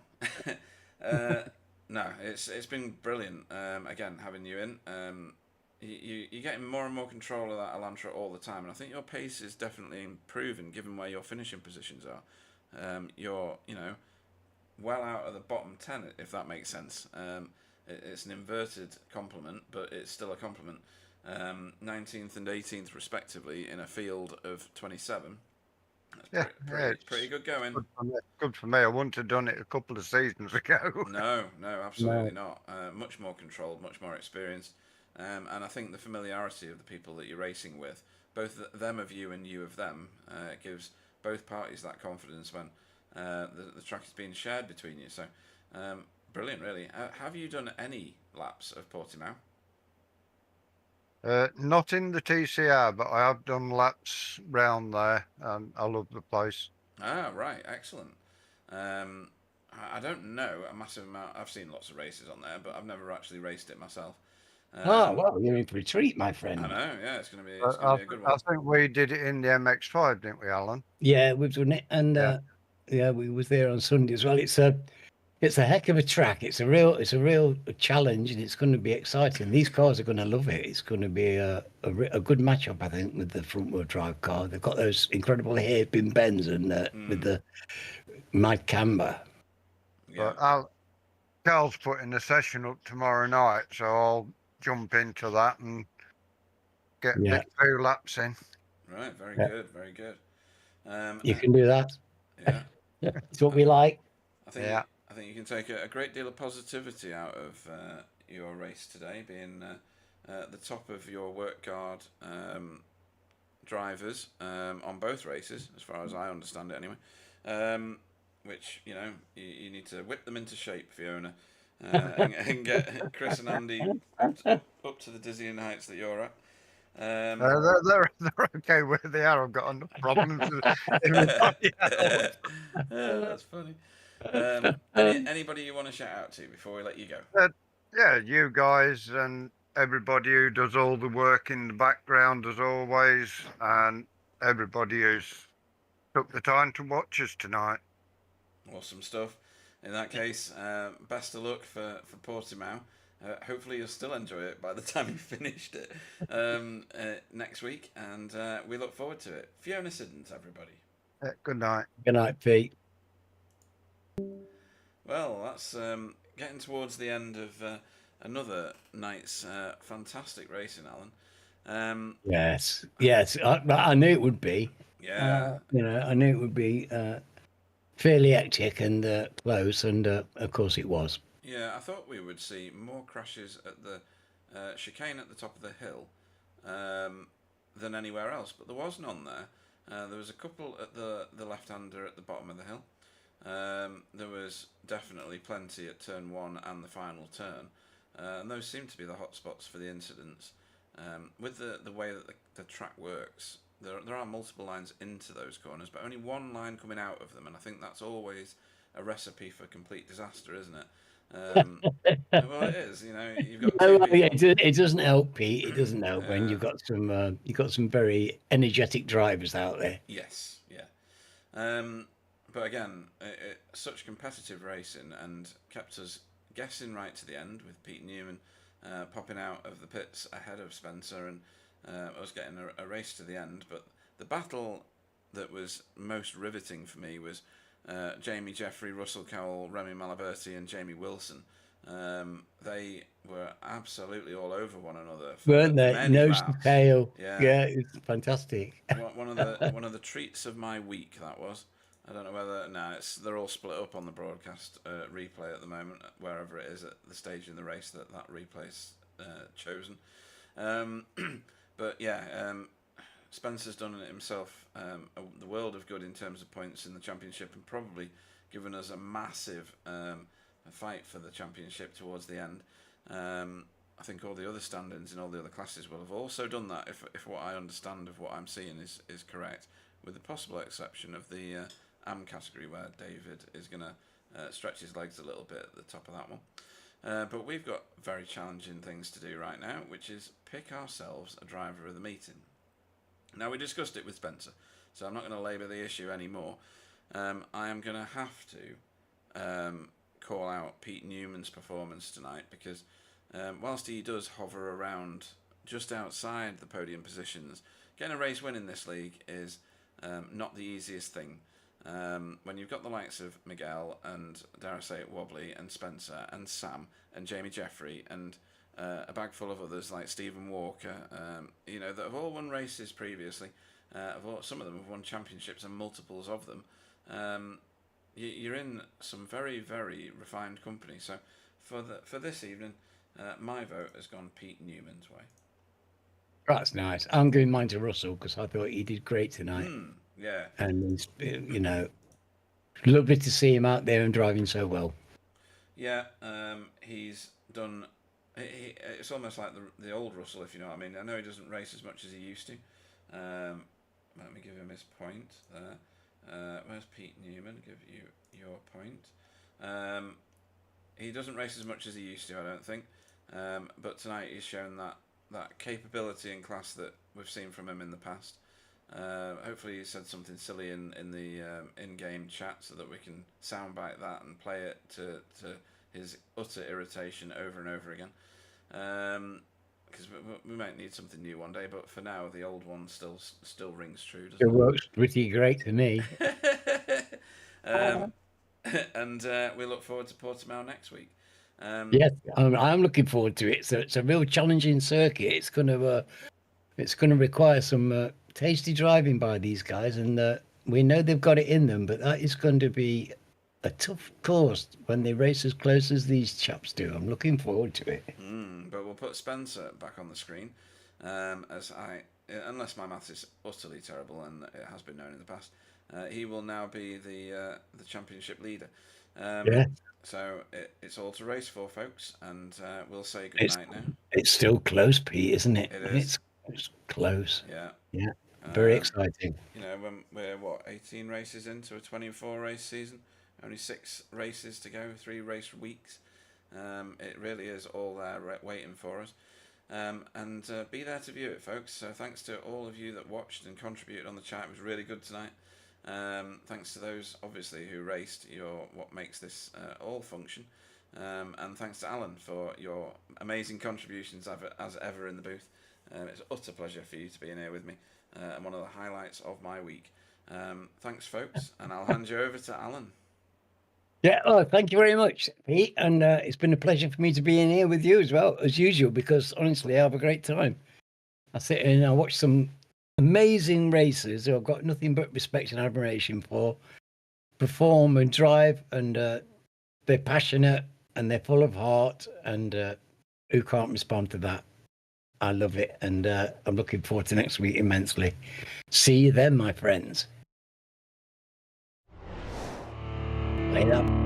no, it's been brilliant. Again, having you in, you're getting more and more control of that Elantra all the time, and I think your pace is definitely improving given where your finishing positions are. You're, well out of the bottom 10, if that makes sense. It's an inverted compliment, but it's still a compliment. 19th and 18th respectively in a field of 27. That's pretty good going. Good for me. I wouldn't have done it a couple of seasons ago. No, absolutely not. Much more controlled, much more experienced, and I think the familiarity of the people that you're racing with, both them of you and you of them, gives both parties that confidence when the track is being shared between you. So brilliant, really. Have you done any laps of Portimao? Not in the TCR, but I have done laps round there. I love the place. Ah, right, excellent. I don't know a massive amount. I've seen lots of races on there, but I've never actually raced it myself. Oh, well, you're in for a treat, my I friend. know, yeah, it's gonna But be a good one. I think we did it in the MX5, didn't we, Alan? Yeah, we've done it, and Yeah. yeah, we was there on Sunday as well. It's a heck of a track. It's a real challenge, and it's going to be exciting. These cars are going to love it. It's going to be a good matchup, I think, with the front wheel drive car. They've got those incredible hairpin bends and with the mad camber. Yeah, But Cal's putting the session up tomorrow night, so I'll jump into that and get Yeah, big 2 laps in. right, very yeah, good, very good. you can do that. Yeah, It's what we like. Yeah. I think you can take a great deal of positivity out of your race today, being the top of your work guard drivers on both races, as far as I understand it, anyway. Which you need to whip them into shape, Fiona, and get Chris and Andy up to the dizzying heights that you're at. They're okay where they are. I've got enough problems with everybody else. That's funny. Anybody you want to shout out to before we let you go? Yeah, you guys and everybody who does all the work in the background as always, and everybody who's took the time to watch us tonight. Awesome stuff. In that case, best of luck for Portimao. Hopefully you'll still enjoy it by the time you've finished it next week, and we look forward to it. Fiona Siddons, everybody. Good night. Good night, Pete. Well, that's getting towards the end of another night's fantastic racing, Alan. Yes, I knew it would be. Yeah. I knew it would be fairly hectic and close, and of course it was. Yeah, I thought we would see more crashes at the chicane at the top of the hill than anywhere else, but there was none there. There was a couple at the left-hander at the bottom of the hill. There was definitely plenty at turn 1 and the final turn, and those seem to be the hot spots for the incidents. With the way that the track works, there are multiple lines into those corners, but only one line coming out of them, and I think that's always a recipe for complete disaster, isn't it? Well, it is. You've got two people. It doesn't help, Pete. It doesn't help when you've got some very energetic drivers out there. Yes, yeah. But again, such competitive racing and kept us guessing right to the end with Pete Newman popping out of the pits ahead of Spencer and us getting a race to the end. But the battle that was most riveting for me was Jamie Jeffrey, Russell Cowell, Remy Malaberti and Jamie Wilson. They were absolutely all over one another. Weren't they? Nose to tail. Yeah, it's fantastic. one of the treats of my week, that was. I don't know whether they're all split up on the broadcast replay at the moment, wherever it is at the stage in the race that replay's chosen. But yeah, Spencer's done it himself the world of good in terms of points in the championship, and probably given us a massive fight for the championship towards the end. I think all the other stand-ins in all the other classes will have also done that, if what I understand of what I'm seeing is correct, with the possible exception of the AM category, where David is going to stretch his legs a little bit at the top of that one. But we've got very challenging things to do right now, which is pick ourselves a driver of the meeting. Now, we discussed it with Spencer, so I'm not going to labour the issue anymore. I am going to have to call out Pete Newman's performance tonight, because whilst he does hover around just outside the podium positions, getting a race win in this league is not the easiest thing. When you've got the likes of Miguel and, dare I say it, Wobbly and Spencer and Sam and Jamie Jeffrey and a bag full of others like Stephen Walker, that have all won races previously. Some of them have won championships and multiples of them. You're in some very, very refined company. So for this evening, my vote has gone Pete Newman's way. That's nice. I'm giving mine to Russell because I thought he did great tonight. Yeah. And lovely to see him out there and driving so well. Yeah, he's done. It's almost like the old Russell, if you know what I mean. I know he doesn't race as much as he used to. Let me give him his point Where's Pete Newman? Give you your point. He doesn't race as much as he used to, I don't think. But tonight he's shown that capability and class that we've seen from him in the past. Hopefully he said something silly in the in-game chat so that we can soundbite that and play it to his utter irritation over and over again. Because we might need something new one day, but for now the old one still rings true, doesn't It works pretty great to me. And we look forward to Portimao next week. Yes, I'm looking forward to it. So it's a real challenging circuit. It's going to require some tasty driving by these guys, and we know they've got it in them. But that is going to be a tough course when they race as close as these chaps do. I'm looking forward to it. But we'll put Spencer back on the screen, unless my maths is utterly terrible, and it has been known in the past. He will now be the championship leader. Yeah. So it's all to race for, folks, and we'll say good night now. It's still close, Pete, isn't it? It is. It's close. Yeah. Yeah. Very exciting. You know, when we're 18 races into a 24 race season, only 6 races to go, 3 race weeks. It really is all there waiting for us. And be there to view it, folks. So thanks to all of you that watched and contributed on the chat. It was really good tonight. Thanks to those, obviously, who raced. You're what makes this all function. And thanks to Alan for your amazing contributions as ever in the booth. It's an utter pleasure for you to be in here with me, and one of the highlights of my week. Thanks, folks, and I'll hand you over to Alan. Yeah, thank you very much, Pete. And it's been a pleasure for me to be in here with you as well, as usual, because honestly, I have a great time. I sit and I watch some amazing racers who I've got nothing but respect and admiration for, perform and drive, and they're passionate and they're full of heart, and who can't respond to that? I love it, and I'm looking forward to next week immensely. See you then, my friends. Later.